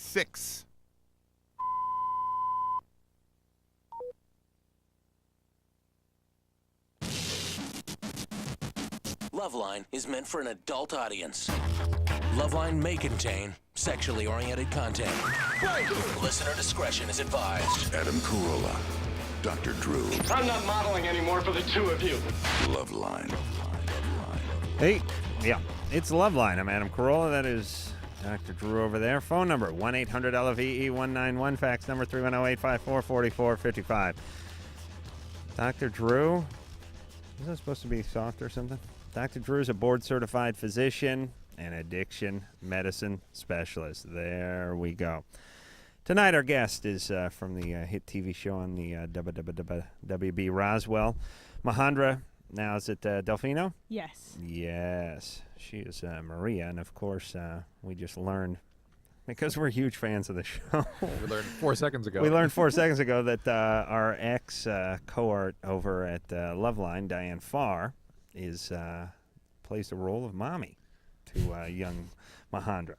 6. LoveLine is meant for an adult audience. LoveLine may contain sexually oriented content. Listener discretion is advised. Adam Carolla, Dr. Drew. I'm not modeling anymore for the two of you. LoveLine. Hey, yeah, it's LoveLine. I'm Adam Carolla. That is Dr. Drew over there. Phone number, 1-800-LOVE-191. Fax number, 310-854-4455. Dr. Drew, is that supposed to be soft or something? Dr. Drew is a board-certified physician and addiction medicine specialist. There we go. Tonight, our guest is from the hit TV show on the WB Roswell. Majandra, now is it Delfino? Yes. Yes. She is Maria, and of course, we just learned, because we're huge fans of the show. We learned 4 seconds ago. We learned 4 seconds ago that our ex-cohort over at LoveLine, Diane Farr, plays the role of mommy to young Majandra.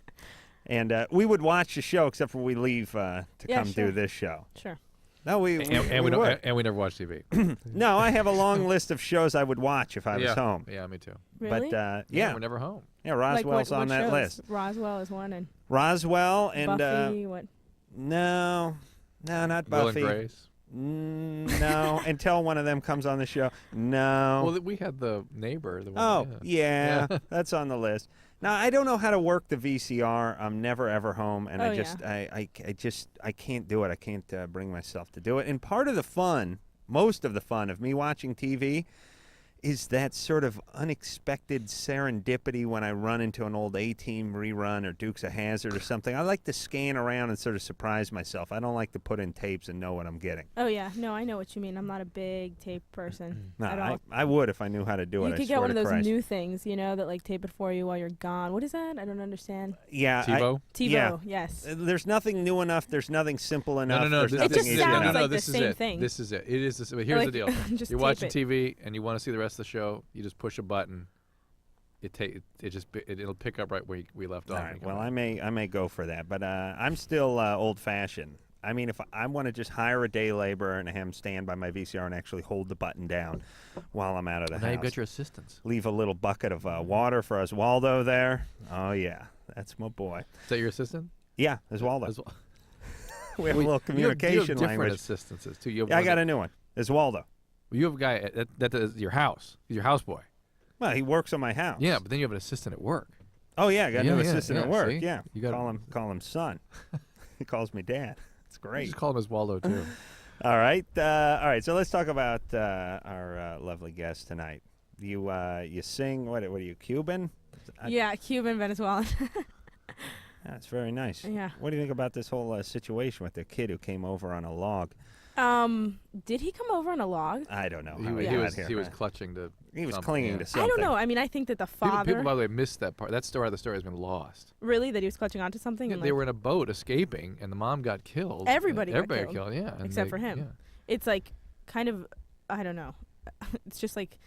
And we would watch the show except for we leave to come do this show. Sure. No, we we never watch TV. No, I have a long list of shows I would watch if I was home. Yeah, me too. Really? But Yeah, we're never home. Yeah, Roswell's like on that shows? list. Roswell is one, and Roswell and Buffy. What? No, not Will Buffy. and Grace. No, until one of them comes on the show. No. Well, we had the neighbor. The one, Oh, yeah, that's on the list. Now, I don't know how to work the VCR. I'm never ever home, and I can't do it. I can't bring myself to do it. And part of the fun, most of the fun of me watching TV, is that sort of unexpected serendipity when I run into an old A-Team rerun or Dukes of Hazzard or something. I like to scan around and sort of surprise myself. I don't like to put in tapes and know what I'm getting. Oh, yeah. No, I know what you mean. I'm not a big tape person No, at all. I would if I knew how to do it. You could get one of those new things, that like tape it for you while you're gone. What is that? I don't understand. Yeah. TiVo? TiVo, yes. There's nothing new enough. There's nothing simple enough. No. There's It nothing just easy sounds enough. like the this is same it. thing. This is it. It is. But here's the deal. Just You're tape watching it. TV and you want to see the rest of the show. You just push a button. It'll pick up right where we left off. All right. Well, I may go for that, but I'm still old-fashioned. I mean, if I want to just hire a day laborer and have him stand by my VCR and actually hold the button down while I'm out of the house. Now you've got your assistants. Leave a little bucket of water for Oswaldo there. Oh yeah, that's my boy. Is that your assistant? Yeah, Oswaldo. Well, We have a little communication you have different language. assistants too. You have Yeah, I one got that- a new one. Oswaldo. You have a guy that is your house. He's your houseboy. Well, he works on my house. Yeah, but then you have an assistant at work. Oh yeah, I got Yeah, an yeah, assistant at yeah, work. see? Yeah, You gotta- call him son. He calls me dad. It's You great. just call him as Waldo too. All right. So let's talk about our lovely guest tonight. You sing. What are you, Cuban? Yeah, Cuban, Venezuelan. That's very nice. Yeah. What do you think about this whole situation with the kid who came over on a log? Did he come over on a log? I don't know how he, he got was here. he was clutching to. He was something, clinging yeah. to something. I don't know. I mean, I think that the father... People, by the way, missed that part. That story of the story has been lost. Really? That he was clutching onto something? Yeah, and they were in a boat escaping, and the mom got killed. Everybody got Everybody killed. Yeah. and Except they- for him. Yeah. It's like kind of, I don't know. It's just like,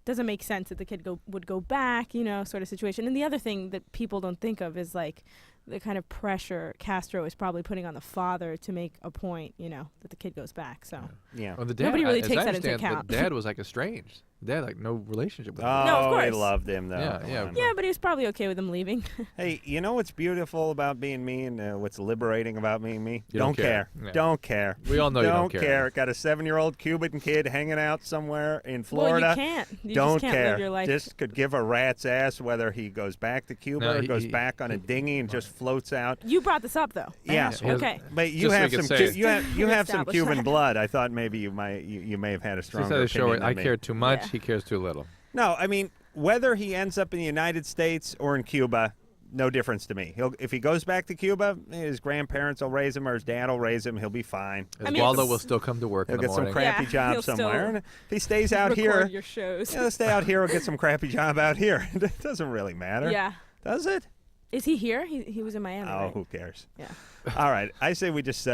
doesn't make sense that the kid would go back, sort of situation. And the other thing that people don't think of is like the kind of pressure Castro is probably putting on the father to make a point, that the kid goes back. So Yeah. Well, the dad, Nobody really as takes I that into understand, account. The dad was like estranged. Dad, like no relationship with him. Oh, No, of course. he loved him, though. Yeah, Come yeah. on. yeah, but he was probably okay with him leaving. Hey, you know what's beautiful about being me and what's liberating about being me? You don't care. Yeah. Don't care. We all know you don't care. Got a 7-year-old Cuban kid hanging out somewhere in Florida. Well, you can't. You don't just can't care. live your life. Just could give a rat's ass whether he goes back to Cuba No, or he- goes he- back on a dinghy and just floats out. You brought this up, though. Yeah. He has- Okay. But you Just so have we can some say it. you have some Establish Cuban that. blood. I thought maybe you may have had a Just stronger had to show opinion it. I than me. care too much. Yeah. He cares too little. No, I mean whether he ends up in the United States or in Cuba, no difference to me. If he goes back to Cuba, his grandparents will raise him or his dad will raise him. He'll be fine. I mean, Waldo it's- will still come to work He'll in the get some morning. crappy Yeah, job he'll somewhere. still And if he stays out Record here, your shows. stay out here or get some crappy job out here. It doesn't really matter. Yeah. Does it? Is he here? He was in Miami. Oh, right? who cares? Yeah. All right. I say we just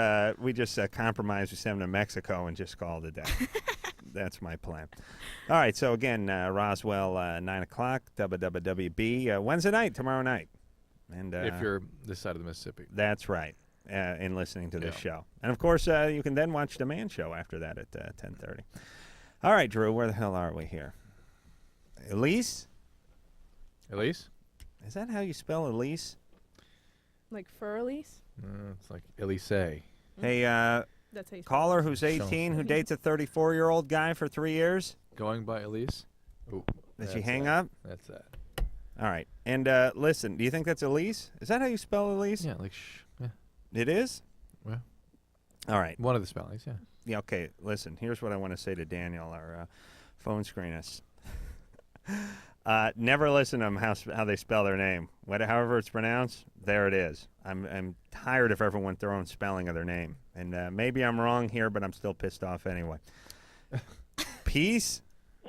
compromise. We send him to Mexico and just call it a day. That's my plan. All right. So again, Roswell, 9:00, WWWB, Wednesday night, tomorrow night. And If you're this side of the Mississippi. that's right. in listening to this show. And, of course, you can then watch The Man Show after that at 10:30. All right, Drew, where the hell are we here? Elise? Elise? Is that how you spell Elise? Like fur Elise? It's like Elise. Hey, That's how you spell caller who's 18 who dates a 34-year-old guy for 3 years. Going by Elise? Ooh, Did she hang up? That's that. All right. And listen, do you think that's Elise? Is that how you spell Elise? Yeah, like yeah. It is? Well, all right. One of the spellings, yeah. Yeah, okay. Listen, here's what I want to say to Daniel, our phone screenist. Never listen to them how they spell their name. However it's pronounced, there it is. I'm tired of everyone throwing spelling of their name. And maybe I'm wrong here, but I'm still pissed off anyway. Peace?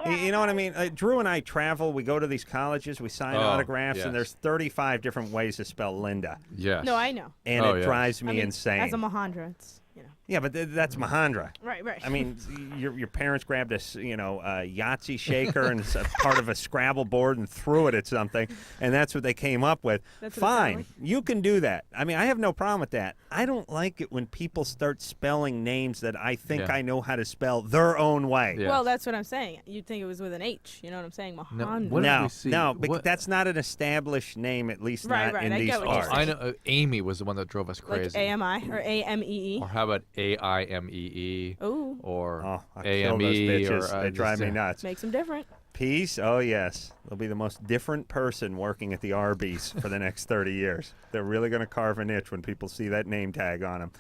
You know what I mean? Drew and I travel. We go to these colleges. We sign autographs, and there's 35 different ways to spell Linda. Yes. No, I know. And it drives me insane. As a Majandra, it's, Yeah, but that's Majandra. Right. I mean, your parents grabbed a Yahtzee shaker and it's a part of a Scrabble board and threw it at something, and that's what they came up with. Fine, you can do that. I mean, I have no problem with that. I don't like it when people start spelling names that I think I know how to spell their own way. Yes. Well, that's what I'm saying. You'd think it was with an H. You know what I'm saying? Majandra. No, because that's not an established name, at least not in these parts. I know Amy was the one that drove us crazy. Like AMI or AMEE. Or how about AIMEE? Ooh. Or I kill those AME? bitches. Or They drive me nuts. Makes them different. Peace? Oh, yes. They'll be the most different person working at the Arby's for the next 30 years. They're really going to carve an itch when people see that name tag on them.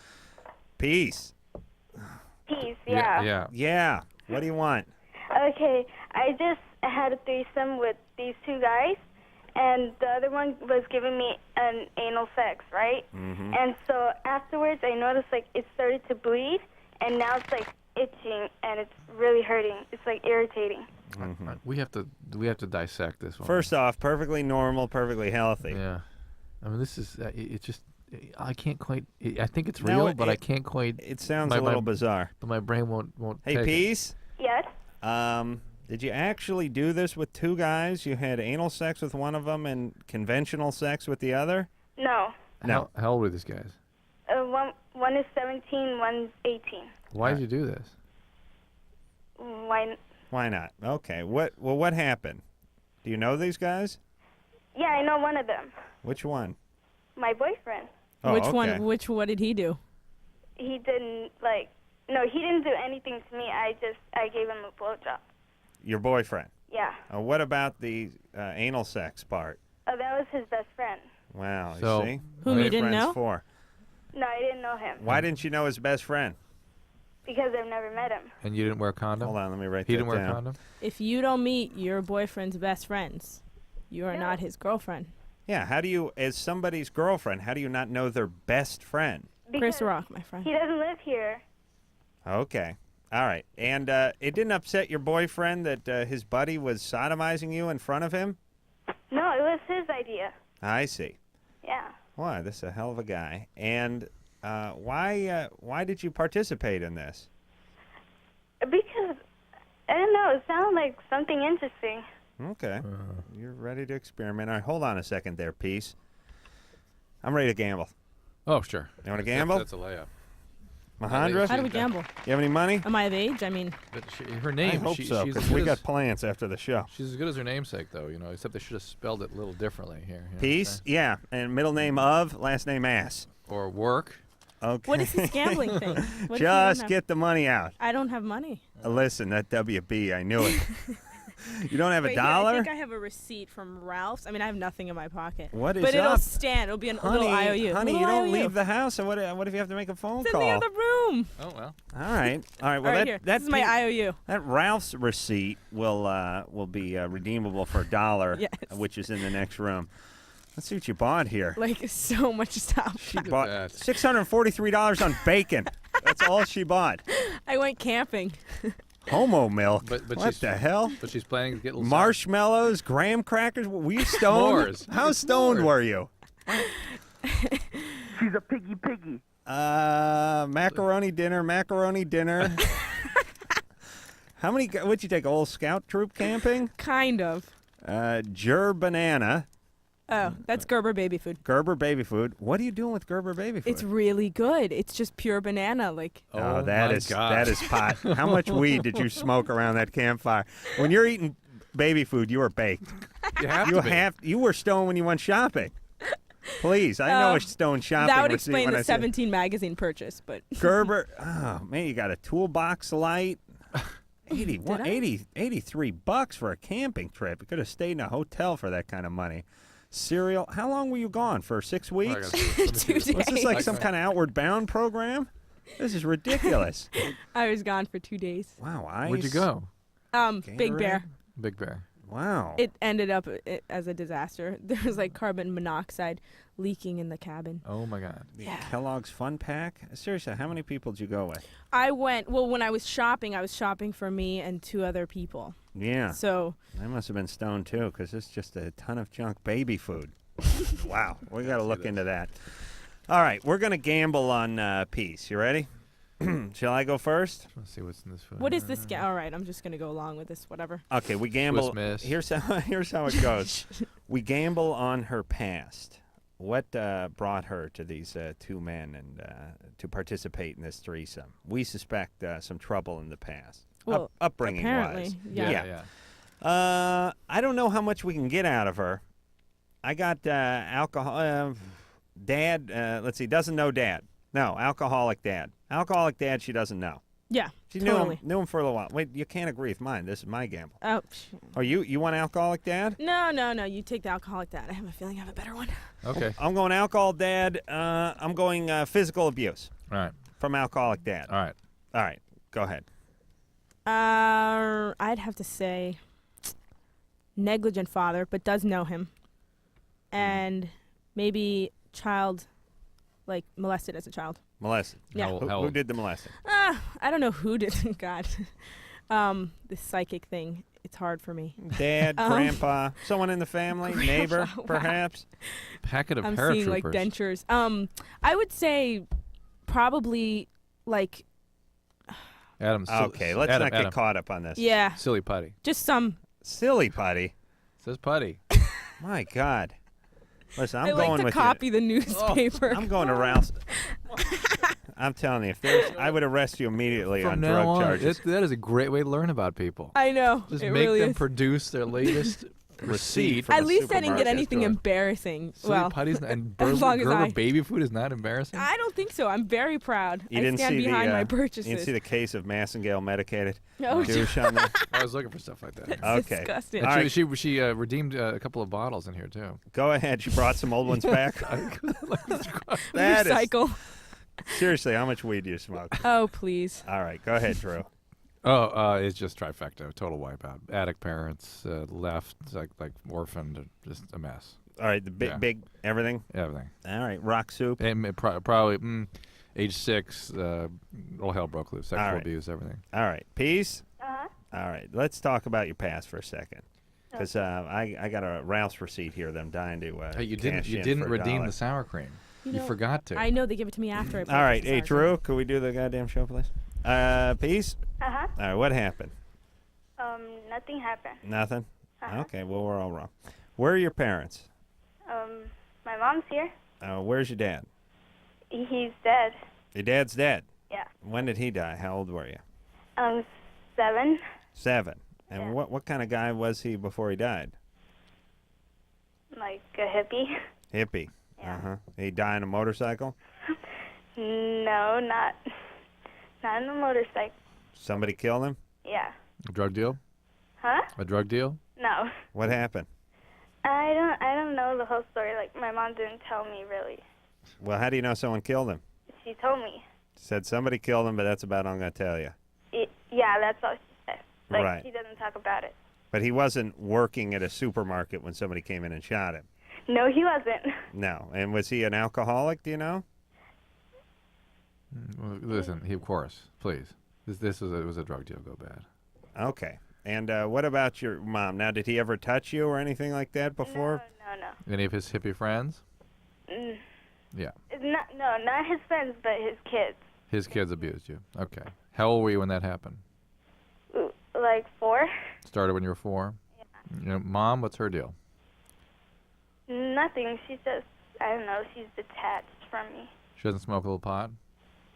Peace. Peace, yeah. Yeah. What do you want? Okay, I just had a threesome with these two guys, and the other one was giving me an anal sex, right? Mm-hmm. And so afterwards, I noticed, like, it started to bleed, and now it's, like, itching, and it's really hurting. It's, like, irritating. Mm-hmm. We have to dissect this one. First off, perfectly normal, perfectly healthy. Yeah. I mean, this is it just I can't quite. I think it's real, but I can't quite. It sounds a little bizarre. But my brain won't. Hey, take Peace. Yes. Did you actually do this with two guys? You had anal sex with one of them and conventional sex with the other? No. No. How old were these guys? One is 17, one's 18. Why did you do this? Why not? Okay. What happened? Do you know these guys? Yeah, I know one of them. Which one? My boyfriend. Oh, Which okay. one? What did he do? He didn't, no, he didn't do anything to me. I gave him a blowjob. Your boyfriend? Yeah. What about the anal sex part? Oh, that was his best friend. Wow, So, you see? Whom you What didn't friends know? For? No, I didn't know him. Why didn't you know his best friend? Because I've never met him. And you didn't wear a condom? Hold on, let me write He that didn't wear down. a condom? If you don't meet your boyfriend's best friends, you are not his girlfriend. Yeah, how do you, as somebody's girlfriend, how do you not know their best friend? Chris Rock, my friend. He doesn't live here. Okay. All right. And it didn't upset your boyfriend that his buddy was sodomizing you in front of him? No, it was his idea. I see. Yeah. Wow, this is a hell of a guy. And why did you participate in this? Because, I don't know, it sounded like something interesting. Okay. You're ready to experiment. All right, hold on a second there, Peace. I'm ready to gamble. Oh, sure. You want to gamble? That's a layup. Majandra? How do we gamble? You have any money? Am I of age? I mean, But her name. I hope so, she's because as we good got as- plans after the show. She's as good as her namesake, though. Except they should have spelled it a little differently here. You know what I'm Peace? saying? Yeah. And middle name of, last name ass. Or work. Okay. what is this gambling thing? What if you don't Just have- get the money out. I don't have money. Listen, that WB, I knew it. You don't have Wait, a here, dollar? I think I have a receipt from Ralph's. I mean, I have nothing in my pocket. What is But it'll up? stand. It'll be a Honey, little IOU. honey, Little you don't IOU. leave the house. And what if you have to make a phone It's call? in the other room. Oh, well. All right. All right. Well, All right, that here. that This is my IOU. That Ralph's receipt will be redeemable for $1, Yes. which is in the next room. Let's see what you bought here. Like, so much stuff. She at bought that. $643 on bacon. That's all she bought. I went camping. Homo milk. But what she's- the hell? But she's planning to get a little Marshmallows, graham crackers. Were you stoned? S'mores. How stoned S'mores. were you? She's a piggy. Macaroni dinner. How many? What'd you take? Old scout troop camping? Kind of. Banana. Oh, that's Gerber baby food. Gerber baby food. What are you doing with Gerber baby food? It's really good. It's just pure banana. Like, Oh, my that God. is pot. How much weed did you smoke around that campfire? When you're eating baby food, you are baked. You were stoned when you went shopping. Please, I know a stone shopping that would receipt explain when the I say 17 magazine purchase, but Gerber. Oh man, you got a toolbox light. 83 bucks for a camping trip. You could have stayed in a hotel for that kind of money. Cereal. How long were you gone for? 6 weeks? 2 days. Was this like some kind of Outward Bound program? This is ridiculous. I was gone for 2 days. Wow, ice. Where'd you go? Big Bear. Big Bear. Wow. It ended up as a disaster. There was like carbon monoxide leaking in the cabin. Oh my God. Yeah. Kellogg's Fun Pack? Seriously, how many people did you go with? When I was shopping for me and 2 other people. Yeah. So I must have been stoned too, because it's just a ton of junk baby food. Wow. We got to look into that. All right. We're going to gamble on peace. You ready? Shall I go first? Let's see what's in this food. what is this? All right, I'm just going to go along with this, whatever. Okay, we gamble. Swiss Miss. Here's how it goes. We gamble on her past. What brought her to these 2 men and to participate in this threesome? We suspect some trouble in the past. Well, upbringing apparently, wise. yeah. I don't know how much we can get out of her. I got alcohol. Dad, let's see, doesn't know dad. No, alcoholic dad. Alcoholic dad, she doesn't know. Yeah, She totally. knew him for a little while. Wait, you can't agree with mine. This is my gamble. Oh, Oh, you want alcoholic dad? no. You take the alcoholic dad. I have a feeling I have a better one. Okay. I'm going alcohol dad. I'm going physical abuse All right. from alcoholic dad. All right. All right, go ahead. I'd have to say negligent father, but does know him. And maybe child, like molested as a child. Molested. Yeah. Who did the molesting? I don't know who did. God. This psychic thing, it's hard for me. Dad, grandpa, someone in the family, neighbor, wow. perhaps. Packet of I'm paratroopers. seeing like dentures. I would say probably like Adam. Okay, let's not get caught up on this. yeah, Silly putty. just some. Silly putty. Says putty. My God. Listen, I'm I going like to with copy you. the newspaper. I'm going to Ralph's. I'm telling you, I would arrest you immediately From on now drug on, charges. that is a great way to learn about people. I know. Just it make really them is. produce their latest receipt. from At a least I didn't get supermarket anything store. embarrassing. Silly Well, putties and as long as Gerber I- baby food is not embarrassing. I don't think so. I'm very proud. You I didn't stand see behind the, my You purchases. didn't see the case of Massengale medicated Oh, douche on there? I was looking for stuff like that. It's Okay. disgusting. All right. She redeemed a couple of bottles in here too. Go ahead. She brought some old ones back. That is, Recycle. seriously, how much weed do you smoke? Oh, please. All right, go ahead, Drew. It's just trifecta, total wipeout. Addict parents, left, like orphaned, just a mess. All right, the big everything. Everything. All right, rock soup. And probably age 6, all hell broke loose. Sexual All right. abuse, everything. All right, peace. Uh-huh. All right, let's talk about your past for a second, because I got a Ralph's receipt here that I'm dying to. Hey, you cash in didn't for redeem $1. the sour cream. You You know, forgot to. I know they give it to me after. All right, hey Drew, could we do the goddamn show, please? Peace. Uh-huh. All right, what happened? Nothing happened. Nothing. Uh-huh. Okay, well we're all wrong. Where are your parents? My mom's here. Where's your dad? He's dead. Your dad's dead. Yeah. When did he die? How old were you? 7. 7. And Yeah. what kind of guy was he before he died? Like a hippie. Hippie. Yeah. Uh-huh. He died on a motorcycle? No, not on a motorcycle. Somebody killed him? Yeah. A drug deal? Huh? A drug deal? No. What happened? I don't know the whole story. Like my mom didn't tell me really. Well, how do you know someone killed him? She told me. Said somebody killed him, but that's about all I'm going to tell you. Yeah, that's all she said. Like Right. she doesn't talk about it. But he wasn't working at a supermarket when somebody came in and shot him. No, he wasn't. No. And was he an alcoholic, do you know? Well, listen, of course, please. This was a drug deal. Go bad. Okay. And what about your mom? Now, did he ever touch you or anything like that before? No. Any of his hippie friends? Mm. Yeah. It's not his friends, but his kids. His kids abused you. Okay. How old were you when that happened? Like 4. Started when you were 4? Yeah. You know, Mom, what's her deal? Nothing. She's just, I don't know, she's detached from me. She doesn't smoke a little pot?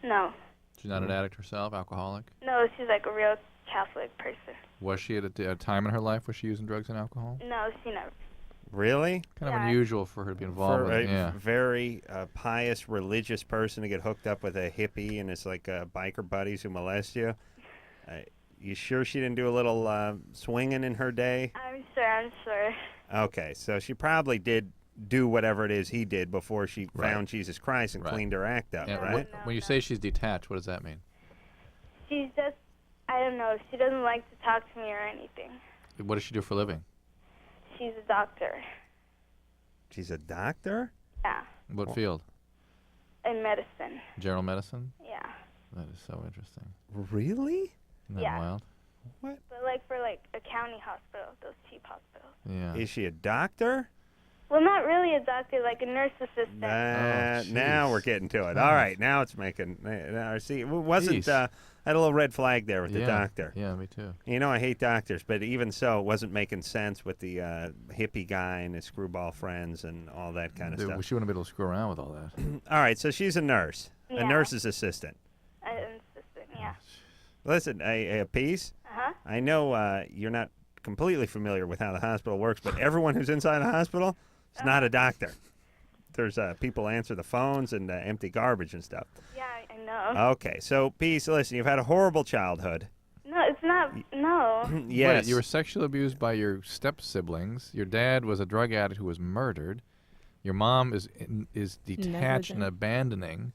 No. She's not an addict herself, alcoholic? No, she's like a real Catholic person. Was she at a time in her life was she using drugs and alcohol? No, she never. Really? Kind of Yeah. unusual for her to be involved For in a it. Yeah. very pious religious person to get hooked up with a hippie and it's like biker buddies who molest you. You sure she didn't do a little swinging in her day? I'm sure. Okay, so she probably did do whatever it is he did before she Right. found Jesus Christ and Right. cleaned her act up, And right? when you say she's detached, what does that mean? She's just, I don't know, she doesn't like to talk to me or anything. What does she do for a living? She's a doctor. She's a doctor? Yeah, What field? in medicine. General medicine? Yeah. That is so interesting. Really? Isn't that Yeah. wild? But like for like a county hospital, those cheap hospitals. Yeah. Is she a doctor? Well, not really a doctor, like a nurse assistant. Now jeez. we're getting to it. All right, now it's making. See, it wasn't. Jeez. I had a little red flag there with the Yeah. doctor. Yeah, me too. You know, I hate doctors, but even so, it wasn't making sense with the hippie guy and his screwball friends and all that kind of stuff. She wouldn't be able to screw around with all that. All right, so she's a nurse, a Yeah. nurse's assistant. An assistant, yeah. Listen, a piece. Uh-huh. I know you're not completely familiar with how the hospital works, but everyone who's inside a hospital is not a doctor. There's people answer the phones and empty garbage and stuff. Yeah, I know. Okay, so Peace, listen, you've had a horrible childhood. No, it's not. No. Yes. Wait, you were sexually abused by your step-siblings. Your dad was a drug addict who was murdered. Your mom is detached and Negligent. abandoning.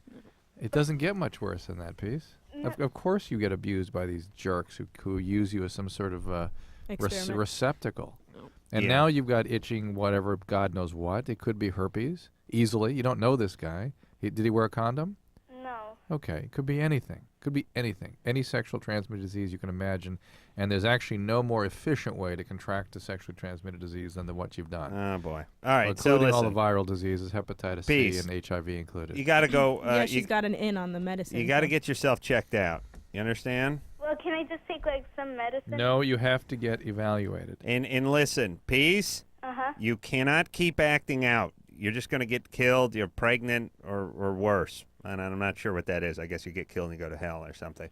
It doesn't get much worse than that, Peace. Of course you get abused by these jerks who use you as some sort of Experiment. receptacle. And Yeah. now you've got itching whatever, God knows what. It could be herpes, easily. You don't know this guy. Did he wear a condom? No. Okay, it could be anything. Could be anything. Any sexual transmitted disease you can imagine. And there's actually no more efficient way to contract a sexually transmitted disease than what you've done. Oh, boy. All right, so Including all listen. the viral diseases, hepatitis Peace. C and HIV included. You got to go. Yeah, she's got an in on the medicine. You got to so- get yourself checked out. You understand? Well, can I just take like some medicine? No, you have to get evaluated. And listen, Peace, Uh-huh. you cannot keep acting out. You're just going to get killed. You're pregnant or worse. And I'm not sure what that is. I guess you get killed and you go to hell or something.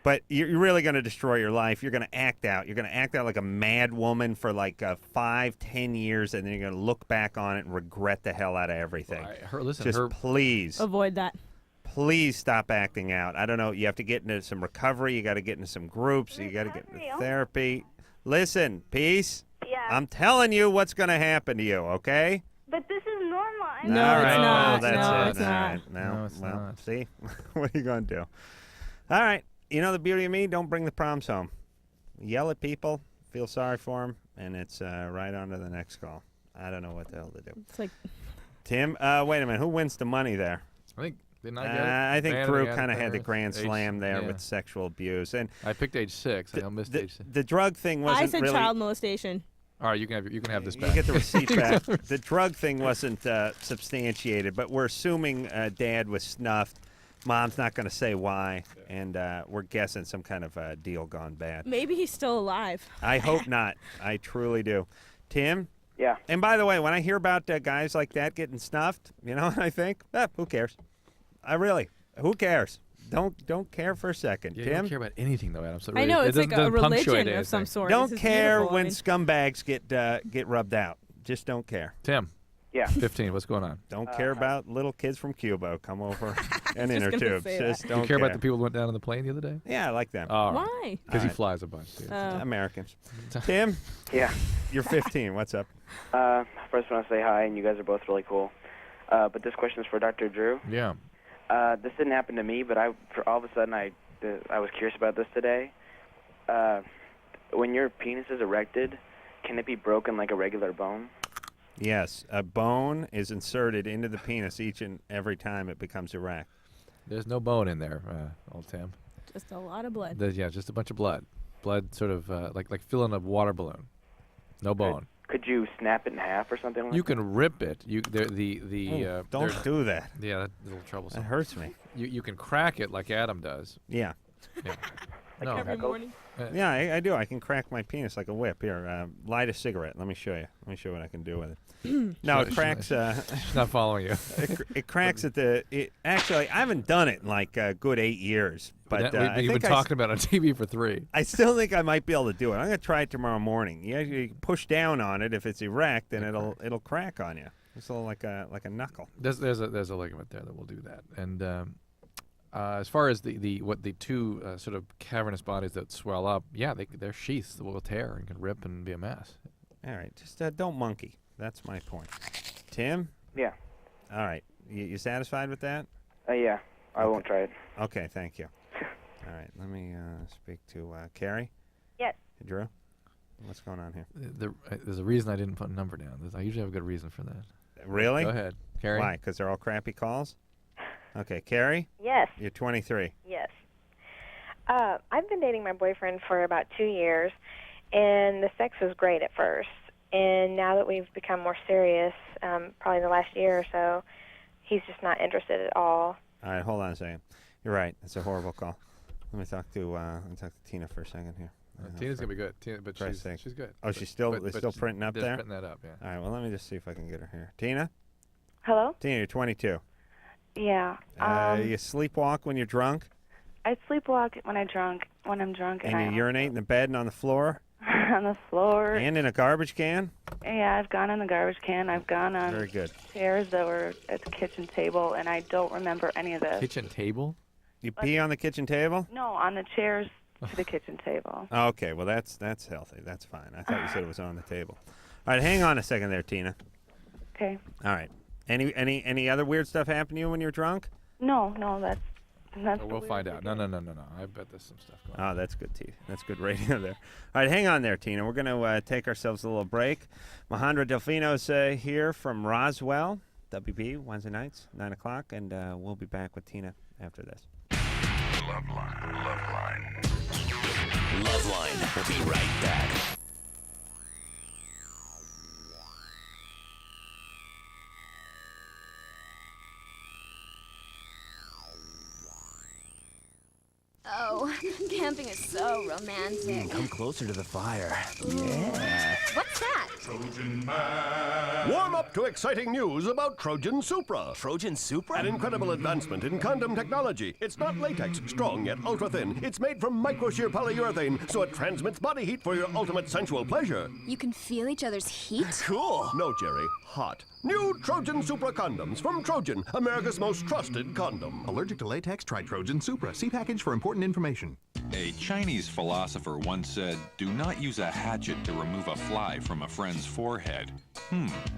But you're really going to destroy your life. You're going to act out. You're going to act out like a mad woman for like 5-10 years, and then you're going to look back on it and regret the hell out of everything. Listen, Please. Avoid that. Please stop acting out. I don't know. You have to get into some recovery. You got to get into some groups. You got to get into Recovery? therapy. Listen, Peace. Yeah. I'm telling you what's going to happen to you, okay? But this is normal. No, All it's right. not. Well, that's No, it. it's All not. right. No, No, it's well, not. see? What are you going to do? All right. You know the beauty of me? Don't bring the problems home. Yell at people, feel sorry for them, and it's right on to the next call. I don't know what the hell to do. It's like Tim, wait a minute. Who wins the money there? I think didn't I get it? I think Vanity Drew had kind of it had the there. grand Age- slam there yeah. with sexual abuse. And I picked age 6. I missed the, age 6. the drug thing wasn't I said really... child molestation. All right, you can have this You back. get the receipt back. The drug thing wasn't substantiated, but we're assuming Dad was snuffed. Mom's not going to say why, and we're guessing some kind of deal gone bad. Maybe he's still alive. I hope not. I truly do. Tim? Yeah. And by the way, when I hear about guys like that getting snuffed, you know what I think? Who cares? Who cares? Don't care for a second. Yeah, you Tim? don't care about anything though, Adam. So I know it it's like doesn't a punctuate religion of anything. some sort. Don't This is care beautiful. I when mean, scumbags get rubbed out. Just don't care. Tim. Yeah. 15. What's going on? Don't care about little kids from Cuba. Come over and just inner gonna tubes. say Just that. don't You care about the people who went down on the plane the other day? Yeah, I like them. Why? Because he Alright. flies a bunch. Dude. Oh. Americans. Tim, Yeah. you're 15. What's up? First, I want to say hi, and you guys are both really cool. But this question is for Dr. Drew. Yeah. This didn't happen to me, but for all of a sudden, I was curious about this today. When your penis is erected, can it be broken like a regular bone? Yes, a bone is inserted into the penis each and every time it becomes erect. There's no bone in there, old Tim. Just a lot of blood. Yeah, just a bunch of blood. Blood sort of like filling a water balloon. No bone. Could you snap it in half or something like You that? can rip it. Don't do that. Yeah, that's a little troublesome. That hurts me. You can crack it like Adam does. Yeah. Yeah. Like No. Every crackles? morning. Yeah, I do. I can crack my penis like a whip. Here, light a cigarette. Let me show you. Let me show you what I can do with it. No, it cracks. She's not following you. It cracks at the. Actually, I haven't done it in like a good 8 years. But You've been talking about it on TV for 3. I still think I might be able to do it. I'm gonna try it tomorrow morning. You push down on it. If it's erect, then it'll crack on you. It's a little like a knuckle. There's a ligament there that will do that. And as far as the two sort of cavernous bodies that swell up, yeah, they're sheaths that will tear and can rip and be a mess. All right, just don't monkey. That's my point. Tim? Yeah. All right, you satisfied with that? Yeah. I won't try it. Okay, thank you. All right, let me speak to Carrie. Yes. Hey, Drew, what's going on here? There's a reason I didn't put a number down. I usually have a good reason for that. Really? Go ahead, Carrie. Why? Because they're all crappy calls? Okay, Carrie? Yes. You're 23. Yes. I've been dating my boyfriend for about 2 years, and the sex was great at first. And now that we've become more serious, probably the last year or so, he's just not interested at all. All right, hold on a second. You're right. It's a horrible call. Let me talk to Tina for a second here. Tina's gonna be good. But she's good. Oh, she's still printing up there? Printing that up, yeah. All right, well, let me just see if I can get her here. Tina? Hello? Tina, you're 22. Yeah. You sleepwalk when you're drunk? I sleepwalk when I'm drunk, And you urinate in the bed and on the floor? on the floor. And in a garbage can? Yeah, I've gone in the garbage can. I've gone on Very good. chairs that were at the kitchen table, and I don't remember any of this. Kitchen table? You pee on the kitchen table? No, on the chairs to the kitchen table. Okay, well, that's healthy. That's fine. I thought you said it was on the table. All right, hang on a second there, Tina. Okay. All right. Any other weird stuff happen to you when you're drunk? No, that's Oh, we'll find out. No. I bet there's some stuff going on. Oh, that's good, Tina. That's good radio there. All right, hang on there, Tina. We're going to take ourselves a little break. Majandra Delfino's here from Roswell, WB, Wednesday nights, 9 o'clock, and we'll be back with Tina after this. LoveLine. LoveLine. We'll be right back. Oh, camping is so romantic. Come closer to the fire. Yeah. What's that? Warm up to exciting news about Trojan Supra. Trojan Supra? An incredible advancement in condom technology. It's not latex, strong yet ultra thin. It's made from microshear polyurethane, so it transmits body heat for your ultimate sensual pleasure. You can feel each other's heat? Cool. No, Jerry, hot. New Trojan Supra condoms from Trojan, America's most trusted condom. Allergic to latex? Try Trojan Supra. See package for important information. A Chinese philosopher once said, "Do not use a hatchet to remove a fly from a friend's forehead."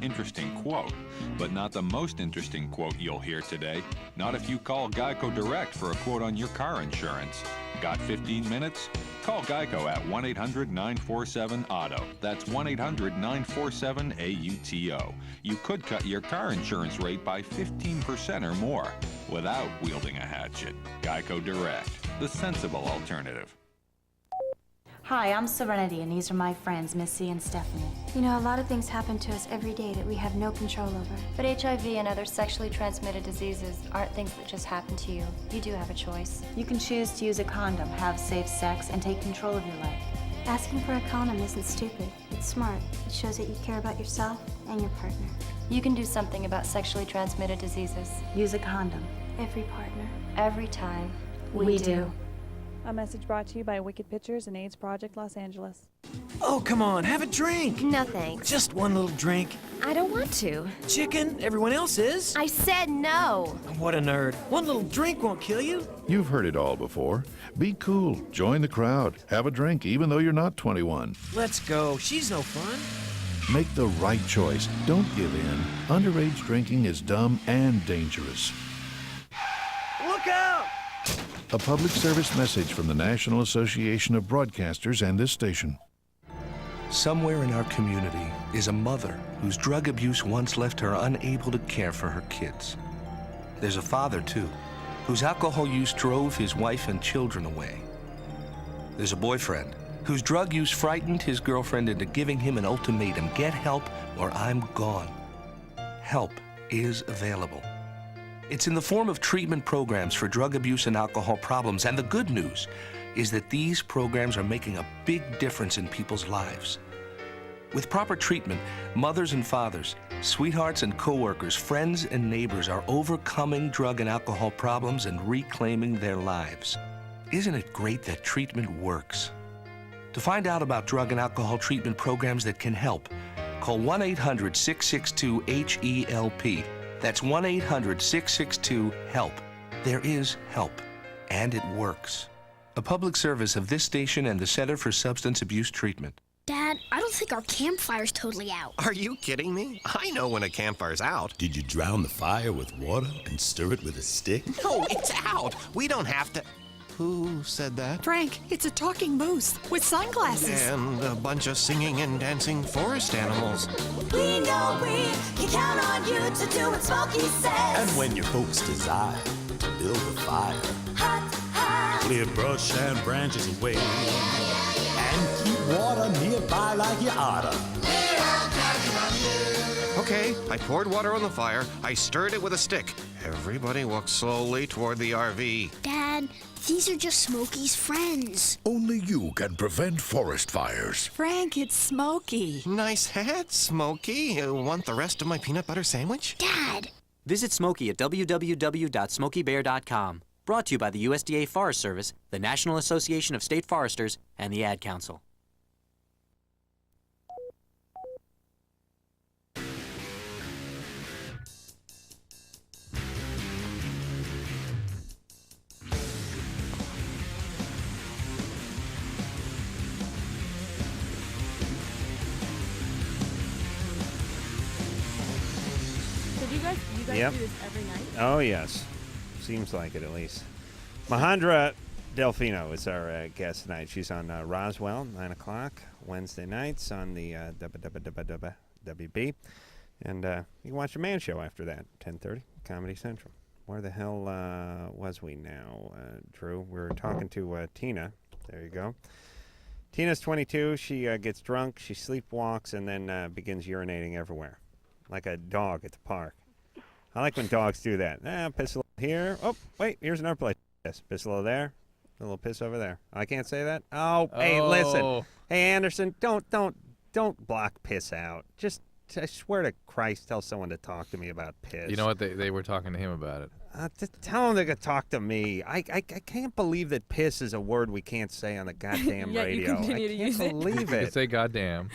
Interesting quote. But not the most interesting quote you'll hear today. Not if you call Geico Direct for a quote on your car insurance. Got 15 minutes? Call Geico at 1-800-947-AUTO. That's 1-800-947-AUTO. You could cut your car insurance rate by 15% or more without wielding a hatchet. Geico Direct, the sensible alternative. Hi, I'm Serenity, and these are my friends, Missy and Stephanie. You know, a lot of things happen to us every day that we have no control over. But HIV and other sexually transmitted diseases aren't things that just happen to you. You do have a choice. You can choose to use a condom, have safe sex, and take control of your life. Asking for a condom isn't stupid. It's smart. It shows that you care about yourself and your partner. You can do something about sexually transmitted diseases. Use a condom. Every partner. Every time. We do. A message brought to you by Wicked Pictures and AIDS Project Los Angeles. Oh, come on, have a drink. No thanks. Just one little drink. I don't want to. Chicken, everyone else is. I said no. What a nerd. One little drink won't kill you. You've heard it all before. Be cool. Join the crowd. Have a drink even though you're not 21. Let's go. She's no fun. Make the right choice. Don't give in. Underage drinking is dumb and dangerous. Look out! A public service message from the National Association of Broadcasters and this station. Somewhere in our community is a mother whose drug abuse once left her unable to care for her kids. There's a father, too, whose alcohol use drove his wife and children away. There's a boyfriend whose drug use frightened his girlfriend into giving him an ultimatum: get help or I'm gone. Help is available. It's in the form of treatment programs for drug abuse and alcohol problems, and the good news is that these programs are making a big difference in people's lives. With proper treatment, mothers and fathers, sweethearts and coworkers, friends and neighbors are overcoming drug and alcohol problems and reclaiming their lives. Isn't it great that treatment works? To find out about drug and alcohol treatment programs that can help, call 1-800-662-HELP. That's 1-800-662-HELP. There is help, and it works. A public service of this station and the Center for Substance Abuse Treatment. Dad, I don't think our campfire's totally out. Are you kidding me? I know when a campfire's out. Did you drown the fire with water and stir it with a stick? No, it's out. We don't have to... Who said that? Frank, it's a talking moose with sunglasses. And a bunch of singing and dancing forest animals. We know we can count on you to do what Smokey says. And when your folks desire to build a fire, Hot, hot. clear brush and branches away, and keep water nearby like you oughta. Okay, I poured water on the fire. I stirred it with a stick. Everybody walked slowly toward the RV. Dad, these are just Smokey's friends. Only you can prevent forest fires. Frank, it's Smokey. Nice hat, Smokey. Want the rest of my peanut butter sandwich? Dad! Visit Smokey at www.smokeybear.com. Brought to you by the USDA Forest Service, the National Association of State Foresters, and the Ad Council. You guys Yep. do this every night? Oh, yes. Seems like it, at least. Majandra Delfino is our guest tonight. She's on Roswell, 9 o'clock, Wednesday nights on the WB. And you can watch the Man Show after that, 10:30, Comedy Central. Where the hell was we now, Drew? We were talking to Tina. There you go. Tina's 22. She gets drunk, she sleepwalks, and then begins urinating everywhere, like a dog at the park. I like when dogs do that. Piss a little here. Oh, wait, here's another place. Piss a little there. A little piss over there. I can't say that? Oh, hey, listen. Hey, Anderson, don't block piss out. Just, I swear to Christ, tell someone to talk to me about piss. You know what? They were talking to him about it. Tell them they could talk to me. I can't believe that piss is a word we can't say on the goddamn Yeah, radio. you continue to use it. I can't believe You it. can say goddamn.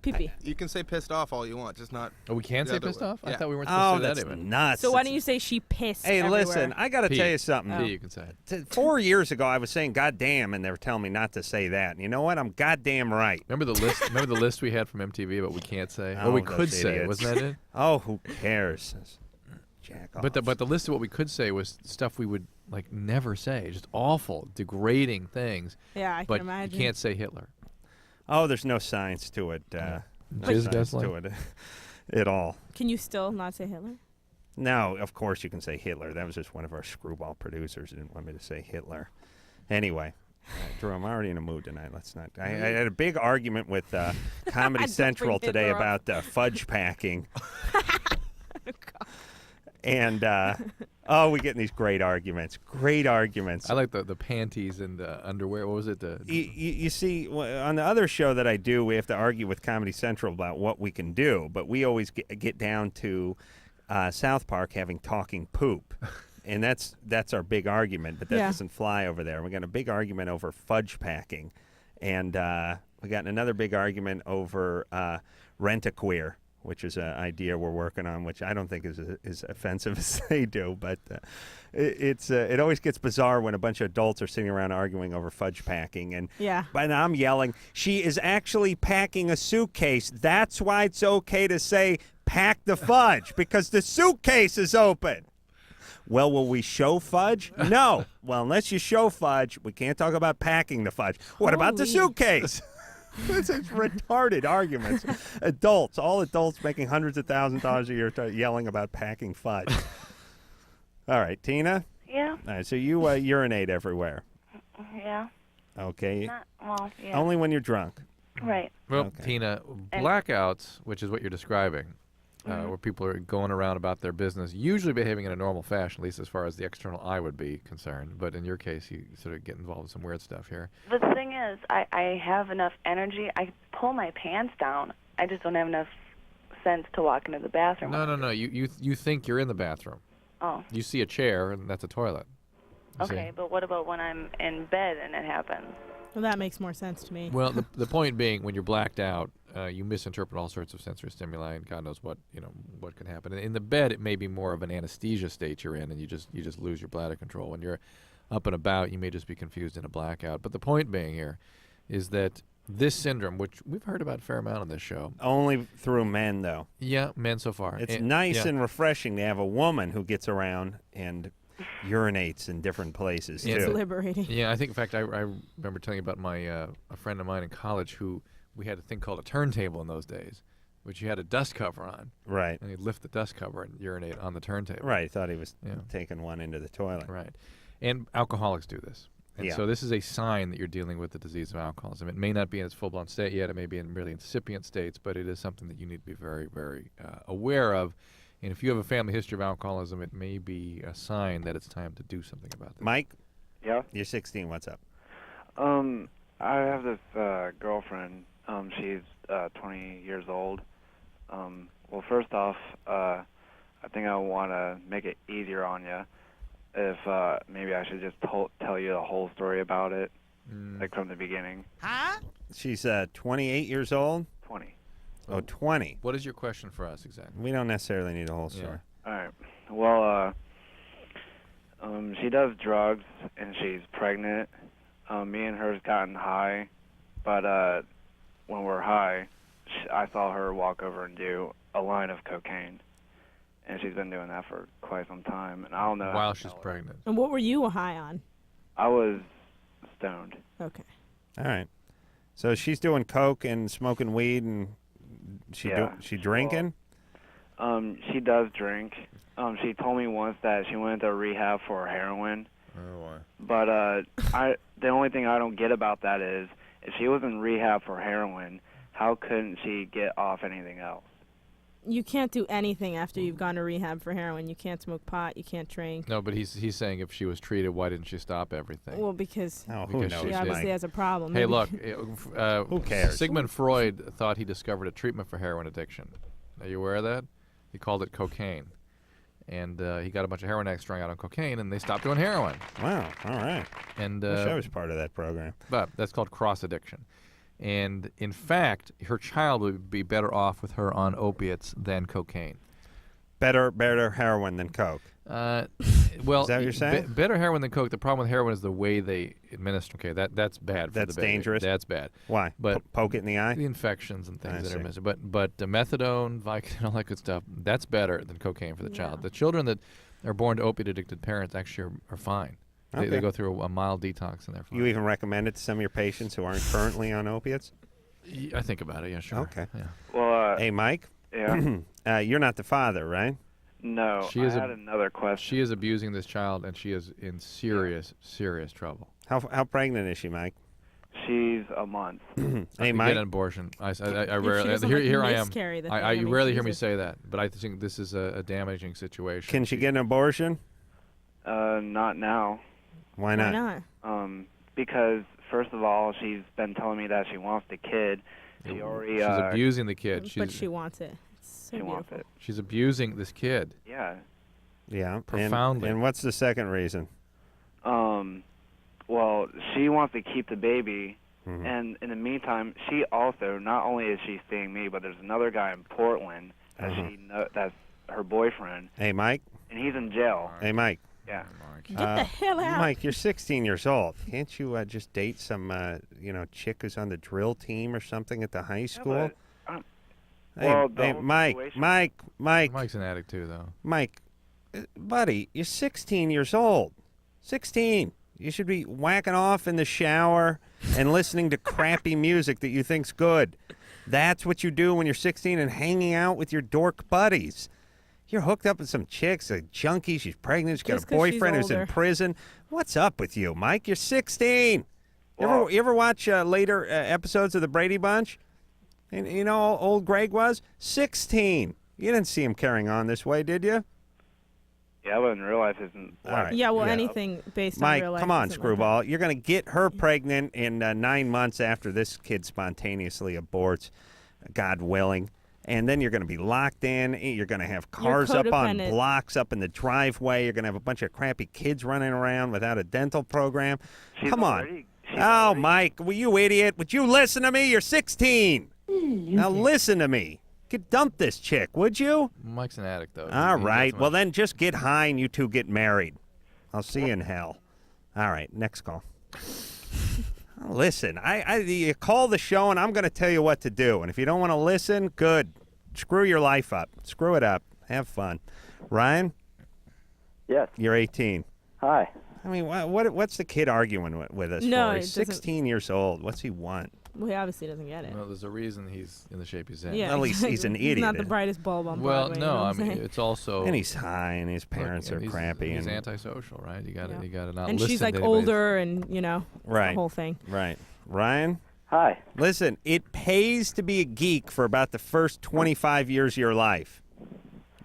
Pee-pee. You can say pissed off all you want, just not. Oh, we can the say other pissed way. off? I Yeah. thought we weren't supposed to say that that's even. nuts. So why don't you say she pissed Hey, everywhere? listen, I got to tell you something. Pee, you can say it. 4 years ago, I was saying goddamn, and they were telling me not to say that. And you know what? I'm goddamn right. Remember the list? Remember the list we had from MTV, but we can't say. Or we those could say. idiots. Wasn't that it? Oh, who cares? Jack off. But the list of what we could say was stuff we would like never say, just awful, degrading things. Yeah, I but can imagine. you can't say Hitler. Oh, there's no science to it. No Jizz science guzzling. to it at all. Can you still not say Hitler? No, of course you can say Hitler. That was just one of our screwball producers who didn't want me to say Hitler. Anyway, Drew, I'm already in a mood tonight. Let's not. I had a big argument with Comedy Central bring today Hitler about fudge packing. And we get in these great arguments. Great arguments. I like the panties and underwear. What was it? You see, on the other show that I do, we have to argue with Comedy Central about what we can do, but we always get down to South Park having talking poop. And that's our big argument, but that doesn't fly over there. We got a big argument over fudge packing. And we got another big argument over rent-a-queer, which is an idea we're working on, which I don't think is as offensive as they do. But it always gets bizarre when a bunch of adults are sitting around arguing over fudge packing. And I'm yelling, she is actually packing a suitcase. That's why it's okay to say pack the fudge, because the suitcase is open. Well, will we show fudge? No. Well, unless you show fudge, we can't talk about packing the fudge. What about the suitcase? It's retarded arguments. All adults making hundreds of thousands of dollars a year yelling about packing fudge. All right, Tina? Yeah. All right, so you urinate everywhere. Yeah. Okay. Yeah. Only when you're drunk. Right. Well, Tina, blackouts, which is what you're describing, where people are going around about their business, usually behaving in a normal fashion, at least as far as the external eye would be concerned. But in your case, you sort of get involved in some weird stuff here. The thing is, I have enough energy. I pull my pants down. I just don't have enough sense to walk into the bathroom. No. You think you're in the bathroom. Oh. You see a chair, and that's a toilet. You see? Okay, but what about when I'm in bed and it happens? Well, that makes more sense to me. Well, the point being, when you're blacked out, you misinterpret all sorts of sensory stimuli, and God knows what can happen. In the bed, it may be more of an anesthesia state you're in, and you just lose your bladder control. When you're up and about, you may just be confused in a blackout. But the point being here is that this syndrome, which we've heard about a fair amount on this show. Only through men, though. Yeah, men so far. It's nice and refreshing to have a woman who gets around and urinates in different places, too. It's liberating. Yeah, I think, in fact, I remember telling you about my a friend of mine in college who we had a thing called a turntable in those days, which you had a dust cover on. Right. And he'd lift the dust cover and urinate on the turntable. Right. He thought he was taking one into the toilet. Right. And alcoholics do this. And Yeah. so this is a sign that you're dealing with the disease of alcoholism. It may not be in its full-blown state yet. It may be in really incipient states, but it is something that you need to be very, very aware of. And if you have a family history of alcoholism, it may be a sign that it's time to do something about this. Mike? Yeah? You're 16. What's up? I have this girlfriend. She's 20 years old. Well, first off, I think I want to make it easier on you. If maybe I should just tell you the whole story about it, like from the beginning. Huh? She's 28 years old? 20. Oh, 20. What is your question for us exactly? We don't necessarily need the whole story. All right. Well, she does drugs, and she's pregnant. Me and her's gotten high, but when we're high, I saw her walk over and do a line of cocaine. And she's been doing that for quite some time, and I don't know. While she's pregnant. And what were you high on? I was stoned. Okay. All right. So she's doing coke and smoking weed, and she drinking? She does drink. She told me once that she went to rehab for heroin. Oh, boy. But the only thing I don't get about that is, if she was in rehab for heroin, how couldn't she get off anything else? You can't do anything after you've gone to rehab for heroin. You can't smoke pot. You can't drink. No, but he's saying if she was treated, why didn't she stop everything? Well, because who knows, she obviously has a problem. Hey, Maybe. look. Who cares? Sigmund Freud thought he discovered a treatment for heroin addiction. Are you aware of that? He called it cocaine. And he got a bunch of heroin addicts strung out on cocaine, and they stopped doing heroin. Wow. All right. And Wish I was part of that program. But that's called cross addiction. And in fact, her child would be better off with her on opiates than cocaine. Better heroin than coke. Well, is that what you're saying? Better heroin than coke. The problem with heroin is the way they administer. Okay, that's bad. For That's the baby. dangerous? That's bad. Why? But Poke it in the eye? The infections and things I that are see. missing. But methadone, Vicodin, all that good stuff. That's better than cocaine for the child. The children that are born to opiate addicted parents actually are fine. They Okay. go through a mild detox and they're fine. You even recommend it to some of your patients who aren't currently on opiates? I think about it. Yeah, sure. Okay. Yeah. Well, hey, Mike? Yeah? You're not the father, right? No, She I is had another question. She is abusing this child, and she is in serious trouble. How pregnant is she, Mike? She's a month. Hey, Mike. Get an abortion. I If rarely. she doesn't, Here like, I am. miscarry the I thing, you rarely hear me Jesus. say that, but I think this is a damaging situation. Can she get an abortion? Not now. Why not? Because first of all, she's been telling me that she wants the kid. She already. She's abusing the kid. But she wants it. It's so She wants beautiful. She's abusing this kid. Yeah. Yeah. Profoundly. And what's the second reason? Well, she wants to keep the baby, Mhm. and in the meantime, she also, not only is she seeing me, but there's another guy in Portland that that's her boyfriend, Hey, Mike? and he's in jail. Hey, Mike. Yeah. Get the hell out. Mike, you're 16 years old. Can't you just date some, chick who's on the drill team or something at the high school? Well, the hey whole Mike, situation- Mike. Mike's an addict too, though. Mike, buddy, you're 16 years old. 16. You should be whacking off in the shower and listening to crappy music that you think's good. That's what you do when you're 16 and hanging out with your dork buddies. You're hooked up with some chicks, a junkie. She's pregnant. She's got Just a 'cause she's boyfriend who's in older. prison. What's up with you, Mike? You're 16. You ever watch later episodes of the Brady Bunch? And you know how old Greg was? 16. You didn't see him carrying on this way, did you? Yeah, but in real life isn't. All right. Yeah, well, anything based Mike, on real life. come on, isn't like screwball. You're going to get her pregnant in 9 months after this kid spontaneously aborts, God willing. And then you're going to be locked in. You're going to have cars up on codependent. blocks up in the driveway. You're going to have a bunch of crappy kids running around without a dental program. Come on. Oh, Mike, you idiot. Would you listen to me? You're 16. Now listen to me. Dump this chick, would you? Mike's an addict, though. All He right. doesn't Well, want- then just get high and you two get married. I'll see you in hell. All right. Next call. Listen, you call the show and I'm going to tell you what to do. And if you don't want to listen, good. Screw your life up. Screw it up. Have fun. Ryan? Yes. You're 18. Hi. I mean, what's the kid arguing with us No, for? it He's doesn't- 16 years old. What's he want? Well, he obviously doesn't get it. Well, there's a reason he's in the shape he's in. Yeah, Well, he's an He's idiot. not the brightest bulb on Well, Broadway. no, you know what I I'm mean, saying? it's also... And he's high, and his parents are he's, crappy. He's and antisocial, right? You got to not And listen she's like to anybody's- older, and Right. the whole thing. Right. Ryan? Hi. Listen, it pays to be a geek for about the first 25 years of your life.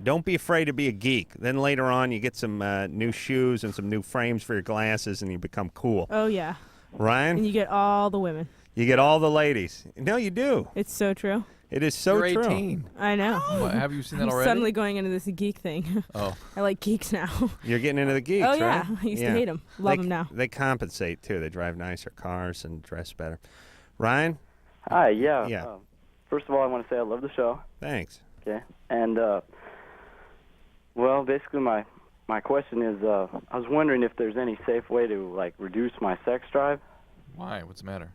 Don't be afraid to be a geek. Then later on, you get some new shoes and some new frames for your glasses, and you become cool. Oh yeah. Ryan? And you get all the women. You get all the ladies. No, you do. It's so true. It is so You're true. 18. I know. What, have you seen that I'm already? suddenly going into this geek thing. Oh. I like geeks now. You're getting into the geeks, Oh, yeah. right? I used to hate 'em. Love 'em now. They compensate, too. They drive nicer cars and dress better. Ryan? Hi, yeah. Yeah. First of all, I want to say I love the show. Thanks. Okay. And, well, basically my question is, I was wondering if there's any safe way to, like, reduce my sex drive. Why? What's the matter?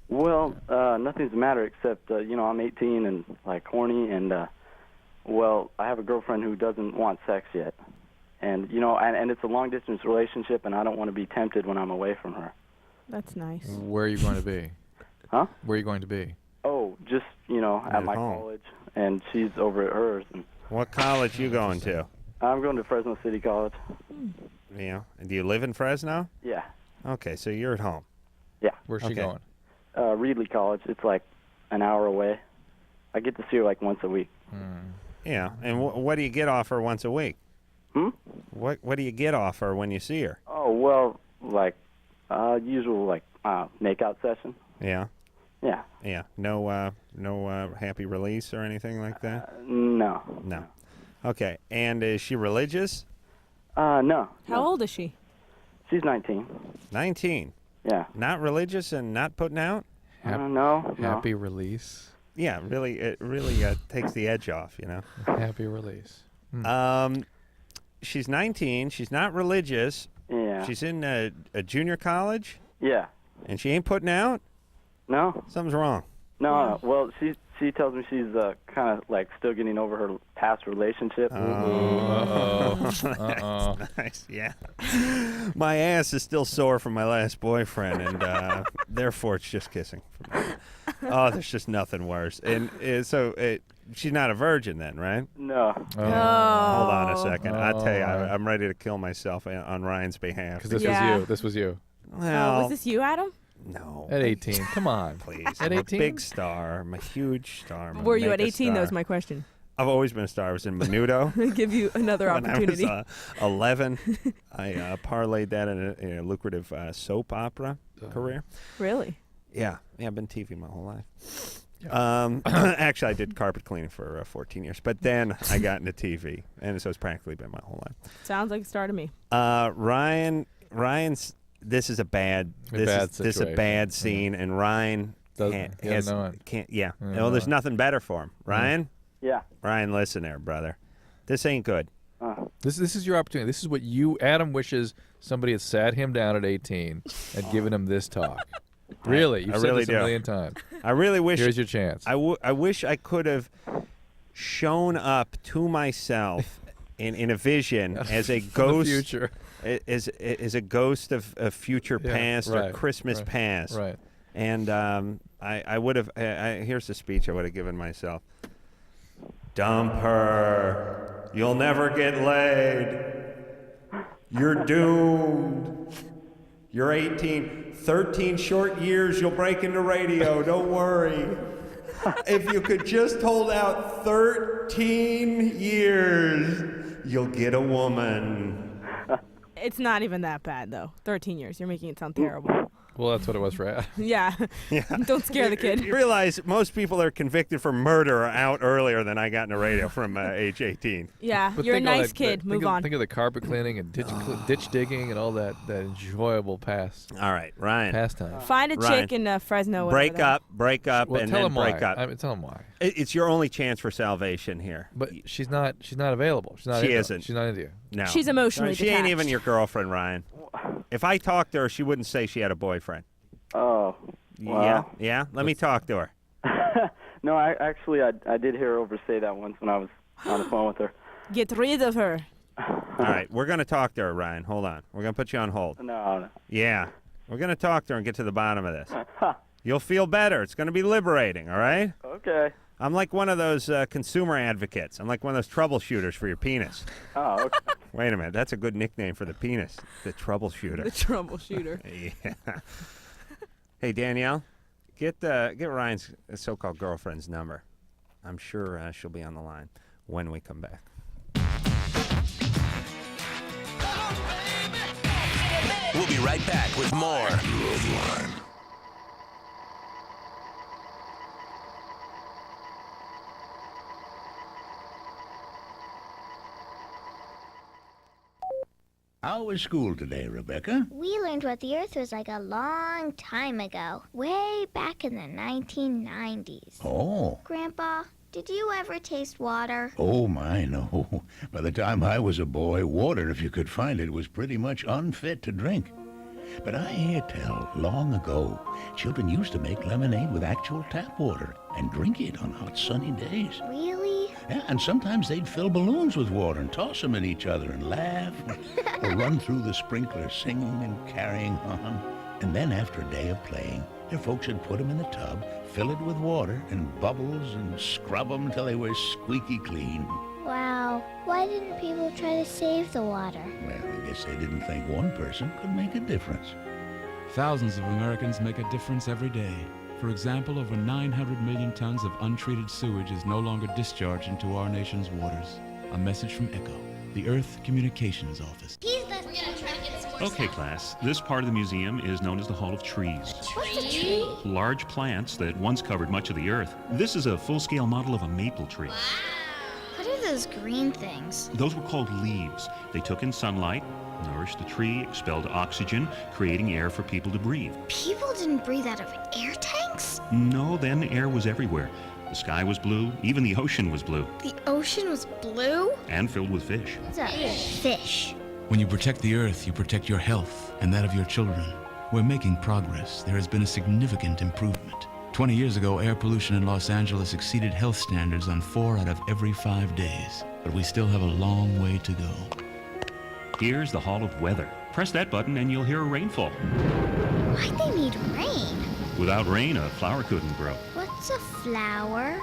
Well, nothing's the matter except, I'm 18 and, like, horny, and, well, I have a girlfriend who doesn't want sex yet. And, and it's a long-distance relationship, and I don't want to be tempted when I'm away from her. That's nice. Where are you going to be? Huh? Where are you going to be? Oh, just, at my home. college, and she's over at hers. And What college you going to? I'm going to Fresno City College. Yeah. And do you live in Fresno? Yeah. Okay, so you're at home. Yeah. Where's she Okay. going? Reedley College. It's like an hour away. I get to see her like once a week. Yeah. And what do you get off her once a week? What do you get off her when you see her? Oh, well, like usual like make-out session. Yeah. Yeah. Yeah. No happy release or anything like that? No. No. Okay. And is she religious? No. How old is she? She's 19. 19. Yeah. Not religious and not putting out? No. Happy release. Yeah, really, it really takes the edge off, Happy release. She's 19. She's not religious. Yeah. She's in a junior college. Yeah. And she ain't putting out? No. Something's wrong. No. Well, she tells me she's kind of like still getting over her past relationship. That's nice. Yeah. My ass is still sore from my last boyfriend, and therefore it's just kissing. Oh, there's just nothing worse. And so she's not a virgin then, right? No. Hold on a second. I tell you, I'm ready to kill myself on Ryan's behalf. Because this was you. This was you. Well, was this you, Adam? No. At 18. Come on. Please. At I'm 18? a big star. I'm a huge star. I'm a Were you at mega 18? That was star. my question. I've always been a star. I was in Menudo. Give you another opportunity. When I was 11, I parlayed that in a lucrative soap opera career. Really? Yeah. I've been TV my whole life. Actually, I did carpet cleaning for 14 years, but then I got into TV, and so it's practically been my whole life. Sounds like a star to me. Ryan's. This is a bad. This is a bad scene, and Ryan can't. Yeah. Well, there's nothing better for him. Ryan. Yeah. Ryan, listen there, brother. This ain't good. This is your opportunity. This is what Adam wishes somebody had sat him down at 18 and given him this talk. Really, you've I said really this do. a million times. I really wish. Here's your chance. I wish I could have shown up to myself in a vision as a ghost. Future. As a ghost of future past or Christmas past. Right. And I would have. Here's the speech I would have given myself. Dump her. You'll never get laid. You're doomed. You're 18. 13 short years, you'll break into radio. Don't worry. If you could just hold out 13 years, you'll get a woman. It's not even that bad, though. 13 years. You're making it sound terrible. Well, that's what it was for Ad. Yeah. Don't scare the kid. You realize most people that are convicted for murder are out earlier than I got in the radio from age 18. Yeah, But you're a think of nice that- kid. Move think of, on. Think of the carpet cleaning and ditch digging and all that enjoyable All right, Ryan. pastime. Find a Ryan, chick in Fresno. break up, Well, and tell then him break why. up. I mean, tell him why. It's your only chance for salvation here. But she's not available. She's not. She into it. isn't. She's not into you. No. She's emotionally She ain't detached. even your girlfriend, Ryan. If I talked to her, she wouldn't say she had a boyfriend. Oh, wow. Yeah? Let me talk to her. No, I did hear her oversay that once when I was on the phone with her. Get rid of her. All right, we're going to talk to her, Ryan. Hold on. We're going to put you on hold. No. Yeah. We're going to talk to her and get to the bottom of this. You'll feel better. It's going to be liberating, all right? Okay. I'm like one of those consumer advocates. I'm like one of those troubleshooters for your penis. Oh, okay. Wait a minute. That's a good nickname for the penis. The troubleshooter. The troubleshooter. Yeah. Hey, Danielle, get Ryan's so-called girlfriend's number. I'm sure she'll be on the line when we come back. We'll be right back with more. LoveLine. How was school today, Rebecca? We learned what the Earth was like a long time ago, way back in the 1990s. Oh. Grandpa, did you ever taste water? Oh, my, no. By the time I was a boy, water, if you could find it, was pretty much unfit to drink. But I hear tell, long ago, children used to make lemonade with actual tap water and drink it on hot, sunny days. Really? Yeah, and sometimes they'd fill balloons with water and toss them at each other and laugh, or run through the sprinkler singing and carrying on. And then after a day of playing, their folks would put them in the tub, fill it with water and bubbles, and scrub them till they were squeaky clean. Wow. Why didn't people try to save the water? Well, I guess they didn't think one person could make a difference. Thousands of Americans make a difference every day. For example, over 900 million tons of untreated sewage is no longer discharged into our nation's waters. A message from ECHO, the Earth Communications Office. Okay, class. This part of the museum is known as the Hall of Trees. What's a tree? Large plants that once covered much of the Earth. This is a full-scale model of a maple tree. What are those green things? Those were called leaves. They took in sunlight, nourished the tree, expelled oxygen, creating air for people to breathe. People didn't breathe out of air tanks? No, then air was everywhere. The sky was blue, even the ocean was blue, The ocean was blue? and filled with fish. What's a fish? When you protect the Earth, you protect your health and that of your children. We're making progress. There has been a significant improvement. 20 years ago, air pollution in Los Angeles exceeded health standards on 4 out of every 5 days. But we still have a long way to go. Here's the Hall of Weather. Press that button and you'll hear a rainfall. Why'd they need rain? Without rain, a flower couldn't grow. What's a flower?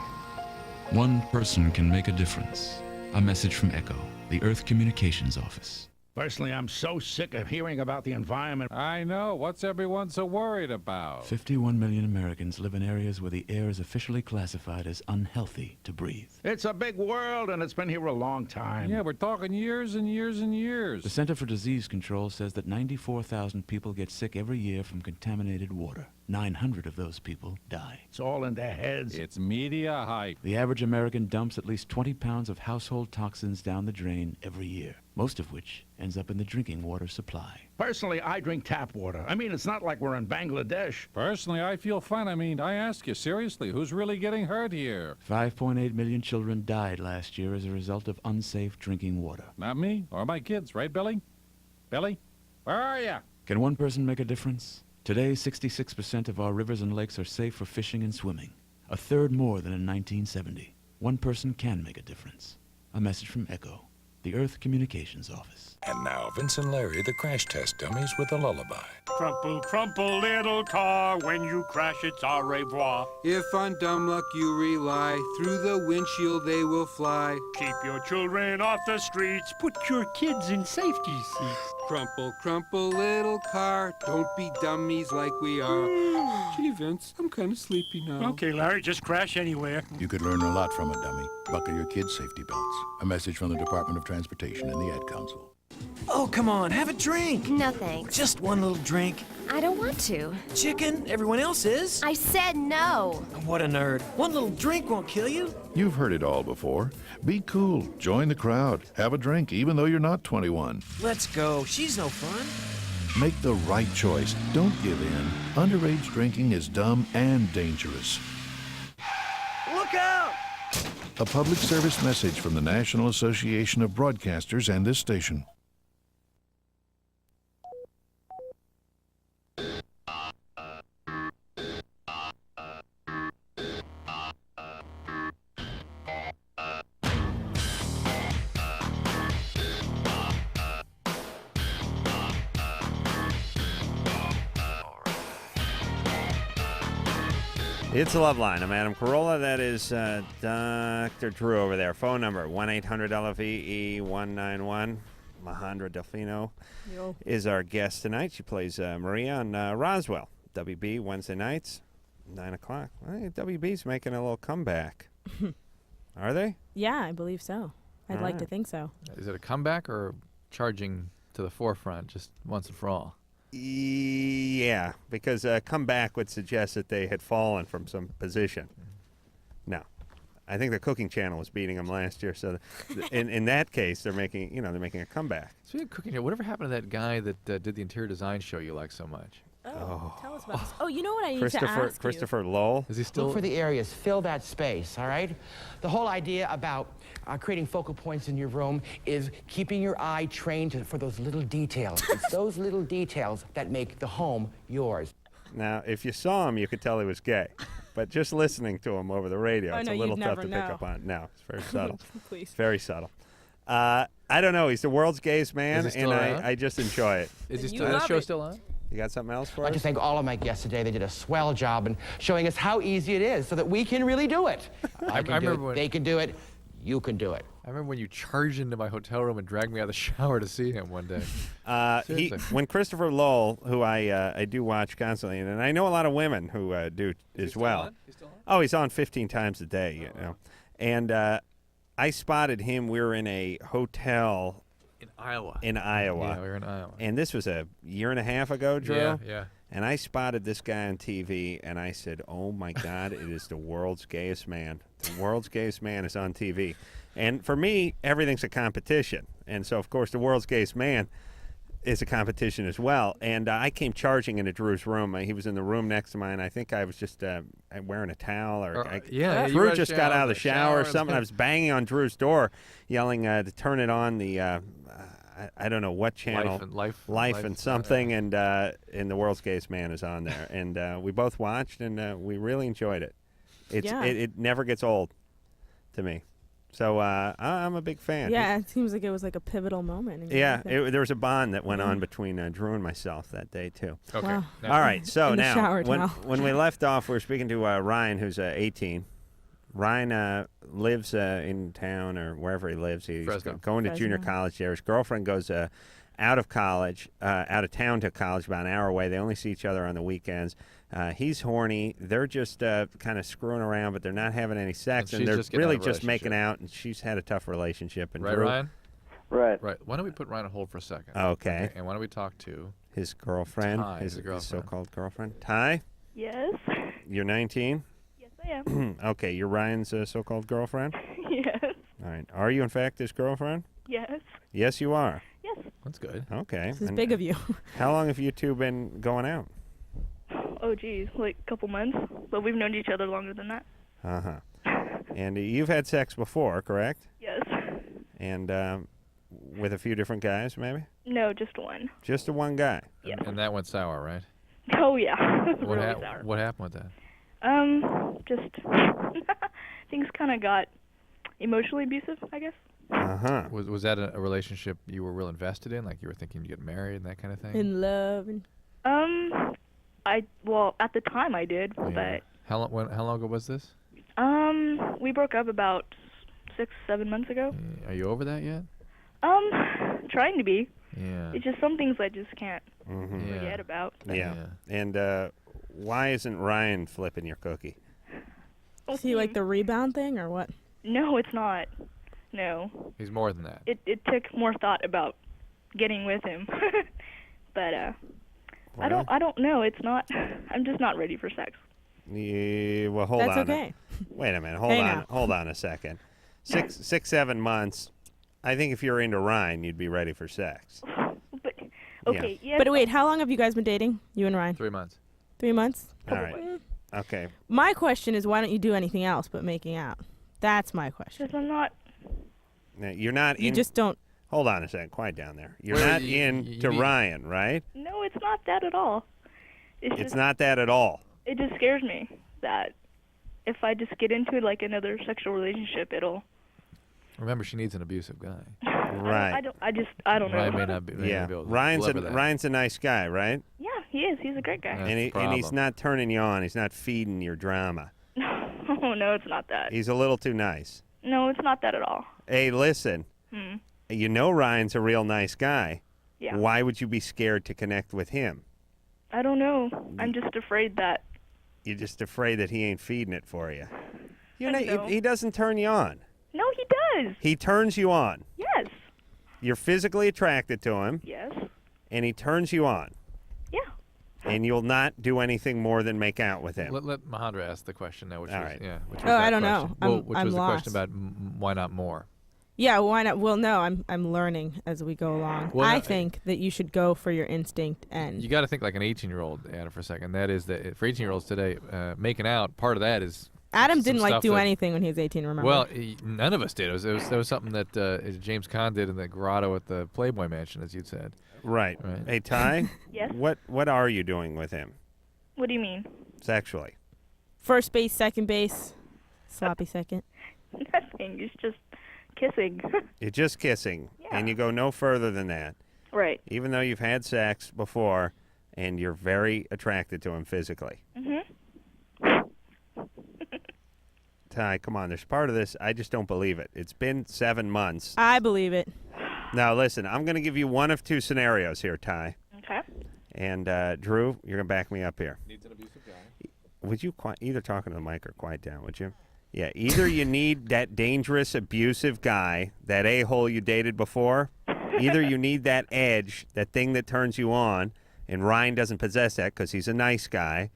One person can make a difference. A message from ECHO, the Earth Communications Office. Personally, I'm so sick of hearing about the environment. I know. What's everyone so worried about? 51 million Americans live in areas where the air is officially classified as unhealthy to breathe. It's a big world, and it's been here a long time. Yeah, we're talking years and years and years. The Center for Disease Control says that 94,000 people get sick every year from contaminated water. 900 of those people die. It's all in their heads. It's media hype. The average American dumps at least 20 pounds of household toxins down the drain every year, most of which ends up in the drinking water supply. Personally, I drink tap water. I mean, it's not like we're in Bangladesh. Personally, I feel fine. I mean, I ask you, seriously, who's really getting hurt here? 5.8 million children died last year as a result of unsafe drinking water. Not me or my kids, right, Billy? Billy? Where are you? Can one person make a difference? Today, 66% of our rivers and lakes are safe for fishing and swimming, a third more than in 1970. One person can make a difference. A message from ECHO, the Earth Communications Office. And now, Vince and Larry, the crash test dummies, with a lullaby. Crumple, crumple, little car, when you crash it's au revoir. If on dumb luck you rely, through the windshield they will fly. Keep your children off the streets, put your kids in safety seats. Crumple, crumple, little car, don't be dummies like we are. Gee, Vince, I'm kind of sleepy now. Okay, Larry, just crash anywhere. You could learn a lot from a dummy. Buckle your kids' safety belts. A message from the Department of Transportation and the Ad Council. Oh, come on, have a drink. No, thanks. Just one little drink. I don't want to. Chicken, everyone else is. I said no. What a nerd. One little drink won't kill you. You've heard it all before. Be cool. Join the crowd. Have a drink, even though you're not 21. Let's go. She's no fun. Make the right choice. Don't give in. Underage drinking is dumb and dangerous. Look out! A public service message from the National Association of Broadcasters and this station. It's LoveLine. I'm Adam Carolla. That is Dr. Drew over there. Phone number 1-800-LFEE-191. Majandra Delfino is our guest tonight. She plays Maria on Roswell. WB Wednesday nights, 9 o'clock. I think WB's making a little comeback. Are they? Yeah, I believe so. I'd like to think so. Is it a comeback or charging to the forefront just once and for all? Yeah, because comeback would suggest that they had fallen from some position. No. I think the Cooking Channel was beating them last year, so in that case, they're making a comeback. Speaking of cooking, whatever happened to that guy that did the interior design show you like so much? Oh, tell us about this. Oh, you know what I need to ask Christopher Lowell. Is he still? Look for the areas, fill that space, all right? The whole idea about creating focal points in your room is keeping your eye trained for those little details. It's those little details that make the home yours. Now, if you saw him, you could tell he was gay. But just listening to him over the radio, Oh, it's no, a little you'd tough never to pick know. up on. No, it's very subtle. Please. Very subtle. I don't know. He's the world's gayest man, Is he still and around? I just enjoy it. Is he You still? Is love that show it. still on? You got something else for I'd like to us? thank all of my guests today. They did a swell job in showing us how easy it is so that we can really do it. I can do remember it, when- they can do it, you can do it. I remember when you charged into my hotel room and dragged me out of the shower to see him one day. When Christopher Lowell, who I do watch constantly, and I know a lot of women who do as well. He's still on? Oh, he's on 15 times a day, you know. And I spotted him. We were in a hotel In Iowa. Yeah, we were in Iowa. And this was a year and a half ago, Drew. Yeah. And I spotted this guy on TV, and I said, oh, my God, it is the world's gayest man. The world's gayest man is on TV. And for me, everything's a competition. And so, of course, the world's gayest man is a competition as well. And I came charging into Drew's room. He was in the room next to mine. I think I was just wearing a towel. Drew just got out of the shower or something. I was banging on Drew's door, yelling to turn it on the... I don't know what channel, Life and something, and the World's Gayest Man is on there, and we both watched, and we really enjoyed it. It never gets old to me, so I'm a big fan. Yeah, it seems like it was like a pivotal moment. In your life. There was a bond that went on between Drew and myself that day too. Okay. Wow. All right, so In the now shower when we left off, we were speaking to Ryan, who's 18. Ryan lives in town or wherever he lives. He's going to junior college there. His girlfriend goes out of town to college, about an hour away. They only see each other on the weekends. He's horny. They're just kind of screwing around, but they're not having any sex, and they're really just making out. And she's had a tough relationship. And Right, Drew, Ryan? Right. Why don't we put Ryan on hold for a second? Okay. And why don't we talk to his girlfriend, Ty, his girlfriend. so-called girlfriend. Ty, Yes. you're 19? Yes, I am. Okay, you're Ryan's so-called girlfriend? Yes. All right. Are you, in fact, his girlfriend? Yes. Yes, you are. Yes. That's good. Okay. This is big of you. How long have you two been going out? Oh, geez, like a couple months. But we've known each other longer than that. Uh-huh. And you've had sex before, correct? Yes. And with a few different guys, maybe? No, just one. Just the one guy? Yeah. And that went sour, right? Oh, yeah. What, Really sour. what happened with that? Just things kind of got emotionally abusive, I guess. Uh-huh. Was that a relationship you were real invested in? Like you were thinking you'd get married and that kind of thing? In love. And Well, at the time I did, Yeah. but How long ago was this? we broke up about 6-7 months ago. Are you over that yet? Trying to be. Yeah. It's just some things I just can't Mm-hmm. forget about. Yeah. And why isn't Ryan flipping your cookie? Is he like the rebound thing or what? No, it's not. No. He's more than that. It took more thought about getting with him. But I don't know. It's not. I'm just not ready for sex. Yeah, well, hold That's on. okay. Wait a minute. Hey, now. Hold on a second. 7 months. I think if you're into Ryan, you'd be ready for sex. But okay, yeah. But wait, how long have you guys been dating, you and Ryan? 3 months. 3 months? All right. Okay. My question is, why don't you do anything else but making out? That's my question. Because I'm not. Now, you're not. You just don't. Hold on a second. Quiet down there. You're Wait, not you into need- Ryan, right? No, it's not that at all. It's just, not that at all. It just scares me that if I just get into like another sexual relationship, it'll. Remember, she needs an abusive guy. Right. I don't know. Ryan may not be. May Yeah. not be able to Ryan's deliver that. Ryan's a nice guy, right? Yeah, he is. He's a great guy. And he's not turning you on. He's not feeding your drama. Oh no, it's not that. He's a little too nice. No, it's not that at all. Hey, listen. Hmm. You know Ryan's a real nice guy. Yeah. Why would you be scared to connect with him? I don't know. I'm just afraid that. You're just afraid that he ain't feeding it for you. I know. He doesn't turn you on. No, he does. He turns you on. Yes. You're physically attracted to him. Yes. And he turns you on. Yeah. And you'll not do anything more than make out with him. Let Majandra ask the question now. Which All was, right. yeah. Which Oh, was that I don't know. question. Which I'm was the lost. question about why not more? Yeah, why not? Well, no, I'm learning as we go along. Well, I no, think that you should go for your instinct and. You got to think like an 18-year-old, Adam, for a second. That is that for 18-year-olds today, making out. Part of that is. Adam some didn't like stuff do that- anything when he was 18. Remember? Well, none of us did. That was something that James Caan did in the grotto at the Playboy Mansion, as you'd said. Right. Hey, Ty. Yes? What are you doing with him What do you mean? sexually? First base, second base, sloppy second. Nothing. It's just kissing. You're just kissing, and you go no further than that. Right. Even though you've had sex before, and you're very attracted to him physically. Mhm. Ty, come on. There's part of this. I just don't believe it. It's been 7 months. I believe it. Now, listen. I'm going to give you one of two scenarios here, Ty. Okay. And Drew, you're going to back me up here. Needs an abusive guy. Would you either talk into the mic or quiet down, would you? Yeah, either you need that dangerous, abusive guy, that a-hole you dated before. Either you need that edge, that thing that turns you on, and Ryan doesn't possess that because he's a nice guy.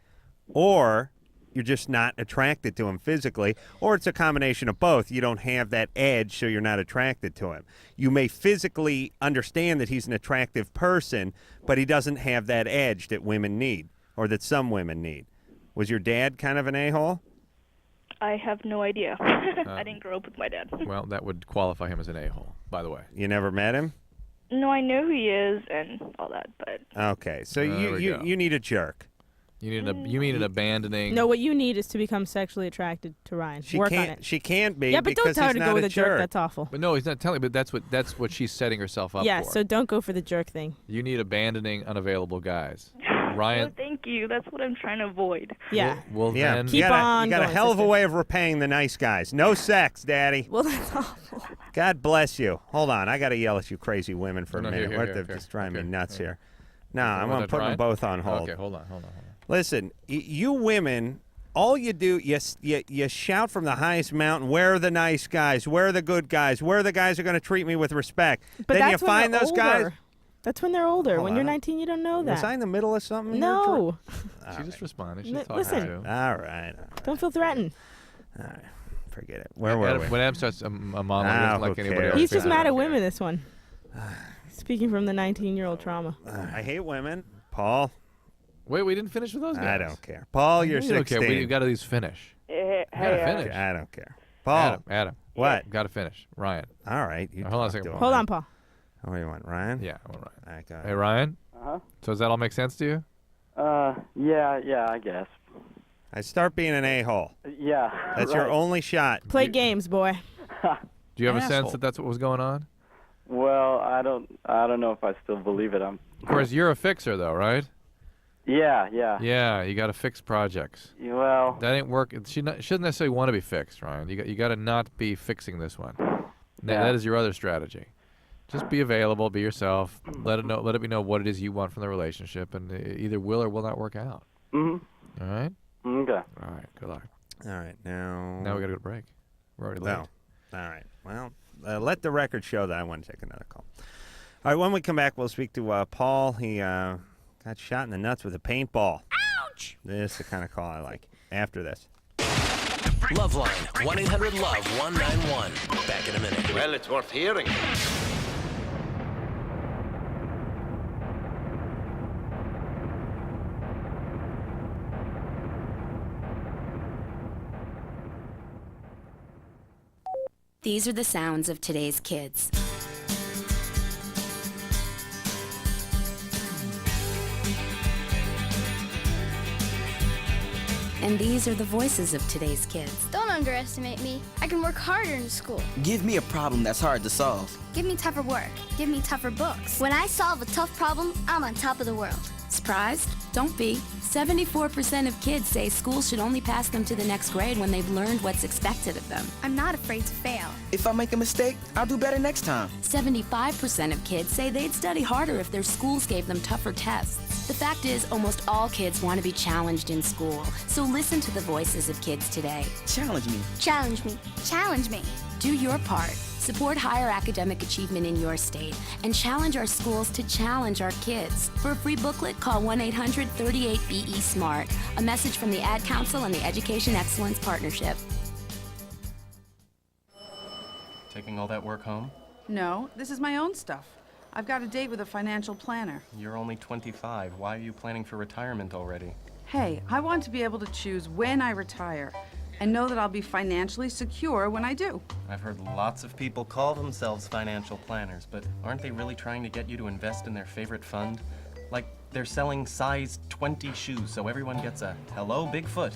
Or you're just not attracted to him physically. Or it's a combination of both. You don't have that edge, so you're not attracted to him. You may physically understand that he's an attractive person, but he doesn't have that edge that women need, or that some women need. Was your dad kind of an a-hole? I have no idea. I didn't grow up with my dad. Well, that would qualify him as an a-hole, by the way. You never met him? No, I know who he is and all that, but Okay, so There we go. you need a jerk. You need an abandoning. No, what you need is to become sexually attracted to Ryan. Work on it. She can't be. Yeah, but don't because tell her he's to not go with a jerk. jerk. That's awful. But no, he's not telling. But that's what she's setting herself up Yeah, for. so don't go for the jerk thing. You need abandoning unavailable guys. no, Ryan. thank you. That's what I'm trying to avoid. Yeah. Well, Yeah, then. you got a hell of a way of repaying the nice guys. No sex, Daddy. Well, that's awful. God bless you. Hold on, I got to yell at you crazy women for a No, minute. here, What here, the- here. Just driving me Okay, nuts okay. here. No, I'm Want going to to put try them it? both on hold. Okay, hold on. Listen, you women, all you do, you shout from the highest mountain, where are the nice guys? Where are the good guys? Where are the guys who are going to treat me with respect? But then that's you when find they're those guys. older. That's when they're older. Hold When on. you're 19, you don't know that. Was I in the middle of something? No. She just responded. She's N- talking listen. to. All right. Don't feel threatened. All right. Forget it. Where were we? When Adam starts a monologue, he doesn't like who anybody cares? else. He's just to mad say at women, this one. Speaking from the 19-year-old trauma. I hate women. Paul. Wait, we didn't finish with those guys. I don't care. Paul, you're You don't 16. care. We got to at least finish. Hey, Gotta finish. I don't care. Paul. Adam. What? Got to finish. Ryan. All right. You Hold on a talk second. to him. Hold on, Paul. Oh, what do you want, Ryan? Yeah, I want Ryan. All right, go ahead. Hey, Ryan. Uh-huh. So does that all make sense to you? Yeah, I guess. I start being an a-hole. Yeah. That's right. your only shot. Play games, boy. Do you have a sense Asshole. that that's what was going on? Well, I don't know if I still believe it. Of course, you're a fixer, though, right? Yeah. Yeah, you got to fix projects. Well, That ain't work. She shouldn't necessarily want to be fixed, Ryan. You got to not be fixing this one. Yeah. That is your other strategy. Just be available, be yourself. Let it be know what it is you want from the relationship, and it either will or will not work out. Mhm. All right? Okay. All right, good luck. All right, now... Now we got to go to break. We're already late. Well, all right. Well, let the record show that I want to take another call. All right, when we come back, we'll speak to Paul. He got shot in the nuts with a paintball. Ouch! This is the kind of call I like. After this. LoveLine, 1-800-LOVE-191. Back in a minute. Well, it's worth hearing. These are the sounds of today's kids. And these are the voices of today's kids. Don't underestimate me. I can work harder in school. Give me a problem that's hard to solve. Give me tougher work. Give me tougher books. When I solve a tough problem, I'm on top of the world. Surprised? Don't be. 74% of kids say school should only pass them to the next grade when they've learned what's expected of them. I'm not afraid to fail. If I make a mistake, I'll do better next time. 75% of kids say they'd study harder if their schools gave them tougher tests. The fact is, almost all kids want to be challenged in school. So listen to the voices of kids today. Challenge me. Challenge me. Challenge me. Do your part. Support higher academic achievement in your state and challenge our schools to challenge our kids. For a free booklet, call 1-800-38-BE-SMART. A message from the Ad Council and the Education Excellence Partnership. Taking all that work home? No, this is my own stuff. I've got a date with a financial planner. You're only 25. Why are you planning for retirement already? Hey, I want to be able to choose when I retire and know that I'll be financially secure when I do. I've heard lots of people call themselves financial planners, but aren't they really trying to get you to invest in their favorite fund? Like they're selling size 20 shoes so everyone gets a hello Bigfoot.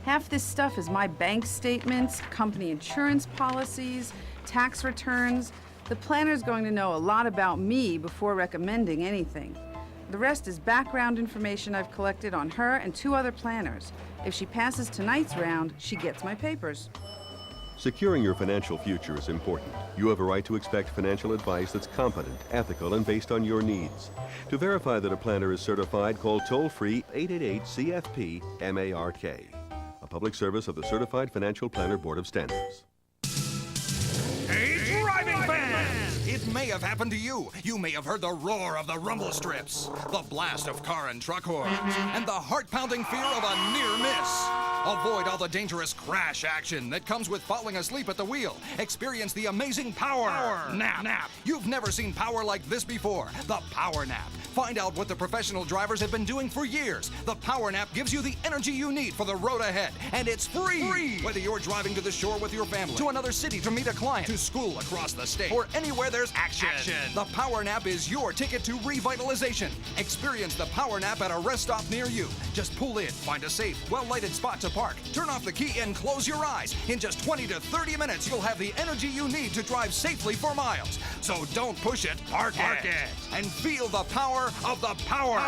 Half this stuff is my bank statements, company insurance policies, tax returns. The planner's going to know a lot about me before recommending anything. The rest is background information I've collected on her and 2 other planners. If she passes tonight's round, she gets my papers. Securing your financial future is important. You have a right to expect financial advice that's competent, ethical, and based on your needs. To verify that a planner is certified, call toll-free 888-CFP-MARK. A public service of the Certified Financial Planner Board of Standards. Hey, driving fans! It may have happened to you. You may have heard the roar of the rumble strips, the blast of car and truck horns, and the heart-pounding fear of a near miss. Avoid all the dangerous crash action that comes with falling asleep at the wheel. Experience the amazing power nap. You've never seen power like this before. The Power Nap. Find out what the professional drivers have been doing for years. The Power Nap gives you the energy you need for the road ahead, and it's free. Whether you're driving to the shore with your family, to another city to meet a client, to school across the state, or anywhere there's action. The Power Nap is your ticket to revitalization. Experience the Power Nap at a rest stop near you. Just pull in, find a safe, well-lighted spot to park, turn off the key, and close your eyes. In just 20 to 30 minutes, you'll have the energy you need to drive safely for miles. So don't push it, park it, and feel the power of the Power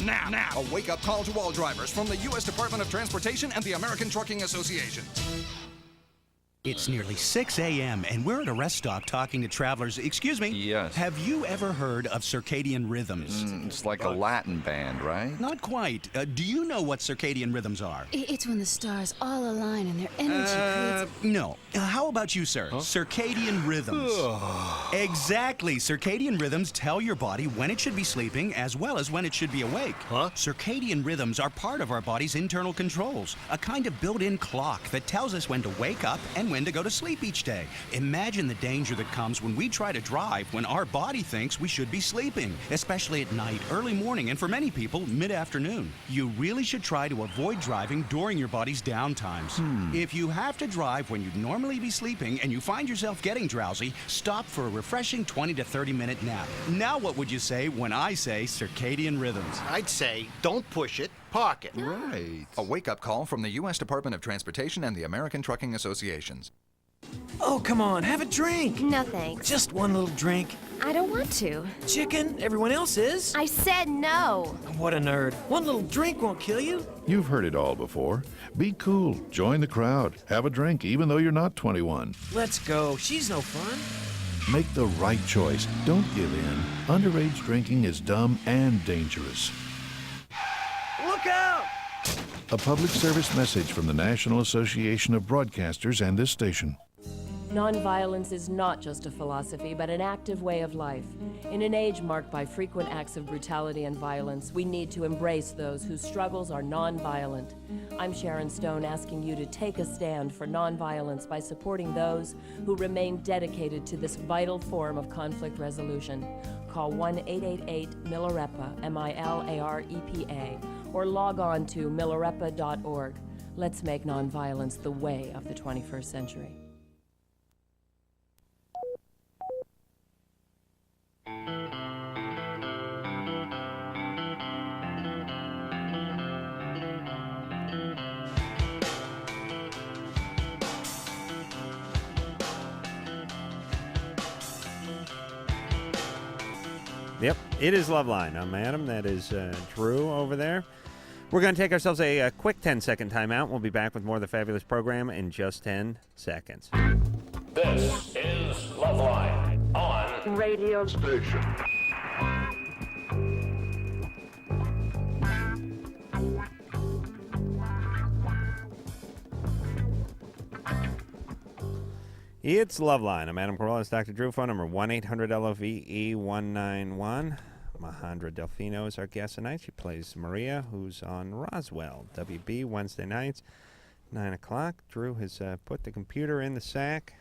Nap. A wake-up call to all drivers from the U.S. Department of Transportation and the American Trucking Association. It's nearly 6 a.m. and we're at a rest stop talking to travelers. Excuse me? Yes. Have you ever heard of circadian rhythms? It's like a Latin band, right? Not quite. Do you know what circadian rhythms are? It's when the stars all align and their energy creates... No. How about you, sir? Huh? Circadian rhythms. Exactly. Circadian rhythms tell your body when it should be sleeping as well as when it should be awake. Huh? Circadian rhythms are part of our body's internal controls, a kind of built-in clock that tells us when to wake up and when to go to sleep each day. Imagine the danger that comes when we try to drive when our body thinks we should be sleeping, especially at night, early morning, and for many people, mid-afternoon. You really should try to avoid driving during your body's downtimes. If you have to drive when you'd normally be sleeping and you find yourself getting drowsy, stop for a refreshing 20 to 30-minute nap. Now what would you say when I say circadian rhythms? I'd say, don't push it, park it. Right. A wake-up call from the U.S. Department of Transportation and the American Trucking Associations. Oh, come on, have a drink. No thanks. Just one little drink. I don't want to. Chicken, everyone else is. I said no. What a nerd. One little drink won't kill you. You've heard it all before. Be cool. Join the crowd. Have a drink even though you're not 21. Let's go. She's no fun. Make the right choice. Don't give in. Underage drinking is dumb and dangerous. Look out! A public service message from the National Association of Broadcasters and this station. Nonviolence is not just a philosophy, but an active way of life. In an age marked by frequent acts of brutality and violence, we need to embrace those whose struggles are nonviolent. I'm Sharon Stone, asking you to take a stand for nonviolence by supporting those who remain dedicated to this vital form of conflict resolution. Call 1-888-MILAREPA, M-I-L-A-R-E-P-A, or log on to milarepa.org. Let's make nonviolence the way of the 21st century. Yep, it is LoveLine. I'm Adam. That is Drew over there. We're going to take ourselves a quick 10-second timeout. We'll be back with more of the fabulous program in just 10 seconds. This is LoveLine on radio station. It's LoveLine. I'm Adam Carolla. It's Dr. Drew. Phone number 1-800-LOVE-191. Majandra Delfino is our guest tonight. She plays Maria, who's on Roswell, WB, Wednesday nights, 9 o'clock. Drew has put the computer in the sack.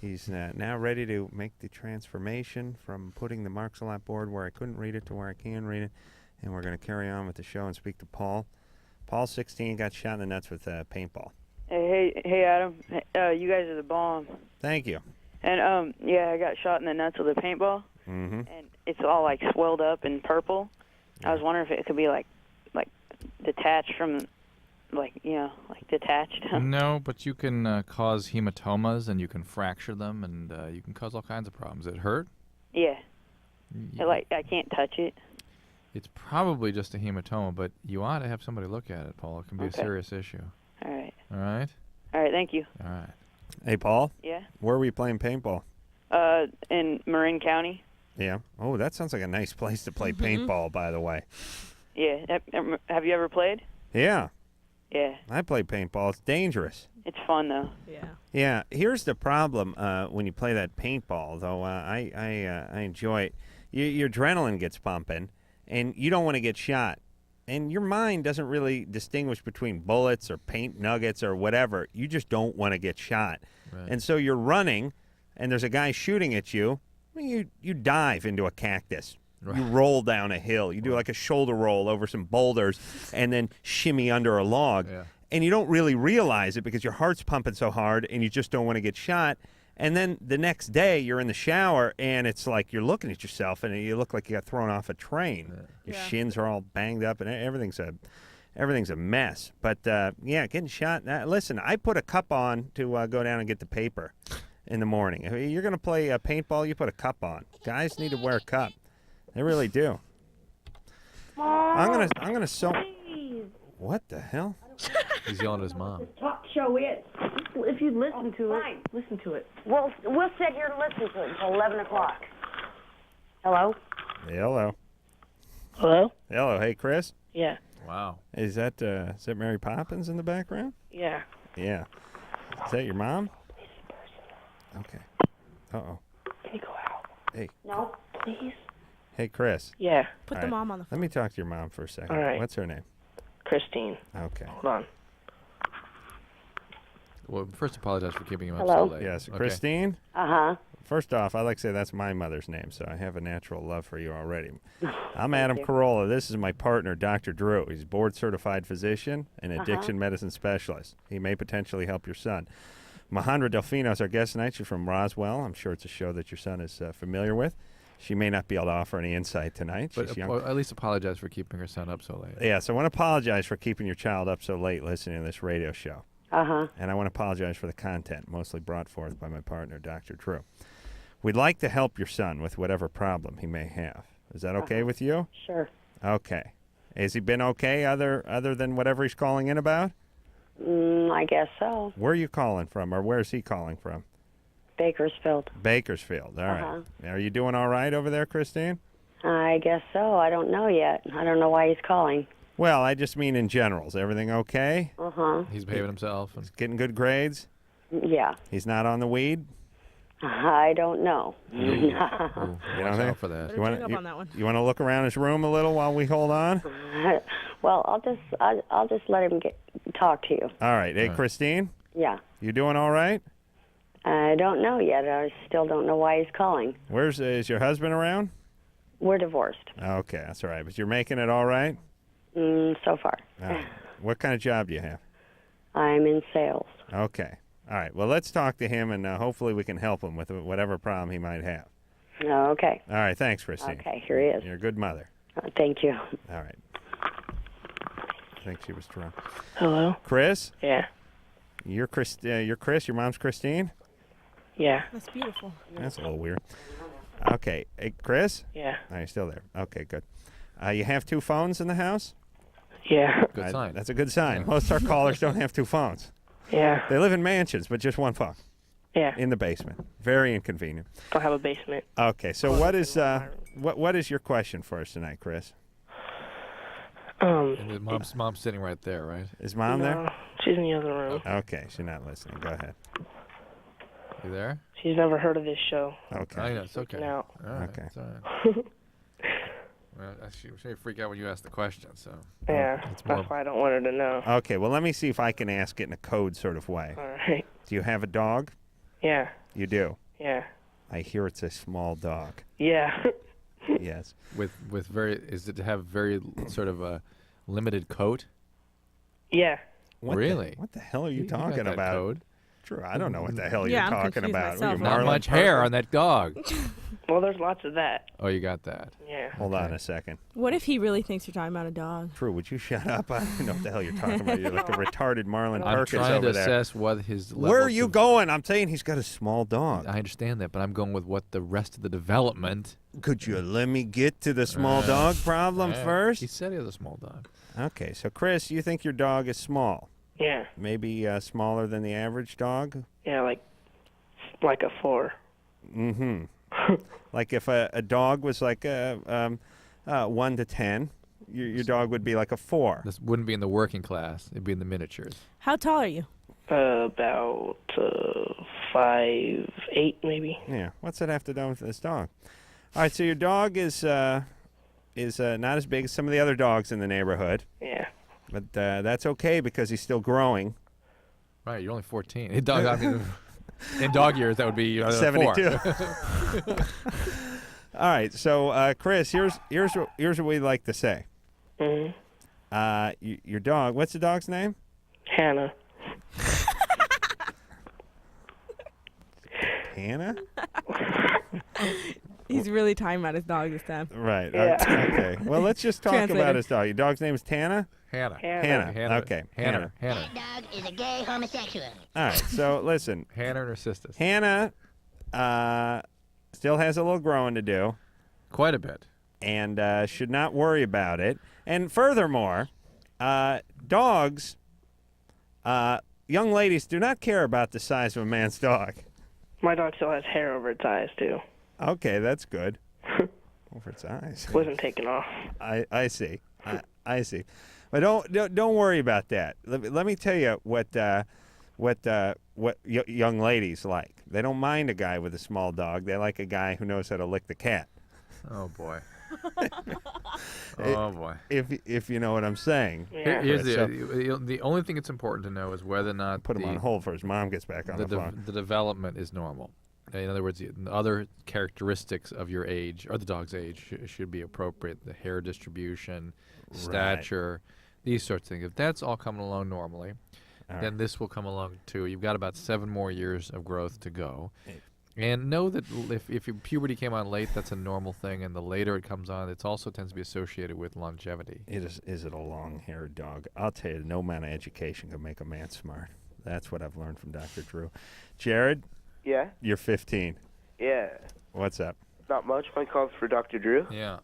He's now ready to make the transformation from putting the marks a lot board where I couldn't read it to where I can read it. And we're going to carry on with the show and speak to Paul. Paul, 16, got shot in the nuts with paintball. Hey, Adam. You guys are the bomb. Thank you. And yeah, I got shot in the nuts with a paintball, and it's all like swelled up and purple. I was wondering if it could be like detached from, detached. No, but you can cause hematomas and you can fracture them and you can cause all kinds of problems. It hurt? Yeah. I can't touch it. It's probably just a hematoma, but you ought to have somebody look at it, Paul. It can be Okay. a serious issue. All right. All right? All right. Thank you. All right. Hey, Paul? Yeah? Where were you playing paintball? In Marin County. Yeah. Oh, that sounds like a nice place to play paintball, by the way. Yeah. Have you ever played? Yeah. Yeah. I play paintball. It's dangerous. It's fun though. Yeah. Yeah. Here's the problem when you play that paintball, though. I enjoy it. Your adrenaline gets pumping, and you don't want to get shot. And your mind doesn't really distinguish between bullets or paint nuggets or whatever. You just don't want to get shot. Right. And so you're running, and there's a guy shooting at you. You dive into a cactus. Right. You roll down a hill. You do like a shoulder roll over some boulders and then shimmy under a log. Yeah. And you don't really realize it because your heart's pumping so hard and you just don't want to get shot. And then the next day you're in the shower and it's like you're looking at yourself and you look like you got thrown off a train. Your shins are all banged up and everything's a mess. But, yeah, getting shot. Listen, I put a cup on to go down and get the paper in the morning. If you're going to play paintball, you put a cup on. Guys need to wear a cup. They really do. I'm gonna sew. What the hell? He's yelling at his mom. Talk show is. If you listen to it, listen to it. We'll sit here and listen to it until 11 o'clock. Hello? Hello. Hello? Hello. Hey, Chris. Yeah. Wow. Is that Mary Poppins in the background? Yeah. Yeah. Is that your mom? Okay. Uh-oh. Can you go out? Hey. No, please. Hey, Chris. Yeah. Put All the right. mom on the phone. Let me talk to your mom for a second. All right. What's her name? Christine. Okay. Hold on. Well, first apologize for keeping him up Hello? so late. Yes, Okay. Christine? Uh-huh. First off, I like to say that's my mother's name, so I have a natural love for you already. I'm Adam Carolla. This is my partner, Dr. Drew. He's a board-certified physician and addiction medicine specialist. He may potentially help your son. Majandra Delfino is our guest tonight. She's from Roswell. I'm sure it's a show that your son is familiar with. She may not be able to offer any insight tonight. But She's young. at least apologize for keeping her son up so late. Yeah, so I want to apologize for keeping your child up so late listening to this radio show. Uh-huh. And I want to apologize for the content, mostly brought forth by my partner, Dr. Drew. We'd like to help your son with whatever problem he may have. Is that okay with you? Sure. Okay. Has he been okay other than whatever he's calling in about? I guess so. Where are you calling from, or where is he calling from? Bakersfield. Bakersfield. All right. Are you doing all right over there, Christine? I guess so. I don't know yet. I don't know why he's calling. Well, I just mean in general. Is everything okay? Uh-huh. He's behaving himself. He's getting good grades? Yeah. He's not on the weed? I don't know. You Watch don't think? out for that. Better check up on that one. You want to look around his room a little while we hold on? Well, I'll just let him talk to you. All right. Hey, Christine? Yeah. You doing all right? I don't know yet. I still don't know why he's calling. Is your husband around? We're divorced. Okay, that's all right. But you're making it all right? So far. All right. What kind of job do you have? I'm in sales. Okay. All right. Well, let's talk to him, and hopefully we can help him with whatever problem he might have. Okay. All right. Thanks, Christine. Okay, here he is. You're a good mother. Thank you. All right. I think she was drunk. Hello? Chris? Yeah. You're Chris. You're Chris. Your mom's Christine? Yeah. That's beautiful. That's a little weird. Okay. Hey, Chris? Yeah. Are you still there? Okay, good. You have 2 phones in the house? Yeah. Good sign. That's a good sign. Most of our callers don't have 2 phones. Yeah. They live in mansions, but just 1 phone. Yeah. In the basement. Very inconvenient. Don't have a basement. Okay, so what is your question for us tonight, Chris? And his mom's sitting right there, right? Is Mom there? She's in the other room. Okay, she's not listening. Go ahead. You there? She's never heard of this show. Okay. I know, it's okay. Now. All right, Okay. it's all right. Well, she freak out when you ask the question, so. Yeah, it's more. that's why I don't want her to know. Okay, well, let me see if I can ask it in a code sort of way. All right. Do you have a dog? Yeah. You do? Yeah. I hear it's a small dog. Yeah. Yes. Is it to have very sort of a limited coat? Yeah. Really? What the hell are you got talking that about? code. True, I don't know what the hell Yeah, you're I'm talking confused about. myself. What are Not you, much Marlon hair Parker? on that dog. Well, there's lots of that. Oh, you got that. Yeah. Hold on a second. What if he really thinks you're talking about a dog? True, would you shut up? I don't know what the hell you're talking about. You're like a retarded Marlon I'm Perkins trying to over there. assess what his level Where are you going? I'm saying he's got a small dog. I understand that, but I'm going with what the rest of the development. Could you let me get to the small dog problem first? He said he has a small dog. Okay, so Chris, you think your dog is small? Yeah. Maybe smaller than the average dog? Yeah, like a 4. Mm-hmm. Like if a dog was like a 1 to 10, your dog would be like a 4. This wouldn't be in the working class. It'd be in the miniatures. How tall are you? About 5'8", maybe. Yeah. What's that have to do with this dog? All right. So your dog is not as big as some of the other dogs in the neighborhood. Yeah. But that's okay because he's still growing. Right. You're only 14. In dog years, that would be 72. 4. All right. So Chris, here's what we'd like to say. Mm-hmm. Your dog. What's the dog's name? Hannah. Hannah? He's really talking about his dog this time. Right. Yeah. Okay. Well, let's just talk Translator. about his dog. Your dog's name is Tana? Hannah. Hannah. Okay. Hannah. Hannah. Dog is a gay homosexual. All right. So listen. Hannah and her sisters. Hannah still has a little growing to do. Quite a bit. And should not worry about it. And furthermore, dogs, young ladies do not care about the size of a man's dog. My dog still has hair over its eyes, too. Okay, that's good. Over its eyes. Wasn't taken off. I see. I see. But don't worry about that. Let me tell you what young ladies like. They don't mind a guy with a small dog. They like a guy who knows how to lick the cat. Oh boy. Oh boy. If you know what I'm saying. Yeah. Here's the only thing that's important to know is whether or not Put him on hold for his mom gets back on the phone. The development is normal. In other words, the other characteristics of your age or the dog's age should be appropriate. The hair distribution, stature, these sorts of things. If that's all coming along normally, then this will come along too. You've got about 7 more years of growth to go. And know that if your puberty came on late, that's a normal thing. And the later it comes on, it also tends to be associated with longevity. Is it a long-haired dog? I'll tell you, no amount of education can make a man smart. That's what I've learned from Dr. Drew. Jared? Yeah? You're 15. Yeah. What's up? Not much. My call's for Dr. Drew. Yeah.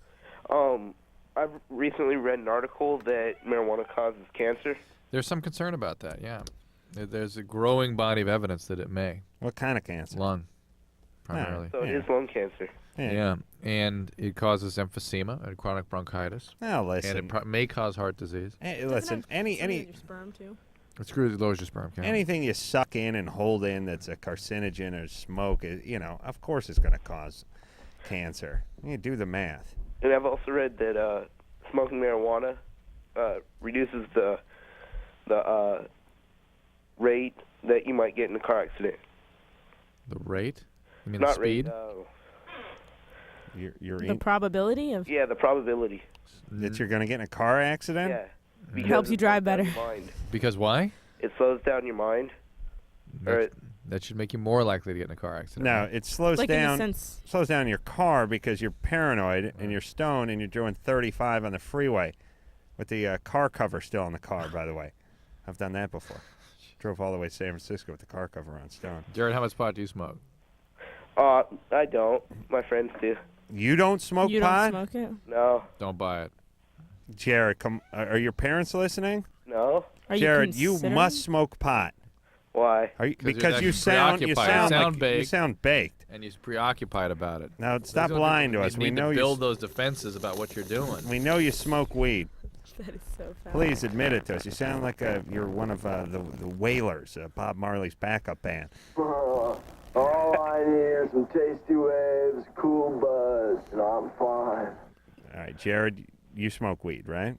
I've recently read an article that marijuana causes cancer. There's some concern about that, yeah. There's a growing body of evidence that it may. What kind of cancer? Lung. primarily. So it is lung cancer. Yeah, and it causes emphysema and chronic bronchitis. Now listen, and it may cause heart disease. Hey, listen, any your sperm too. It lowers your sperm count. anything you suck in and hold in that's a carcinogen or smoke, of course it's going to cause cancer. You do the math. And I've also read that smoking marijuana reduces the rate that you might get in a car accident. The rate? You mean Not the speed? The probability of Yeah, the probability. That you're going to get in a car accident? Yeah. it helps you drive better. Because why? It slows down your mind. That should make you more likely to get in a car accident. No, it slows Like in the down sense- slows down your car because you're paranoid and you're stoned and you're doing 35 on the freeway with the car cover still on the car, by the way. I've done that before. Drove all the way to San Francisco with the car cover on, stoned. Jared, how much pot do you smoke? I don't. My friends do. You don't smoke You pot? don't smoke it? No. Don't buy it. Jared, are your parents listening? No. Jared, you must smoke pot. Why? Because you sound baked. And you're preoccupied about it. Now stop lying to us. We We need know to you build those defenses about what you're doing. We know you smoke weed. That is so fast. Please admit it to us. You sound like you're one of the Wailers, Bob Marley's backup band. All I need is some tasty waves, cool buzz, and I'm fine. All right, Jared, you smoke weed, right?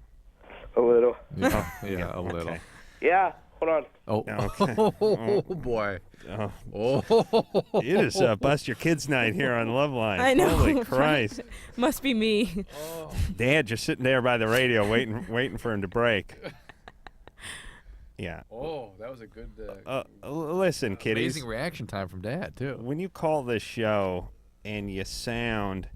A little. Yeah, a little. Okay. Yeah. Hold on. Oh, Okay. oh boy. Oh. You just bust your kids' night here on LoveLine. I know. Holy Christ. Must be me. Dad just sitting there by the radio waiting for him to break. Yeah. Oh, that was a good. Listen, kiddies. Amazing reaction time from Dad too. When you call this show and you sound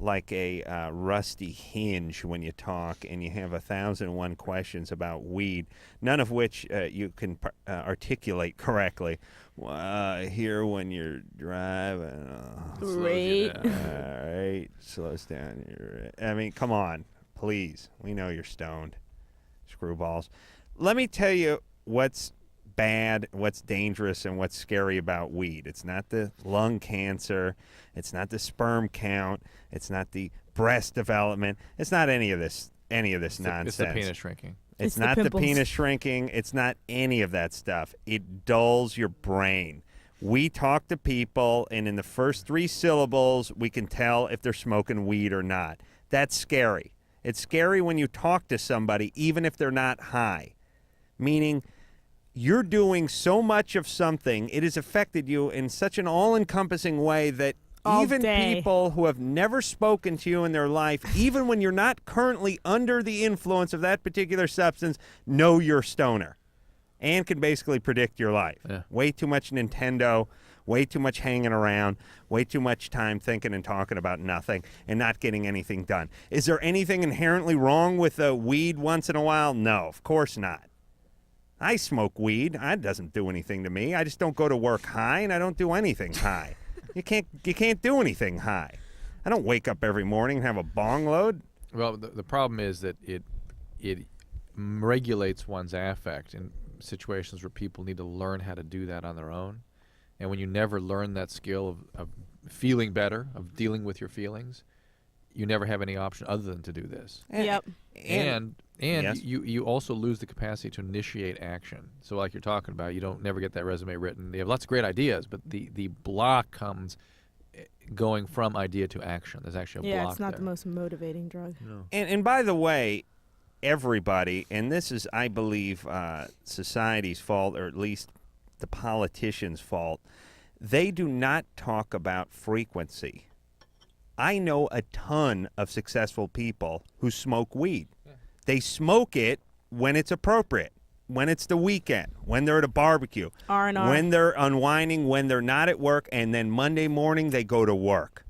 like a rusty hinge when you talk and you have 1,001 questions about weed, none of which you can articulate correctly. Here when you're driving. Right. All right. Slows down. I mean, come on. Please. We know you're stoned. Screwballs. Let me tell you what's bad, what's dangerous, and what's scary about weed. It's not the lung cancer. It's not the sperm count. It's not the breast development. It's not any of this nonsense. It's the penis shrinking. It's the not the pimples. penis shrinking. It's not any of that stuff. It dulls your brain. We talk to people, and in the first 3 syllables, we can tell if they're smoking weed or not. That's scary. It's scary when you talk to somebody, even if they're not high. Meaning, you're doing so much of something, it has affected you in such an all-encompassing way that All even day. people who have never spoken to you in their life, even when you're not currently under the influence of that particular substance, know you're a stoner and can basically predict your life. Yeah. Way too much Nintendo, way too much hanging around, way too much time thinking and talking about nothing and not getting anything done. Is there anything inherently wrong with weed once in a while? No, of course not. I smoke weed. It doesn't do anything to me. I just don't go to work high, and I don't do anything high. You can't do anything high. I don't wake up every morning and have a bong load. Well, the problem is that it regulates one's affect in situations where people need to learn how to do that on their own. And when you never learn that skill of feeling better, of dealing with your feelings, you never have any option other than to do this. Yep. And Yes. you also lose the capacity to initiate action. So like you're talking about, you don't never get that resume written. You have lots of great ideas, but the block comes going from idea to action. There's actually a block Yeah, it's not there. the most motivating drug. No. And by the way, everybody, and this is, I believe, society's fault, or at least the politicians' fault, they do not talk about frequency. I know a ton of successful people who smoke weed. Yeah. They smoke it when it's appropriate, when it's the weekend, when they're at a barbecue, R&R. when they're unwinding, when they're not at work, and then Monday morning they go to work,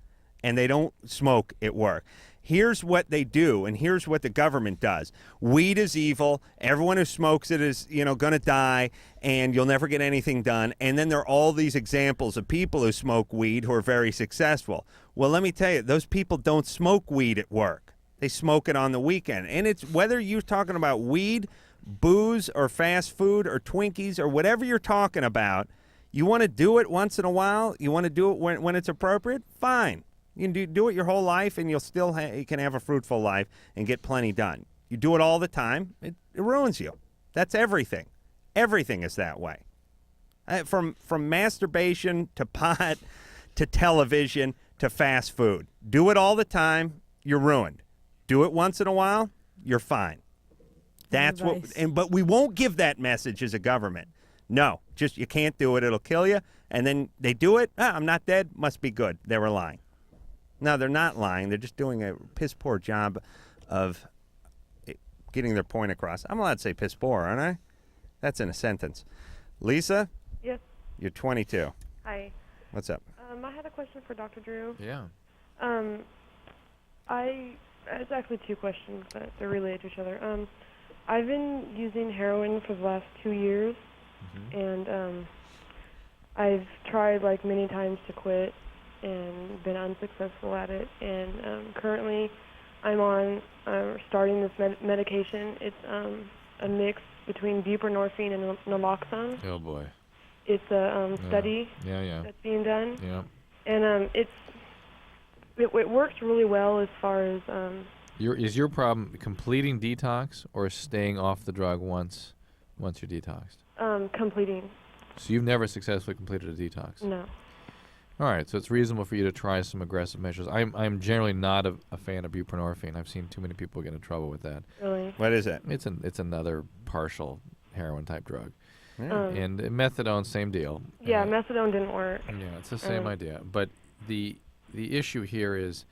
and they don't smoke at work. Here's what they do, and here's what the government does. Weed is evil. Everyone who smokes it is, going to die, and you'll never get anything done. And then there are all these examples of people who smoke weed who are very successful. Well, let me tell you, those people don't smoke weed at work. They smoke it on the weekend. And it's whether you're talking about weed, booze, or fast food, or Twinkies, or whatever you're talking about, You want to do it once in a while? You want to do it when it's appropriate? Fine. You can do it your whole life, and you'll still you can have a fruitful life and get plenty done. You do it all the time, it ruins you. That's everything. Everything is that way. From masturbation to pot to television to fast food. Do it all the time, you're ruined. Do it once in a while, you're fine. That's but we won't give that message as a government. No, just you can't do it, it'll kill you. And then they do it, I'm not dead, must be good. They were lying. No, they're not lying. They're just doing a piss poor job of getting their point across. I'm allowed to say piss poor, aren't I? That's in a sentence. Lisa? Yes. You're 22. Hi. What's up? I had a question for Dr. Drew. Yeah. It's actually two questions, but they're related to each other. I've been using heroin for the last 2 years, and I've tried like many times to quit and been unsuccessful at it. And currently, I'm on starting this medication. It's a mix between buprenorphine and naloxone. Oh boy. It's a study that's being done. Yeah. And it works really well as far as Is your problem completing detox or staying off the drug once you're detoxed? completing. So you've never successfully completed a detox? No. All right, so it's reasonable for you to try some aggressive measures. I'm generally not a fan of buprenorphine. I've seen too many people get in trouble with that. Really? What is it? It's another partial heroin type drug. Yeah. And methadone, same deal. Yeah, methadone didn't work. Yeah, it's the same idea. But the issue here is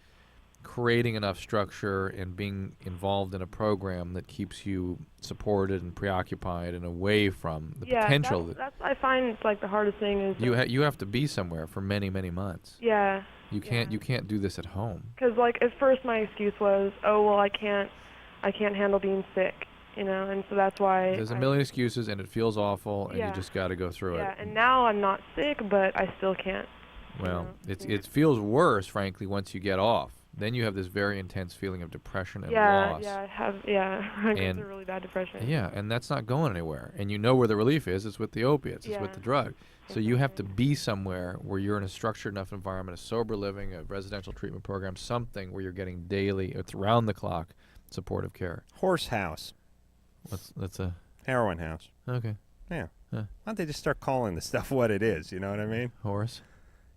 creating enough structure and being involved in a program that keeps you supported and preoccupied and away from the potential. That's I find it's like the hardest thing is You have to be somewhere for many, many months. Yeah. You can't do this at home. Because like at first my excuse was, oh well, I can't handle being sick, and so that's why. There's a million excuses, and it feels awful, and you just got to go through it. Yeah, and now I'm not sick, but I still can't. Well, it feels worse, frankly, once you get off. Then you have this very intense feeling of depression and loss. Yeah, I have. Yeah, I get a really bad depression. Yeah, and that's not going anywhere. And you know where the relief is. It's with the opiates. It's with the drug. So you have to be somewhere where you're in a structured enough environment, a sober living, a residential treatment program, something where you're getting daily, it's round the clock supportive care. Horse house. That's a heroin house. Okay. Yeah. Why don't they just start calling the stuff what it is? You know what I mean? Horse.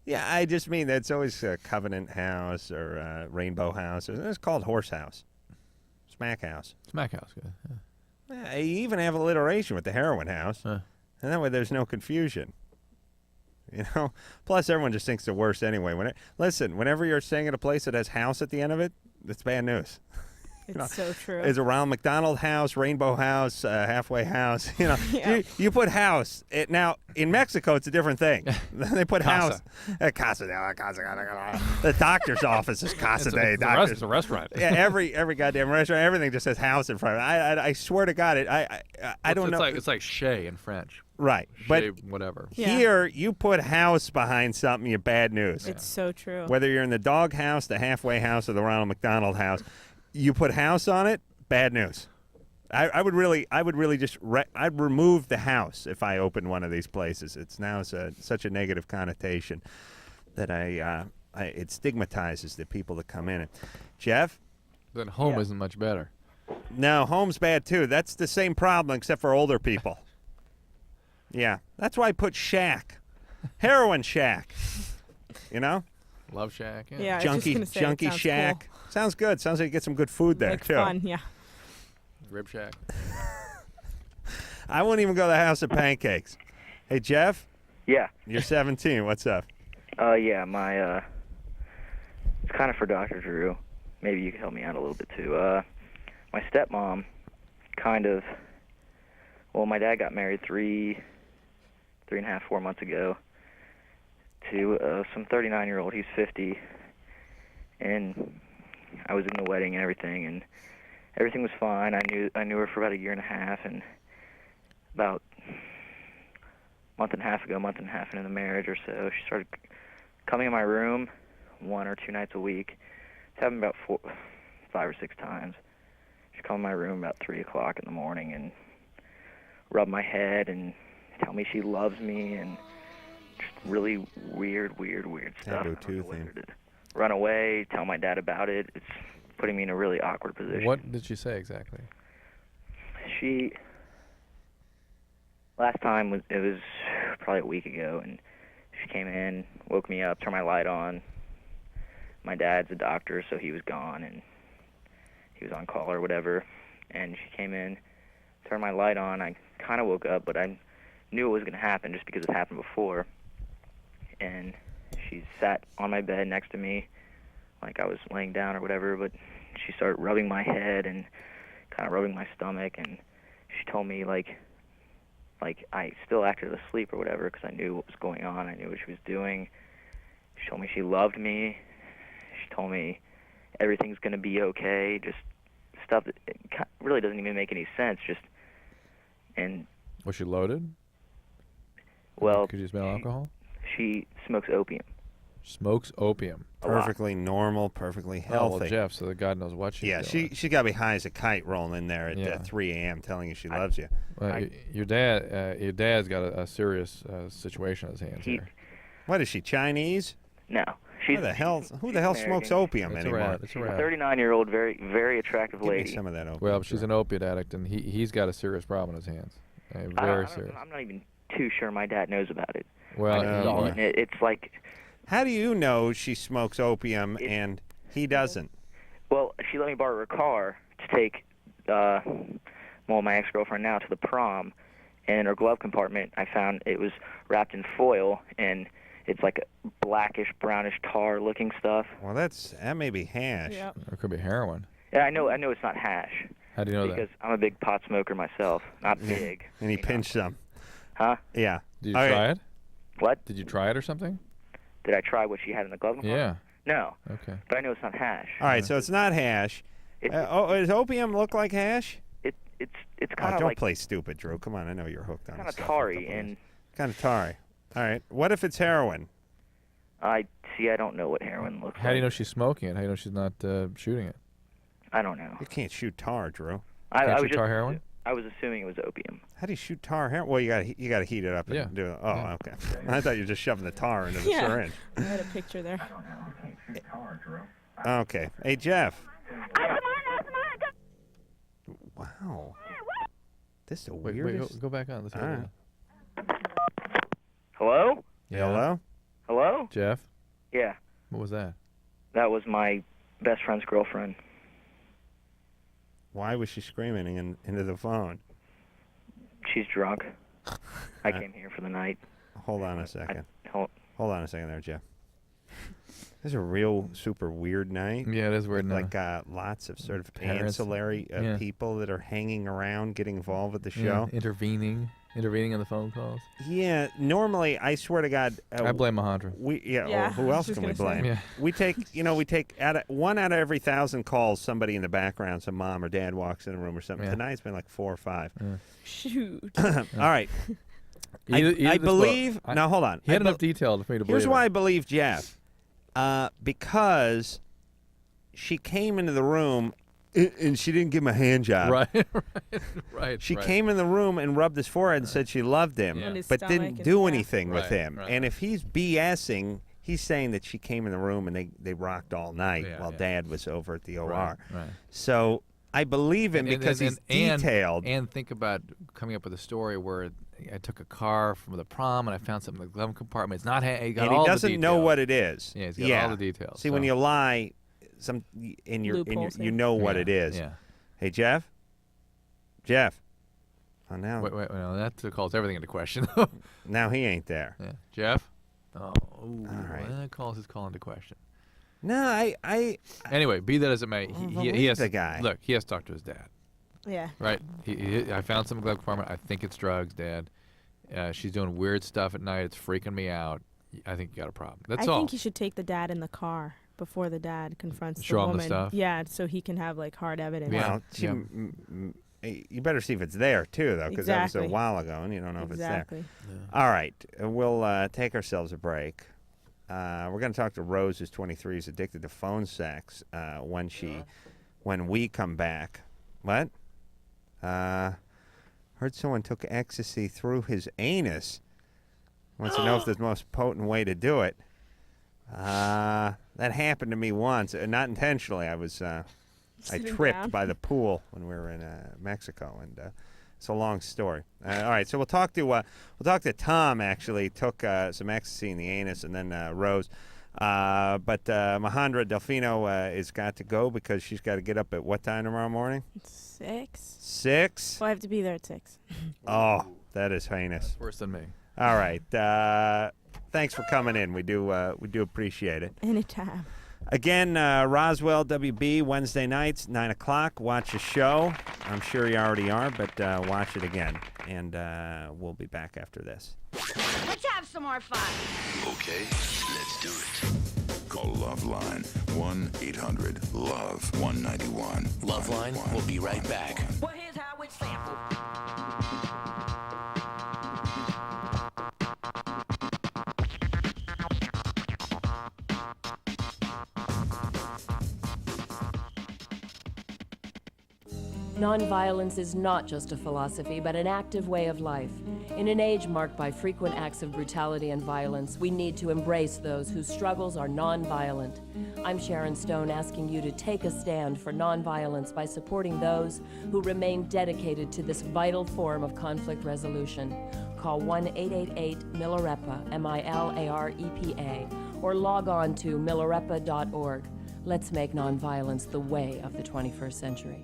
Yeah, I just mean that's always Covenant House or Rainbow House. It's called Horse House. Smack House. Smack House, good. Yeah, you even have alliteration with the heroin house. And that way there's no confusion. Plus everyone just thinks the worst anyway. Whenever you're staying at a place that has house at the end of it, that's bad news. It's so true. It's a Ronald McDonald House, Rainbow House, Halfway House. You put house. Now in Mexico, it's a different thing. They put Casa. house. Casa. The doctor's office is Casa de. It's a restaurant. Yeah, every goddamn restaurant, everything just says house in front of it. I swear to God, I don't know. It's like chez in French. Right, Chez, but whatever. Here, you put house behind something, you're bad news. It's so true. Whether you're in the dog house, the Halfway House, or the Ronald McDonald House, you put house on it, bad news. I'd remove the house if I opened one of these places. It's now such a negative connotation that it stigmatizes the people that come in. Jeff? Then home isn't much better. No, home's bad too. That's the same problem except for older people. Yeah, that's why I put shack. Heroin shack. Love Shack. Yeah, junkie shack. Cool. Sounds good. Sounds like you get some good food there, too. Fun, yeah. Rib Shack. I won't even go to the House of Pancakes. Hey, Jeff? Yeah. You're 17. What's up? Yeah, it's kind of for Dr. Drew. Maybe you can help me out a little bit, too. My stepmom my dad got married 3.5, 4 months ago to some 39-year-old. He's 50. And I was in the wedding and everything, and everything was fine. I knew her for about 1.5 years, and about month and a half into the marriage or so, she started coming in my room 1 or 2 nights a week. It's happened about 5 or 6 times. She'd come in my room about 3 o'clock in the morning and rub my head and tell me she loves me and really weird stuff. Taboo 2 thing. Run away, tell my dad about it. It's putting me in a really awkward position. What did she say exactly? Last time it was probably a week ago, and she came in, woke me up, turned my light on. My dad's a doctor, so he was gone, and he was on call or whatever. And she came in, turned my light on. I kind of woke up, but I knew it was going to happen just because it happened before. And she sat on my bed next to me like I was laying down or whatever, but she started rubbing my head and kind of rubbing my stomach, and she told me like I still acted asleep or whatever because I knew what was going on. I knew what she was doing. She told me she loved me. She told me everything's going to be okay, just stuff that really doesn't even make any sense. And Was she loaded? Well, could you smell alcohol? She smokes opium. Smokes opium. Perfectly normal, perfecly healthy. Oh, well, Jeff, so God knows what she's doing. she got to be high as a kite rolling in there at 3 a.m. telling you she loves you. Well, your dad's got a serious situation on his hands here. What is she, Chinese? No. Who the hell smokes opium anymore? It's a She's a rat. 39-year-old, very, very attractive Give me lady. some of that opium. Well, she's an opiate addict, and he's got a serious problem on his hands. Very serious. I'm not even too sure my dad knows about it. Well, it's like... How do you know she smokes opium and he doesn't? Well, she let me borrow her car to take, my ex-girlfriend now, to the prom. And in her glove compartment, I found it was wrapped in foil, and it's like a blackish, brownish tar-looking stuff. Well, that may be hash. Yep. Or it could be heroin. Yeah, I know it's not hash. How do you know that? Because I'm a big pot smoker myself. Not big. And he pinched some. Huh? Yeah. Did you try it? What? Did you try it or something? Did I try what she had in the glove compartment? Yeah. No. Okay. But I know it's not hash. All right, so it's not hash. Does opium look like hash? It's kind of don't like play stupid, Drew. Come on, I know you're hooked on kind this of stuff. tarry and. Kind of tarry. All right. What if it's heroin? I don't know what heroin looks like. How do you know she's smoking it? How do you know she's not shooting it? I don't know. You can't shoot tar, Drew. Can't shoot tar heroin? I was assuming it was opium. How do you shoot tar heroin? Well, you got to heat it up and do it. Oh, okay. I thought you were just shoving the tar into the syringe. I had a picture there. Okay. Hey, Jeff. Wow. This is the weirdest. Wait, go back on. Let's All right. Hello? Yeah. Hello? Hello? Jeff? Yeah. What was that? That was my best friend's girlfriend. Why was she screaming into the phone? She's drunk. I came here for the night. Hold on a second. Hold on a second there, Jeff. This is a real super weird night. Yeah, it is weird Like lots of sort of Parents. ancillary Yeah. people that are hanging around, getting involved with the show. Intervening on the phone calls. Yeah, normally I swear to God, I blame Majandra. Well, who else can we blame? Yeah. We take one out of every 1,000 calls, somebody in the background, some mom or dad walks in the room or something. Yeah. Tonight it's been like 4 or 5. Yeah. Shoot. All right. I believe. Now hold on. He had enough detail for me to believe. Here's it. why I believe Jeff. Because she came into the room and she didn't give him a hand job. Right. She came in the room and rubbed his forehead and said she loved him, On his but stomach didn't and do stuff. anything with him. Right. And if he's BSing, he's saying that she came in the room and they rocked all night while Dad was over at the OR. Right. So I believe him because he's detailed. And think about coming up with a story where I took a car from the prom and I found something in the glove compartment. It's not. He got and all he doesn't the know details. what it is. Yeah, he's got all the details. See, when you lie, you know what it is. Yeah. Hey, Jeff. Oh, now. Wait. No, that calls everything into question. Now he ain't there. Yeah. Jeff. Oh. All right. That calls his call into question. No, I. Anyway, be that as it may, he has the guy. Look, he has to talk to his dad. Yeah. Right. I found some glove compartment. I think it's drugs, Dad. She's doing weird stuff at night. It's freaking me out. I think you got a problem. That's all. I think you should take the dad in the car before the dad confronts Show the him the woman. stuff? Yeah, so he can have like hard evidence. Well, you better see if it's there too, though, because that was a Exactly. while ago, and you don't know if Exactly. it's there. All right, we'll take ourselves a break. We're going to talk to Rose, who's 23, who's addicted to phone sex. When we come back, what? Heard someone took ecstasy through his anus. Wants to know if there's the most potent way to do it. That happened to me once, not intentionally. I tripped by the pool when we were in Mexico, and it's a long story. All right, so we'll talk to Tom. Actually, took some ecstasy in the anus, and then Rose. But Majandra Delfino is got to go because she's got to get up at what time tomorrow morning? 6. 6? Well, I have to be there at 6. Oh, that is heinous. Worse than me. All right. Thanks for coming in. We do appreciate it. Anytime. Again, Roswell, WB, Wednesday nights, 9 o'clock. Watch the show. I'm sure you already are, but watch it again. And we'll be back after this. Let's have some more fun. Okay, let's do it. Call LoveLine, 1-800-LOVE-191. LoveLine will be right back. Well, here's how it's sampled. Nonviolence is not just a philosophy, but an active way of life. In an age marked by frequent acts of brutality and violence, we need to embrace those whose struggles are nonviolent. I'm Sharon Stone, asking you to take a stand for nonviolence by supporting those who remain dedicated to this vital form of conflict resolution. Call 1-888-MILAREPA, MILAREPA, or log on to milarepa.org. Let's make nonviolence the way of the 21st century.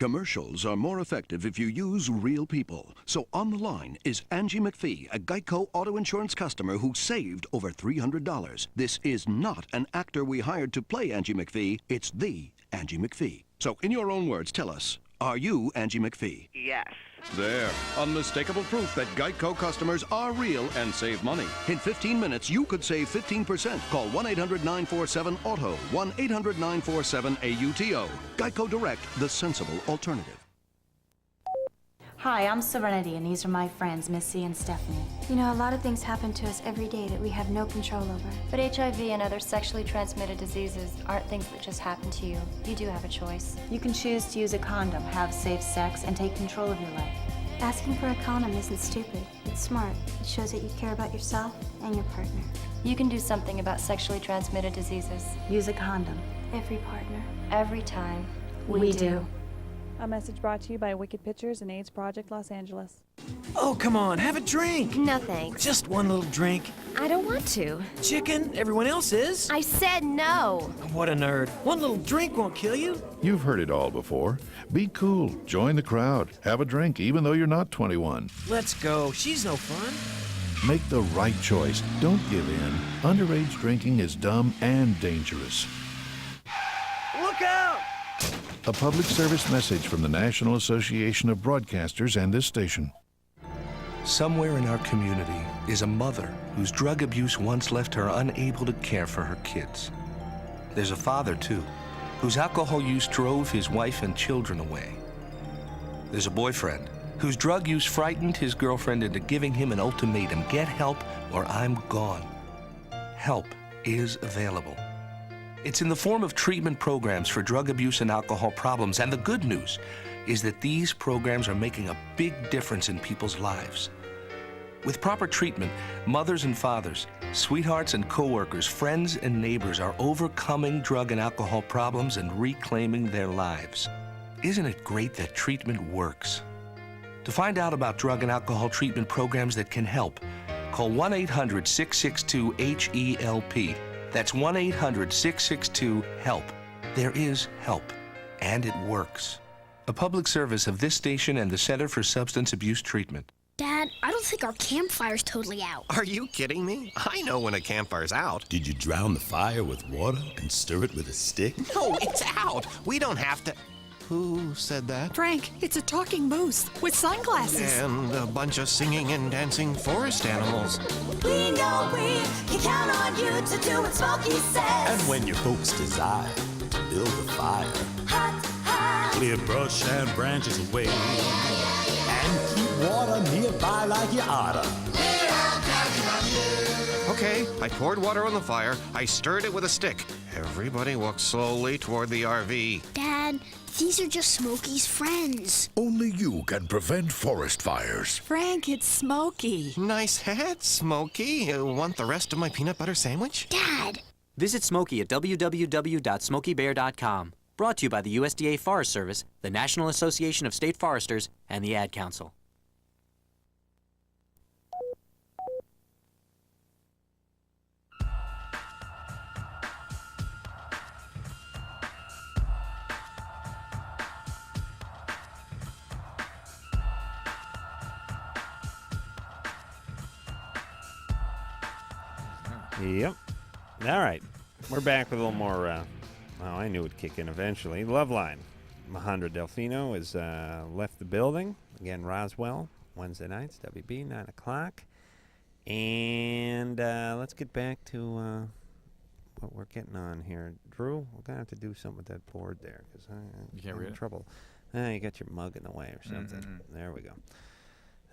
Commercials are more effective if you use real people. So on the line is Angie McPhee, a Geico auto insurance customer who saved over $300. This is not an actor we hired to play Angie McPhee. It's the Angie McPhee. So in your own words, tell us, are you Angie McPhee? Yes. There. Unmistakable proof that Geico customers are real and save money. In 15 minutes, you could save 15%. Call 1-800-947-AUTO. 1-800-947-AUTO. Geico Direct, the sensible alternative. Hi, I'm Serenity, and these are my friends, Missy and Stephanie. You know, a lot of things happen to us every day that we have no control over. But HIV and other sexually transmitted diseases aren't things that just happen to you. You do have a choice. You can choose to use a condom, have safe sex, and take control of your life. Asking for a condom isn't stupid. It's smart. It shows that you care about yourself and your partner. You can do something about sexually transmitted diseases. Use a condom. Every partner. Every time. We do. A message brought to you by Wicked Pictures and AIDS Project Los Angeles. Oh, come on, have a drink. No thanks. Just one little drink. I don't want to. Chicken, everyone else is. I said no. What a nerd. One little drink won't kill you. You've heard it all before. Be cool. Join the crowd. Have a drink even though you're not 21. Let's go. She's no fun. Make the right choice. Don't give in. Underage drinking is dumb and dangerous. Look out! A public service message from the National Association of Broadcasters and this station. Somewhere in our community is a mother whose drug abuse once left her unable to care for her kids. There's a father, too, whose alcohol use drove his wife and children away. There's a boyfriend whose drug use frightened his girlfriend into giving him an ultimatum: get help or I'm gone. Help is available. It's in the form of treatment programs for drug abuse and alcohol problems, and the good news is that these programs are making a big difference in people's lives. With proper treatment, mothers and fathers, sweethearts and coworkers, friends and neighbors are overcoming drug and alcohol problems and reclaiming their lives. Isn't it great that treatment works? To find out about drug and alcohol treatment programs that can help, call 1-800-662-HELP. That's 1-800-662-HELP. There is help, and it works. A public service of this station and the Center for Substance Abuse Treatment. Dad, I don't think our campfire's totally out. Are you kidding me? I know when a campfire's out. Did you drown the fire with water and stir it with a stick? No, it's out. We don't have to... Who said that? Frank, it's a talking moose with sunglasses. And a bunch of singing and dancing forest animals. We know we can count on you to do what Smokey says. And when your folks desire to build a fire, hot, hot. Clear brush and branches away, and keep water nearby like you oughta. We're all counting on you. Okay, I poured water on the fire. I stirred it with a stick. Everybody walked slowly toward the RV. Dad, these are just Smokey's friends. Only you can prevent forest fires. Frank, it's Smokey. Nice hat, Smokey. Want the rest of my peanut butter sandwich? Dad! Visit Smokey at www.smokeybear.com. Brought to you by the USDA Forest Service, the National Association of State Foresters, and the Ad Council. Yep. All right. We're back with a little more, I knew it would kick in eventually. LoveLine. Majandra Delfino has left the building. Again, Roswell, Wednesday nights, WB, 9 o'clock. And let's get back to what we're getting on here. Drew, we're going to have to do something with that board there because You can't I'm read in it? trouble. You got your mug in the way or something. There we go.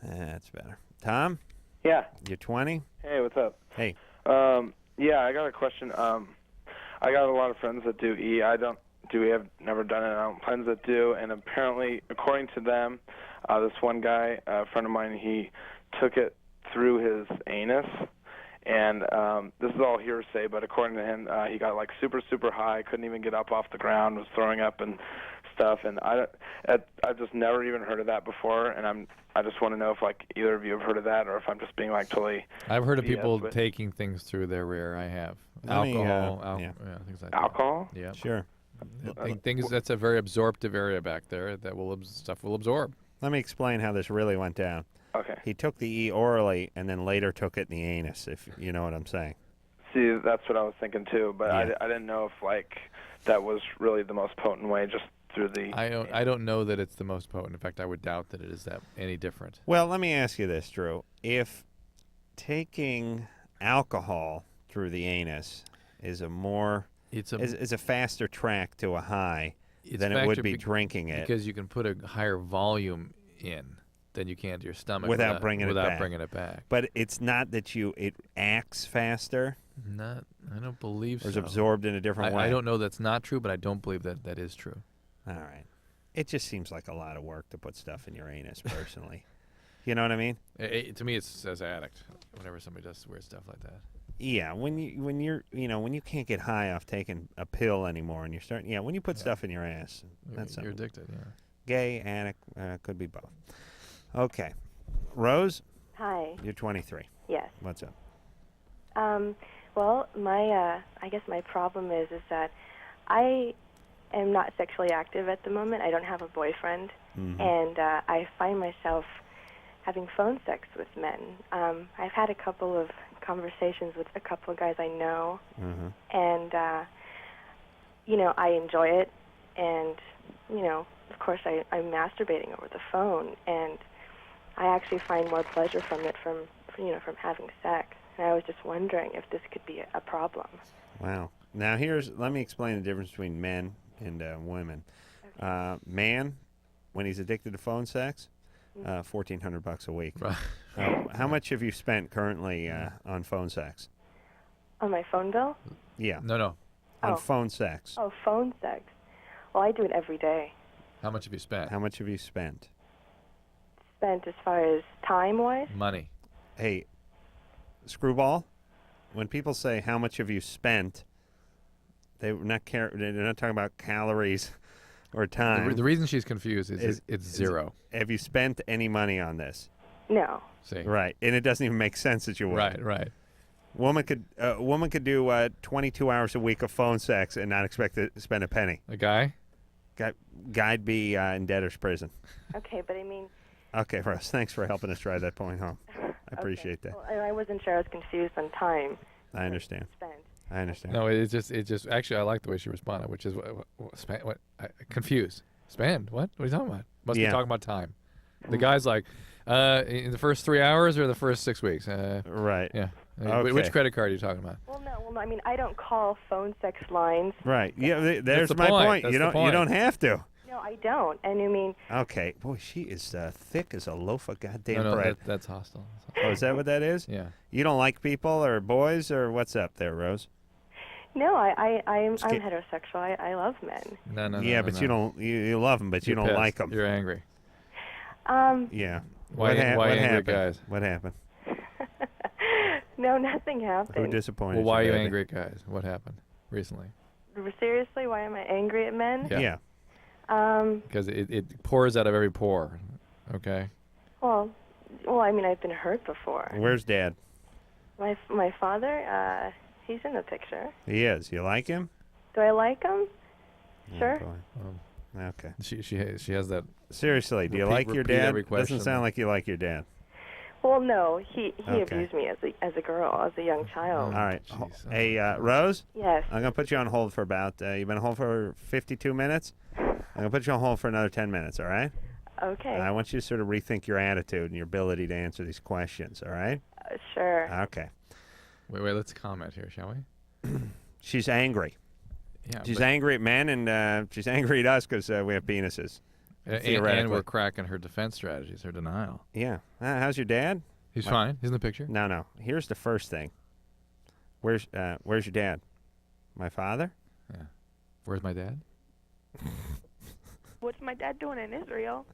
That's better. Tom? Yeah. You're 20? Hey, what's up? Hey. Yeah, I got a question. I got a lot of friends that do E. I don't do E. I've never done it. I don't friends that do, and apparently, according to them, this one guy, a friend of mine, he took it through his anus, and this is all hearsay, but according to him, he got like super, super high, couldn't even get up off the ground, was throwing up and stuff, and I've just never even heard of that before, and I just want to know if like either of you have heard of that, or if I'm just being like totally. I've heard of BS people with- taking things through their rear. I have Let me, alcohol, yeah. things like that. Alcohol? Yeah, Sure. Things that's a very absorptive area back there that stuff will absorb. Let me explain how this really went down. Okay. He took the E orally and then later took it in the anus, if you know what I'm saying. See, that's what I was thinking too, but Yeah. I didn't know if like that was really the most potent way, just through the. I don't know that it's the most potent. In fact, I would doubt that it is that any different. Well, let me ask you this, Drew. If taking alcohol through the anus is is a faster track to a high than it would be drinking it. Because you can put a higher volume in than you can to your stomach without bringing it back. But it's not that it acts faster. I don't believe so. Or is absorbed in a different way. I don't know that's not true, but I don't believe that is true. All right. It just seems like a lot of work to put stuff in your anus, personally. You know what I mean? To me, it's as addict. Whenever somebody does weird stuff like that. Yeah, when you can't get high off taking a pill anymore, and you're starting. Yeah, when you put stuff in your ass, that's you're something. addicted. Yeah. Gay, addict, could be both. Okay, Rose. Hi. You're 23. Yes. What's up? Well, I guess my problem is that I am not sexually active at the moment. I don't have a boyfriend, and I find myself having phone sex with men. I've had a couple of conversations with a couple of guys I know, and I enjoy it, and of course I'm masturbating over the phone, and I actually find more pleasure from it from having sex. And I was just wondering if this could be a problem. Wow. Now let me explain the difference between men and women. Okay. Man, when he's addicted to phone sex, $1,400 a week. Right. How much have you spent currently on phone sex? On my phone bill? Yeah. No. On phone sex. Oh, phone sex. Well, I do it every day. How much have you spent? How much have you spent? Spent as far as time-wise? Money. Hey, Screwball, when people say how much have you spent, they're not talking about calories or time. The reason she's confused is it's zero. Have you spent any money on this? No. See. Right, and it doesn't even make sense that you would. Right. Woman could do 22 hours a week of phone sex and not expect to spend a penny. A guy? Guy'd be in debtor's prison. Okay, but I mean. Okay, Russ, thanks for helping us drive that point home. I appreciate that. Well, I wasn't sure. I was confused on time. I understand. Spent. I understand. No, it just actually I like the way she responded, which is confused. Spend? What? What are you talking about? Must be talking about time. The guy's like, in the first 3 hours or the first 6 weeks? Right. Yeah. Okay. Which credit card are you talking about? Well, no. I mean, I don't call phone sex lines. Right. Yeah. There's the my point. That's You the don't. point. You don't have to. No, I don't. And I mean, Okay. Boy, she is thick as a loaf of goddamn No, bread. that's hostile. Oh, is that what that is? Yeah. You don't like people or boys or what's up there, Rose? no, I'm Just get- heterosexual. I love men. No. Yeah, but you don't. You love them, but you You're don't pissed. like them. You're angry. Yeah. Why what why what angry happened? guys? What happened? No, nothing happened. Who disappointed Well, why are you, you baby? angry at guys? What happened recently? Seriously, why am I angry at men? Yeah. Because it pours out of every pore. Okay. Well, I mean, I've been hurt before. Where's Dad? My father, he's in the picture. He is. You like him? Do I like him? Sure. Okay. She has that. Seriously, do you Repeat- like your repeat dad? every question. Doesn't sound like you like your dad. Well, no, he Okay. abused me as a girl, as a young child. All right. Hey, Rose? Yes. I'm going to put you on hold for about, you've been on hold for 52 minutes? I'm going to put you on hold for another 10 minutes, all right? Okay. I want you to sort of rethink your attitude and your ability to answer these questions, all right? Sure. Okay. Wait, let's comment here, shall we? She's angry. Yeah, She's but- angry at men, and she's angry at us because we have penises. And we're cracking her defense strategies, her denial. Yeah. How's your dad? He's fine. He's in the picture. No. Here's the first thing. Where's your dad? My father? Yeah. Where's my dad? What's my dad doing in Israel?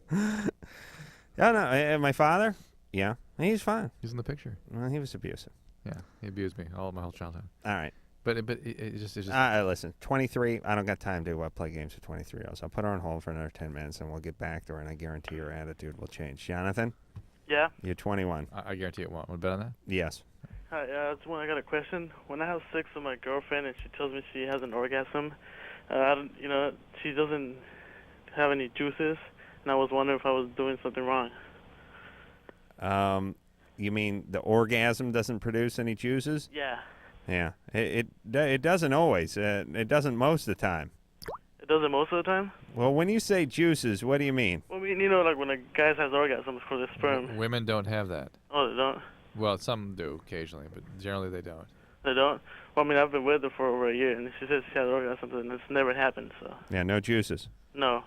No. My father? Yeah. He's fine. He's in the picture. Well, he was abusive. Yeah, he abused me my whole childhood. All right. But it just. Listen, 23. I don't got time to play games with 23-year-olds. I'll put her on hold for another 10 minutes, and we'll get back to her, and I guarantee her attitude will change. Jonathan? Yeah? You're 21. I guarantee it won't. Want to bet on that? Yes. Hi, that's when I got a question. When I have sex with my girlfriend and she tells me she has an orgasm, she doesn't have any juices, and I was wondering if I was doing something wrong. You mean the orgasm doesn't produce any juices? Yeah. Yeah. It doesn't always. It doesn't most of the time. It does it most of the time? Well, when you say juices, what do you mean? Well, I mean, like when a guy has orgasms for the sperm. Women don't have that. Oh, they don't? Well, some do occasionally, but generally they don't. They don't? Well, I mean, I've been with her for over a year, and she says she has orgasms, and it's never happened, so. Yeah, no juices. No.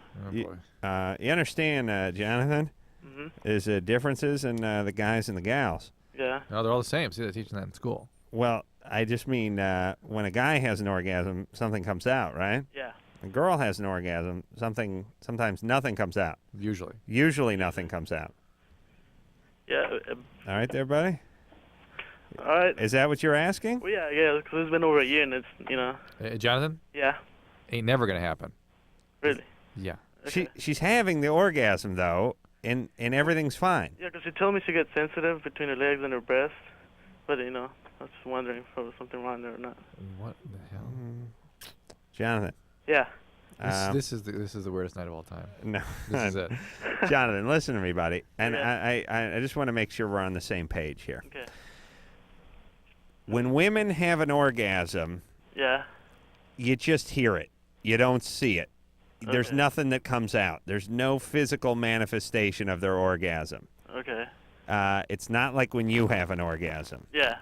Oh, you understand, Jonathan? Mm-hmm. There's differences in the guys and the gals. Yeah. No, they're all the same. See, they're teaching that in school. Well, I just mean when a guy has an orgasm, something comes out, right? Yeah. A girl has an orgasm, sometimes nothing comes out. Usually nothing comes out. Yeah. All right there, buddy? All right. Is that what you're asking? Well, yeah, because it's been over a year, and it's, Jonathan? Yeah. Ain't never going to happen. Really? Yeah. She's having the orgasm, though, and everything's fine. Yeah, because she told me she gets sensitive between her legs and her breast, but, I was just wondering if there was something wrong there or not. What the hell? Jonathan. Yeah. This is the weirdest night of all time. No. This is it. Jonathan, listen to me, buddy. And Yeah. I just want to make sure we're on the same page here. Okay. When women have an orgasm, Yeah. you just hear it. You don't see it. There's Okay. nothing that comes out. There's no physical manifestation of their orgasm. Okay. It's not like when you have an orgasm. Yeah.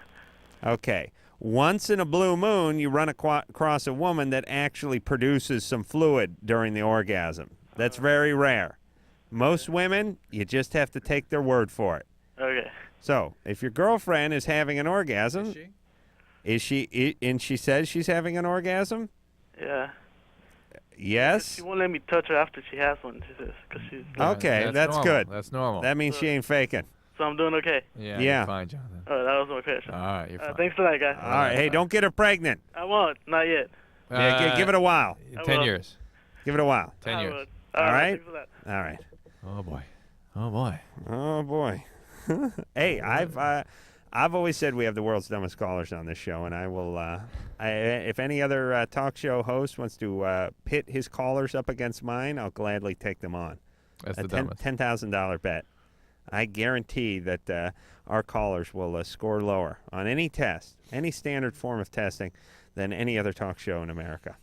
Okay. Once in a blue moon, you run across a woman that actually produces some fluid during the orgasm. That's very rare. Most women, you just have to take their word for it. Okay. So, if your girlfriend is having an orgasm, and she says she's having an orgasm? Yeah. Yes. She won't let me touch her after she has one, she says, because she's... Okay, that's normal. good. That's normal. That means she ain't faking. So I'm doing okay? Yeah. Yeah. You're fine, Jonathan. Oh, that was my question. All right, you're fine. Thanks for that, guys. All right, hey, don't get her pregnant. I won't. Not yet. Yeah, give it a while. 10 years. Give it a while. 10 years. would. All right? Thanks for that. All right. Oh, boy. Oh, boy. Oh, boy. Hey, I've always said we have the world's dumbest callers on this show, and I will. If any other talk show host wants to pit his callers up against mine, I'll gladly take them on. That's a the dumbest. $10,000 bet. I guarantee that our callers will score lower on any test, any standard form of testing, than any other talk show in America.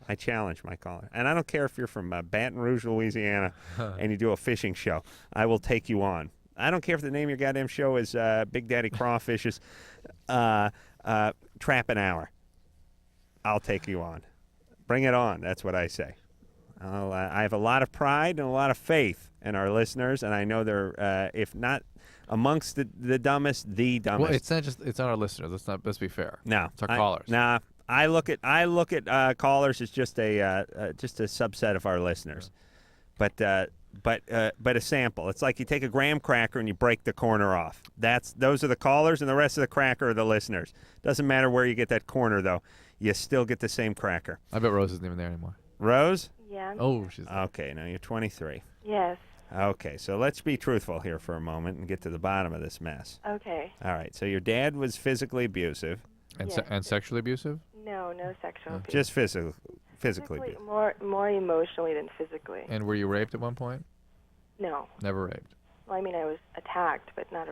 I challenge my caller. And I don't care if you're from Baton Rouge, Louisiana, and you do a fishing show. I will take you on. I don't care if the name of your goddamn show is Big Daddy Crawfish's Trappin' Hour. I'll take you on. Bring it on. That's what I say. I have a lot of pride and a lot of faith in our listeners, and I know they're, if not amongst the dumbest, the dumbest. Well, it's not just it's not our listeners. Let's be fair. No, it's our callers. Nah, I look at callers as just a subset of our listeners, but a sample. It's like you take a graham cracker and you break the corner off. Those are the callers, and the rest of the cracker are the listeners. Doesn't matter where you get that corner, though. You still get the same cracker. I bet Rose isn't even there anymore. Rose? Yeah. Oh, she's okay. Now you're 23. Yes. Okay, so let's be truthful here for a moment and get to the bottom of this mess. Okay. All right. So your dad was physically abusive. And Yes. and sexually abusive? No sexual abuse. Just physically abusive. More emotionally than physically. And were you raped at one point? No. Never raped. Well, I mean, I was attacked, but not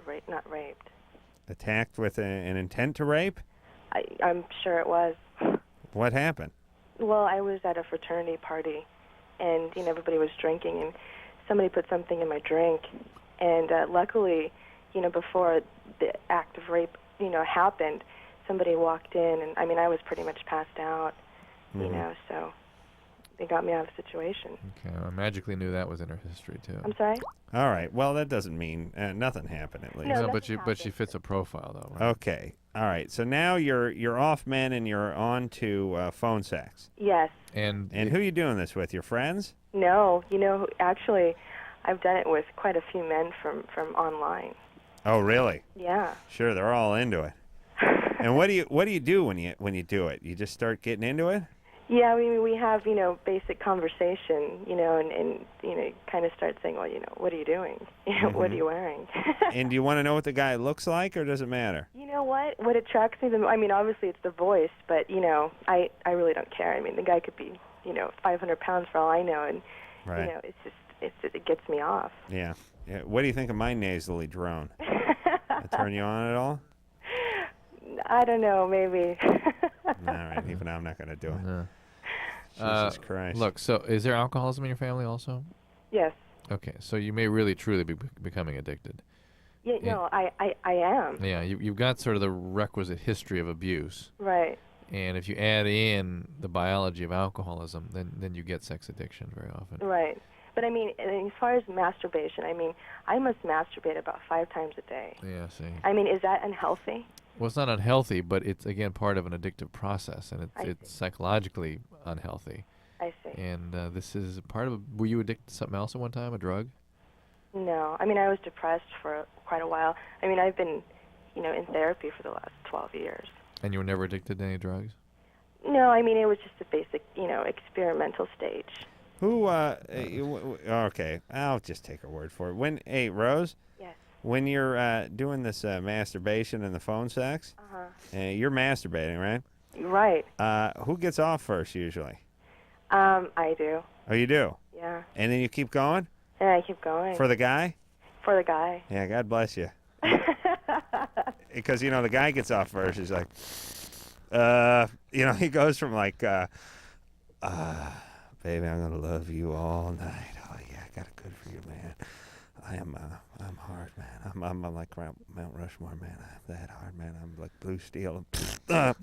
raped. Attacked with an intent to rape? I'm sure it was. What happened? Well, I was at a fraternity party, and everybody was drinking, and somebody put something in my drink, and luckily, before the act of rape, happened, somebody walked in, and I mean, I was pretty much passed out, so they got me out of the situation. Okay, I magically knew that was in her history too. I'm sorry? All right. Well, that doesn't mean nothing happened at least. No, but she fits a profile though, right? Okay. All right. So now you're off men and you're on to phone sex. Yes. And who are you doing this with? Your friends? No, actually, I've done it with quite a few men from online. Oh, really? Yeah. Sure, they're all into it. And what do you do when you do it? You just start getting into it? Yeah, we have, basic conversation, and kind of start saying, well, what are you doing? What are you wearing? And do you want to know what the guy looks like, or does it matter? You know what? What attracts me I mean, obviously it's the voice, but, I really don't care. I mean, the guy could be, 500 pounds for all I know, and, right. It gets me off. Yeah. What do you think of my nasally drone? That turn you on at all? I don't know, maybe. All right, even I'm not going to do it. Jesus Christ. Look, so is there alcoholism in your family also? Yes. Okay, so you may really truly be becoming addicted. Yeah, no, I am. Yeah, you've got sort of the requisite history of abuse. Right. And if you add in the biology of alcoholism, then you get sex addiction very often. Right. But I mean, as far as masturbation, I mean, I must masturbate about 5 times a day. Yeah, see. I mean, is that unhealthy? Well, it's not unhealthy, but it's, again, part of an addictive process, and it's psychologically unhealthy. I see. And this is part of were you addicted to something else at one time, a drug? No. I mean, I was depressed for quite a while. I mean, I've been, in therapy for the last 12 years. And you were never addicted to any drugs? No, I mean, it was just a basic, experimental stage. Who, okay, I'll just take her word for it. Hey, Rose? Yes. When you're doing this masturbation and the phone sex, you're masturbating, right? Right. Who gets off first usually? I do. Oh, you do? Yeah. And then you keep going? Yeah, I keep going. For the guy? For the guy. Yeah, God bless you. Because, the guy gets off first. He's like, he goes from like, baby, I'm going to love you all night. Oh, yeah, I got it good for you, man. I'm hard, man. I'm like Mount Rushmore, man. I'm that hard, man. I'm like blue steel. Catch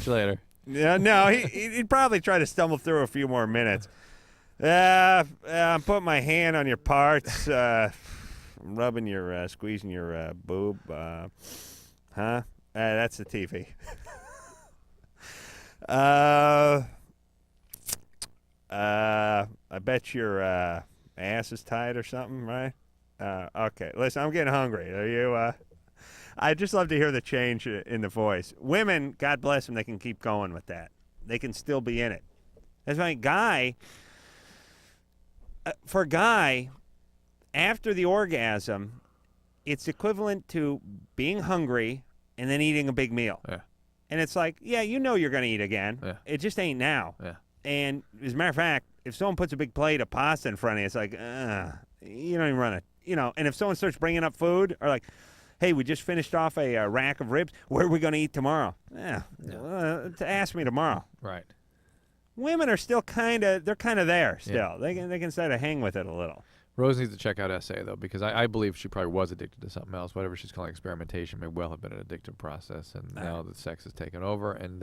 you later. Yeah, no, he'd probably try to stumble through a few more minutes. I'm putting my hand on your parts. I'm rubbing squeezing your boob. Huh? That's the TV. I bet your ass is tight or something, right? Okay. Listen, I'm getting hungry. Are you? I'd just love to hear the change in the voice. Women, God bless them, they can keep going with that. They can still be in it. That's why for a guy, after the orgasm, it's equivalent to being hungry and then eating a big meal. Yeah. And it's like, yeah, you're going to eat again. Yeah. It just ain't now. Yeah. And as a matter of fact, if someone puts a big plate of pasta in front of you, it's like, you don't even run it. And if someone starts bringing up food or like, hey, we just finished off a rack of ribs. Where are we going to eat tomorrow? Ask me tomorrow. Right. Women are still they're kind of there still. Yeah. They can start to hang with it a little. Rose needs to check out SA, though, because I believe she probably was addicted to something else. Whatever she's calling experimentation may well have been an addictive process, and now that sex has taken over, and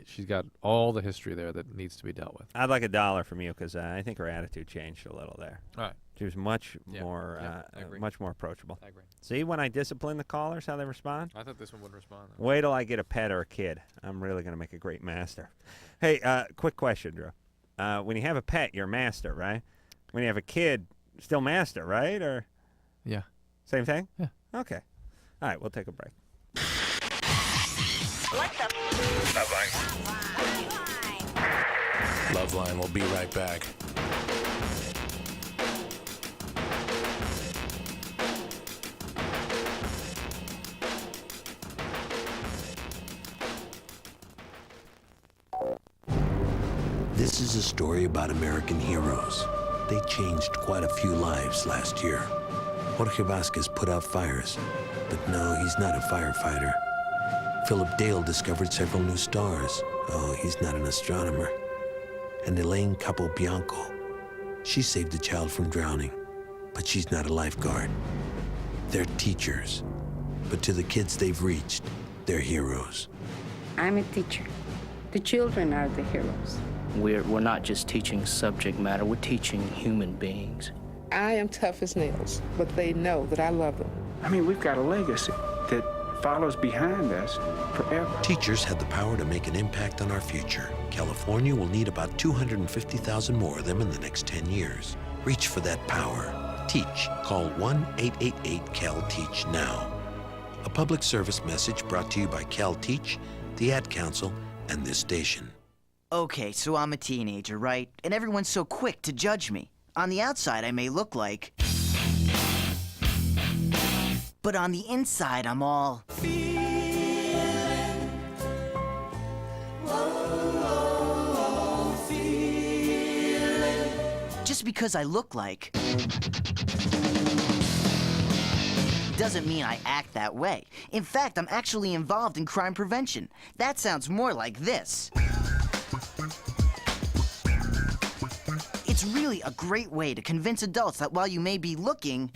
she's got all the history there that needs to be dealt with. I'd like $1 from you because I think her attitude changed a little there. All right. She was much more approachable. I agree. See, when I discipline the callers, how they respond? I thought this one wouldn't respond. Wait till I get a pet or a kid. I'm really going to make a great master. Hey, quick question, Drew. When you have a pet, you're master, right? When you have a kid, still master, right? Or yeah, same thing. Yeah. Okay. All right, we'll take a break. LoveLine will be right back. This is a story about American heroes. They changed quite a few lives last year. Jorge Vasquez put out fires, but no, he's not a firefighter. Philip Dale discovered several new stars. Oh, he's not an astronomer. And Elaine Capobianco, she saved a child from drowning, but she's not a lifeguard. They're teachers, but to the kids they've reached, they're heroes. I'm a teacher. The children are the heroes. We're not just teaching subject matter, we're teaching human beings. I am tough as nails, but they know that I love them. I mean, we've got a legacy that follows behind us forever. Teachers have the power to make an impact on our future. California will need about 250,000 more of them in the next 10 years. Reach for that power. Teach. Call 1-888-CAL-TEACH now. A public service message brought to you by CalTeach, the Ad Council, and this station. Okay, so I'm a teenager, right? And everyone's so quick to judge me. On the outside, I may look like... But on the inside, I'm all... Just because I look like... doesn't mean I act that way. In fact, I'm actually involved in crime prevention. That sounds more like this. It's really a great way to convince adults that while you may be looking,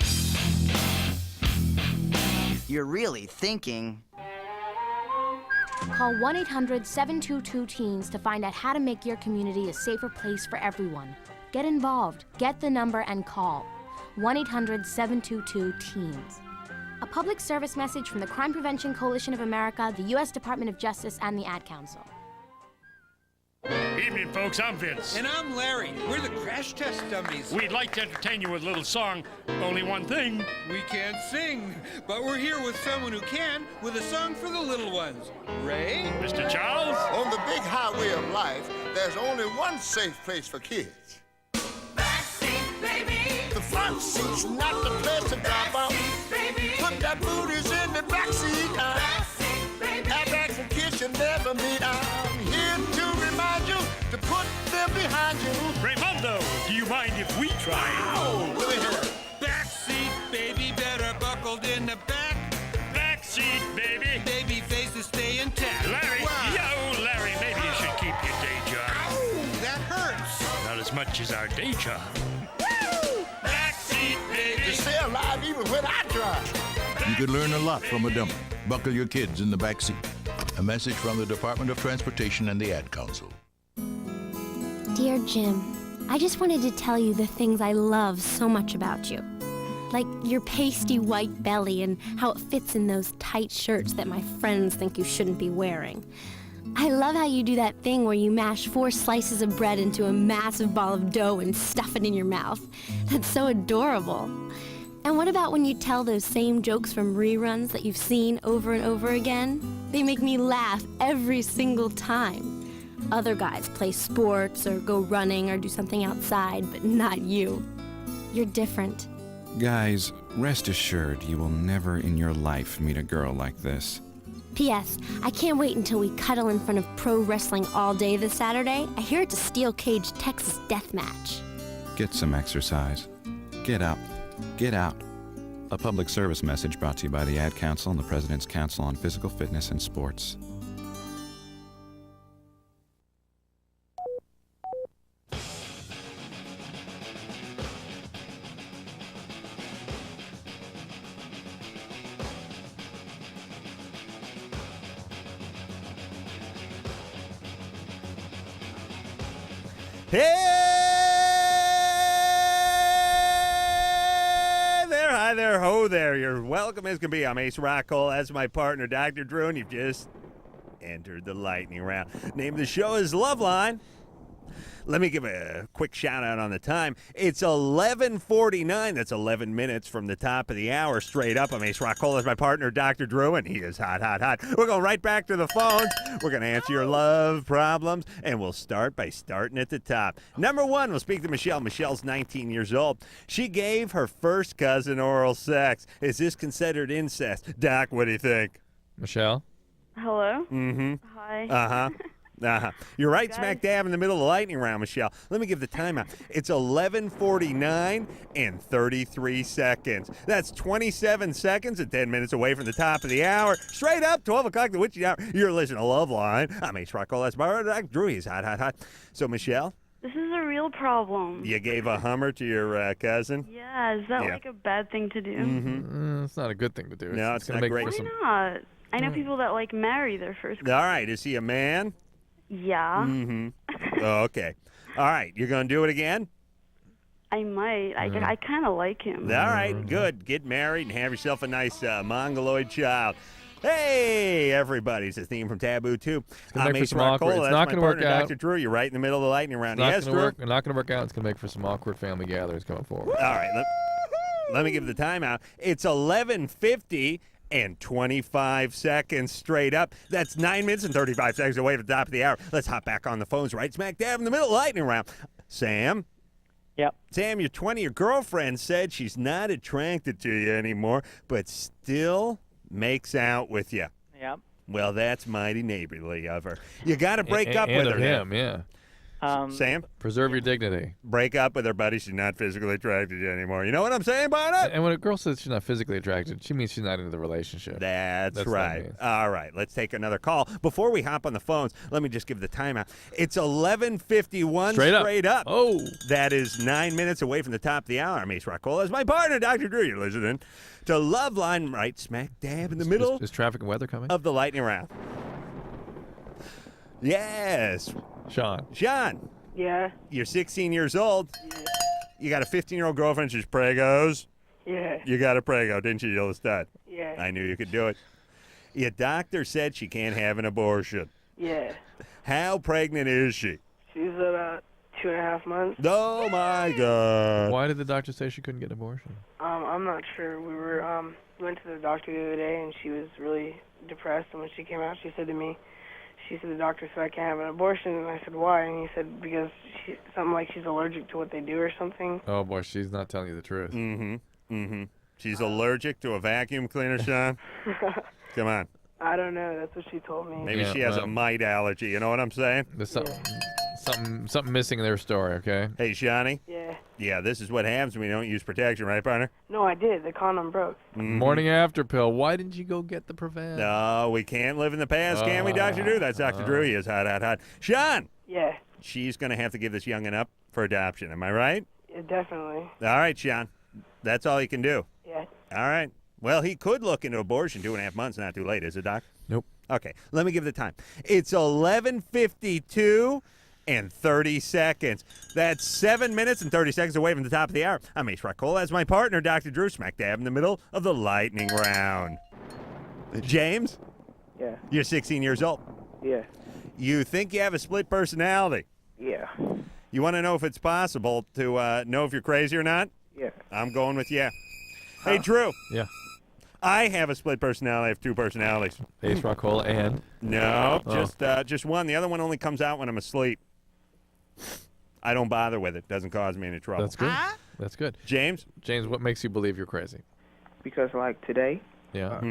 you're really thinking. Call 1-800-722-TEENS to find out how to make your community a safer place for everyone. Get involved, get the number, and call 1-800-722-TEENS. A public service message from the Crime Prevention Coalition of America, the U.S. Department of Justice, and the Ad Council. Evening, folks. I'm Vince. And I'm Larry. We're the crash test dummies. We'd like to entertain you with a little song. Only one thing. We can't sing, but we're here with someone who can, with a song for the little ones. Ray? Mr. Charles? On the big highway of life, there's only one safe place for kids. Backseat, baby. The front seat's not the place to drop out. Baby. Put that booties in the backseat. Backseat, baby. Airbags and kids you never meet. I'm here to remind you to put them behind you. Raymundo, do you mind if we try? Oh, look at here. Backseat, baby, better buckled in the back. Backseat, baby. Baby faces stay intact. Larry, Larry, maybe you should keep your day job. Ow, that hurts. Not as much as our day job. Backseat, baby. To stay alive even when I drive. You could learn a lot from a dummy. Buckle your kids in the back seat. A message from the Department of Transportation and the Ad Council. Dear Jim, I just wanted to tell you the things I love so much about you. Like your pasty white belly and how it fits in those tight shirts that my friends think you shouldn't be wearing. I love how you do that thing where you mash 4 slices of bread into a massive ball of dough and stuff it in your mouth. That's so adorable. And what about when you tell those same jokes from reruns that you've seen over and over again? They make me laugh every single time. Other guys play sports or go running or do something outside, but not you. You're different. Guys, rest assured you will never in your life meet a girl like this. P.S. I can't wait until we cuddle in front of pro wrestling all day this Saturday. I hear it's a steel cage Texas death match. Get some exercise. Get up. Get out. A public service message brought to you by the Ad Council and the President's Council on Physical Fitness and Sports. there, hi there, ho there. You're welcome as can be. I'm Ace Rockwell. That's my partner, Dr. Drew, and you've just entered the lightning round. Name of the show is LoveLine. Let me give a quick shout out on the time. It's 11:49. That's 11 minutes from the top of the hour. Straight up, I'm Ace Rockwell. That's my partner, Dr. Drew, and he is hot, hot, hot. We're going right back to the phones. We're going to answer your love problems, and we'll start by starting at the top. Number one, we'll speak to Michelle. Michelle's 19 years old. She gave her first cousin oral sex. Is this considered incest? Doc, what do you think? Michelle? Hello? Mm-hmm. Hi. Uh-huh. You're right Guys. smack dab in the middle of the lightning round, Michelle. Let me give the timeout. It's 11:49 and 33 seconds. That's 27 seconds and 10 minutes away from the top of the hour. Straight up, 12 o'clock, the witching hour. You're listening to Loveline. I'm Ace Rockwell. That's my Dr. Drew. He's hot, hot, hot. So, Michelle, This is a real problem. you gave a Hummer to your cousin? Yeah, is that Yeah. like a bad thing to do? Mm-hmm. It's not a good thing to do. No, it's gonna not make great. for Why some- not? I know people that like marry their first All right. Is he a man? Yeah, Mm-hmm. Oh, okay. All right. You're going to do it again? I might. I kind of like him. All right, good. Get married and have yourself a nice mongoloid child. Hey, everybody. It's a theme from Taboo 2. gonna I'm make for Ace some awkward- Rockwell. it's That's not my gonna work partner, out. Dr. Drew. You're right in the middle of the lightning round. Not Yes, gonna Drew? work. Not going to work out. It's going to make for some awkward family gatherings going forward. All right, let me give the timeout. It's 11:50 and 25 seconds straight up. That's 9 minutes and 35 seconds away from the top of the hour. Let's hop back on the phones right smack dab in the middle of the lightning round. Sam? Yep. Sam, you're 20. Your girlfriend said she's not attracted to you anymore, but still makes out with you. Yep. Well, that's mighty neighborly of her. You got to break up and with of her. him, yeah. Sam? Preserve your dignity. Break up with her, buddy. She's not physically attracted to you anymore. You know what I'm saying, Barnett? And when a girl says she's not physically attracted, she means she's not into the relationship. That's what right. it means. All right, let's take another call. Before we hop on the phones, let me just give the timeout. It's 11:51 Straight up. Oh. That is 9 minutes away from the top of the hour. I'm Ace Rockwell. As my partner, Dr. Drew. You're listening to Loveline right smack dab in the middle Is traffic and weather coming? of the lightning round. Yes. Sean. Sean, Yeah. you're 16 years old. You got a 15-year-old girlfriend. She's pregos. Yeah. You got a prego, didn't you, you stud? Yeah. I knew you could do it. Your doctor said she can't have an abortion. Yeah. How pregnant is she? She's about 2.5 months. Oh, my God. Why did the doctor say she couldn't get an abortion? I'm not sure. We went to the doctor the other day, and she was really depressed. And when she came out, she said to me, the doctor said I can't have an abortion, and I said why? And he said because something like she's allergic to what they do or something. Oh, boy, she's not telling you the truth. Mm-hmm. Mm-hmm. She's allergic to a vacuum cleaner, Sean? Come on. I don't know. That's what she told me. Maybe she has a mite allergy. You know what I'm saying? There's something missing in their story, okay? Hey, Shawnee? Yeah. Yeah, this is what happens when you don't use protection, right, partner? No, I did. The condom broke. Mm-hmm. Morning after pill. Why didn't you go get the Prevent? No, we can't live in the past, can we, Dr. Drew? That's Dr. Drew. He is hot, hot, hot. Sean! Yeah. She's going to have to give this youngin' up for adoption. Am I right? Yeah, definitely. All right, Sean. That's all you can do. Yeah. All right. Well, he could look into abortion. 2.5 months, not too late, is it, Doc? Nope. Okay, let me give the time. It's 11:52 and 30 seconds. That's 7 minutes and 30 seconds away from the top of the hour. I'm Ace Rockwell. As my partner, Dr. Drew, smack dab in the middle of the lightning round. James? Yeah. You're 16 years old. Yeah. You think you have a split personality. Yeah. You want to know if it's possible to know if you're crazy or not? Yeah. I'm going with yeah. Hey, Drew. Yeah. I have a split personality. I have two personalities. Ace Rockwell and? No, Oh. just one. The other one only comes out when I'm asleep. I don't bother with it. Doesn't cause me any trouble. That's good. That's good. James? James, what makes you believe you're crazy? Because, like, today, Yeah.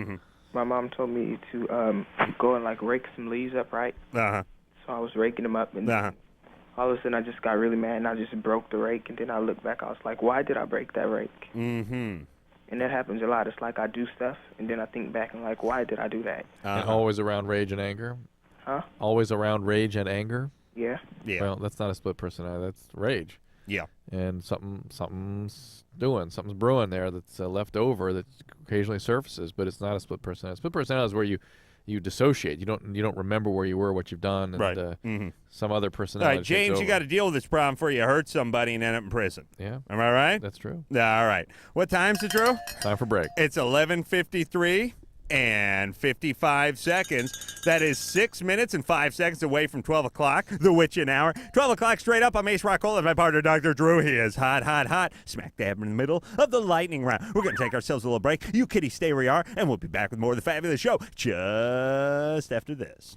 my mom told me to go and, like, rake some leaves up, right? Uh-huh. So I was raking them up, and all of a sudden I just got really mad, and I just broke the rake, and then I looked back, I was like, why did I break that rake? Mm-hmm. And that happens a lot. It's like I do stuff, and then I think back and like, why did I do that? And always around rage and anger? Huh? Always around rage and anger? Yeah. Yeah. Well, that's not a split personality. That's rage. Yeah. And something's brewing there that's left over that occasionally surfaces, but it's not a split personality. Split personality is where you you dissociate. You don't remember where you were, what you've done, and Right. some other All personality. right, James, you got to deal with this problem before you hurt somebody and end up in prison. Yeah. Am I right? That's true. Yeah, all right. What time's it, Drew? Time for break. It's 11:53 and 55 seconds. That is 6 minutes and 5 seconds away from 12 o'clock, the witching hour. 12 o'clock straight up. I'm Ace Rockola and my partner, Dr. Drew. He is hot, hot, hot, smack dab in the middle of the lightning round. We're going to take ourselves a little break. You kitties stay where you are, and we'll be back with more of the fabulous show just after this.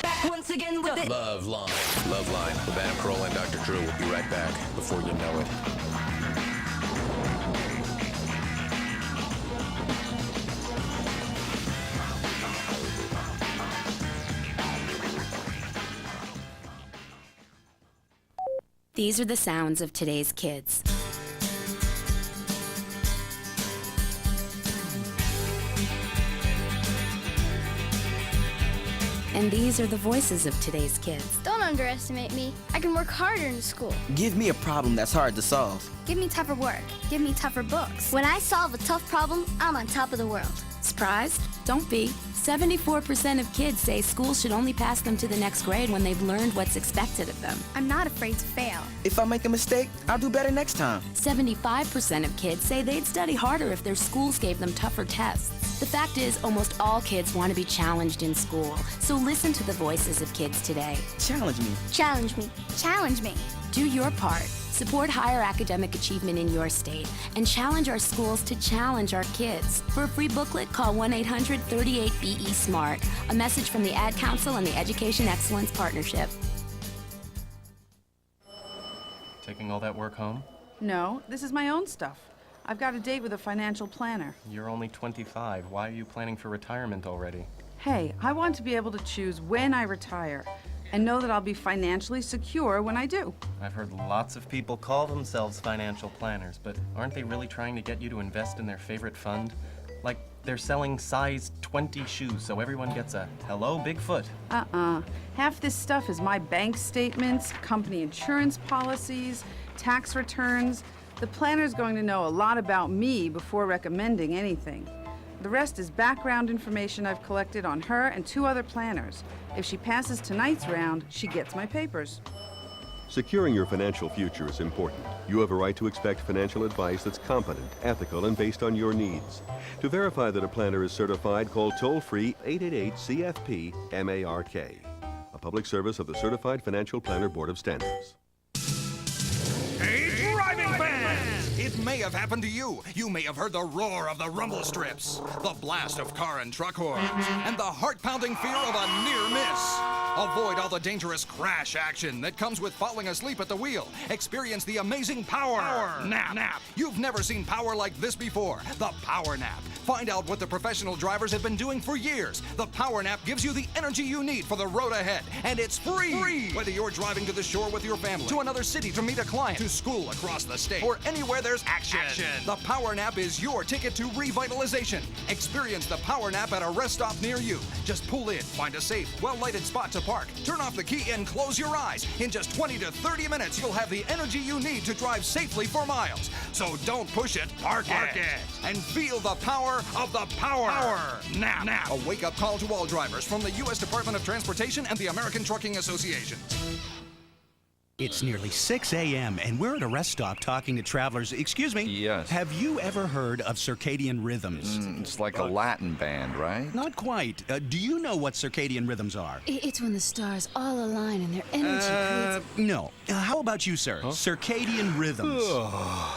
Back once again with it. LoveLine. LoveLine. The Adam Carolla and Dr. Drew will be right back before you know it. These are the sounds of today's kids. And these are the voices of today's kids. Don't underestimate me. I can work harder in school. Give me a problem that's hard to solve. Give me tougher work. Give me tougher books. When I solve a tough problem, I'm on top of the world. Surprised? Don't be. 74% of kids say school should only pass them to the next grade when they've learned what's expected of them. I'm not afraid to fail. If I make a mistake, I'll do better next time. 75% of kids say they'd study harder if their schools gave them tougher tests. The fact is, almost all kids want to be challenged in school. So listen to the voices of kids today. Challenge me. Challenge me. Challenge me. Do your part. Support higher academic achievement in your state and challenge our schools to challenge our kids. For a free booklet, call 1-800-38-BE-SMART. A message from the Ad Council and the Education Excellence Partnership. Taking all that work home? No, this is my own stuff. I've got a date with a financial planner. You're only 25. Why are you planning for retirement already? Hey, I want to be able to choose when I retire and know that I'll be financially secure when I do. I've heard lots of people call themselves financial planners, but aren't they really trying to get you to invest in their favorite fund? Like, they're selling size 20 shoes, so everyone gets a hello, Bigfoot. Half this stuff is my bank statements, company insurance policies, tax returns. The planner's going to know a lot about me before recommending anything. The rest is background information I've collected on her and 2 other planners. If she passes tonight's round, she gets my papers. Securing your financial future is important. You have a right to expect financial advice that's competent, ethical, and based on your needs. To verify that a planner is certified, call toll-free 888-CFP-MARK. A public service of the Certified Financial Planner Board of Standards. Hey, driving fans! It may have happened to you. You may have heard the roar of the rumble strips, the blast of car and truck horns, and the heart-pounding fear of a near miss. Avoid all the dangerous crash action that comes with falling asleep at the wheel. Experience the amazing power nap. You've never seen power like this before. The Power Nap. Find out what the professional drivers have been doing for years. The Power Nap gives you the energy you need for the road ahead, and it's free. Whether you're driving to the shore with your family, to another city to meet a client, to school across the state, or anywhere there's action. The Power Nap is your ticket to revitalization. Experience the Power Nap at a rest stop near you. Just pull in, find a safe, well-lighted spot to park, turn off the key, and close your eyes. In just 20 to 30 minutes, you'll have the energy you need to drive safely for miles. So don't push it, park it. And feel the power of the Power Nap. A wake-up call to all drivers from the U.S. Department of Transportation and the American Trucking Association. It's nearly 6 a.m. and we're at a rest stop talking to travelers. Excuse me? Yes. Have you ever heard of circadian rhythms? It's like a Latin band, right? Not quite. Do you know what circadian rhythms are? It's when the stars all align and their energy creates... No. How about you, sir? Huh? Circadian rhythms.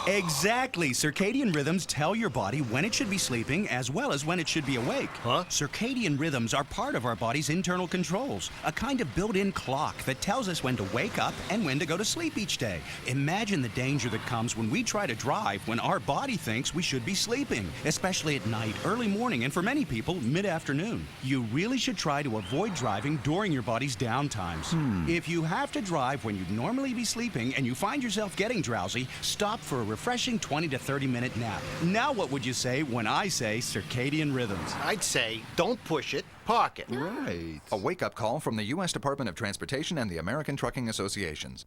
Exactly. Circadian rhythms tell your body when it should be sleeping as well as when it should be awake. Huh? Circadian rhythms are part of our body's internal controls, a kind of built-in clock that tells us when to wake up and when to go to sleep each day. Imagine the danger that comes when we try to drive when our body thinks we should be sleeping, especially at night, early morning, and for many people, mid-afternoon. You really should try to avoid driving during your body's downtimes. If you have to drive when you'd normally be sleeping and you find yourself getting drowsy, stop for a refreshing 20 to 30-minute nap. Now what would you say when I say circadian rhythms? I'd say, don't push it, park it. Right. A wake-up call from the U.S. Department of Transportation and the American Trucking Associations.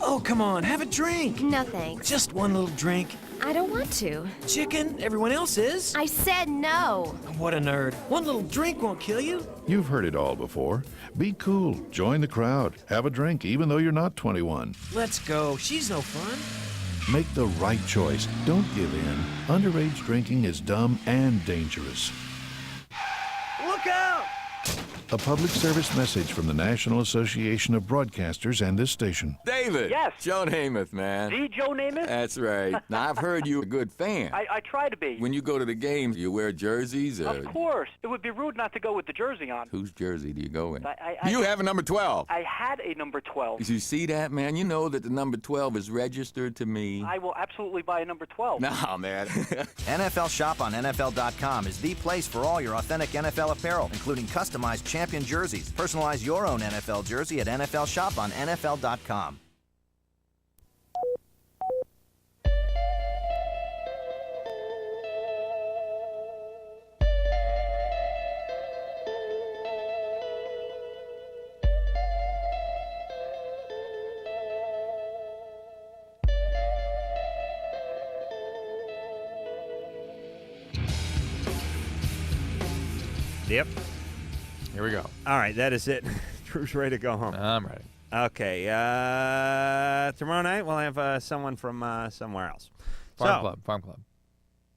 Oh, come on, have a drink. No thanks. Just one little drink. I don't want to. Chicken, everyone else is. I said no. What a nerd. One little drink won't kill you. You've heard it all before. Be cool. Join the crowd. Have a drink even though you're not 21. Let's go. She's no fun. Make the right choice. Don't give in. Underage drinking is dumb and dangerous. Look out! A public service message from the National Association of Broadcasters and this station. David. Yes. Joe Namath, man. The Joe Namath? That's right. Now, I've heard you're a good fan. I try to be. When you go to the games, you wear jerseys? Or... Of course. It would be rude not to go with the jersey on. Whose jersey do you go in? I you have a number 12. I had a number 12. Did you see that, man? You know that the number 12 is registered to me. I will absolutely buy a number 12. Nah, man. NFL Shop on NFL.com is the place for all your authentic NFL apparel, including customized champion jerseys. Personalize your own NFL jersey at NFL Shop on NFL.com. Yep. Here we go. All right, that is it. Drew's ready to go home. I'm ready. Okay. Tomorrow night we'll have someone from somewhere else. Farm Club.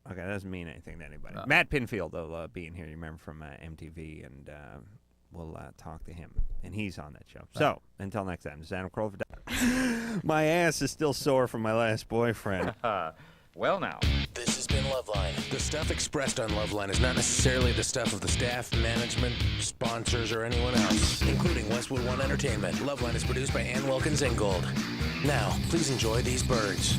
Okay, that doesn't mean anything to anybody. No. Matt Pinfield will be in here. You remember from MTV, and we'll talk to him. And he's on that show. So until next time, this is Adam Kroll. My ass is still sore from my last boyfriend. Well, now. This has been LoveLine. The stuff expressed on LoveLine is not necessarily the stuff of the staff, management, sponsors, or anyone else, including Westwood One Entertainment. LoveLine is produced by Ann Wilkins Ingold. Now, please enjoy these birds.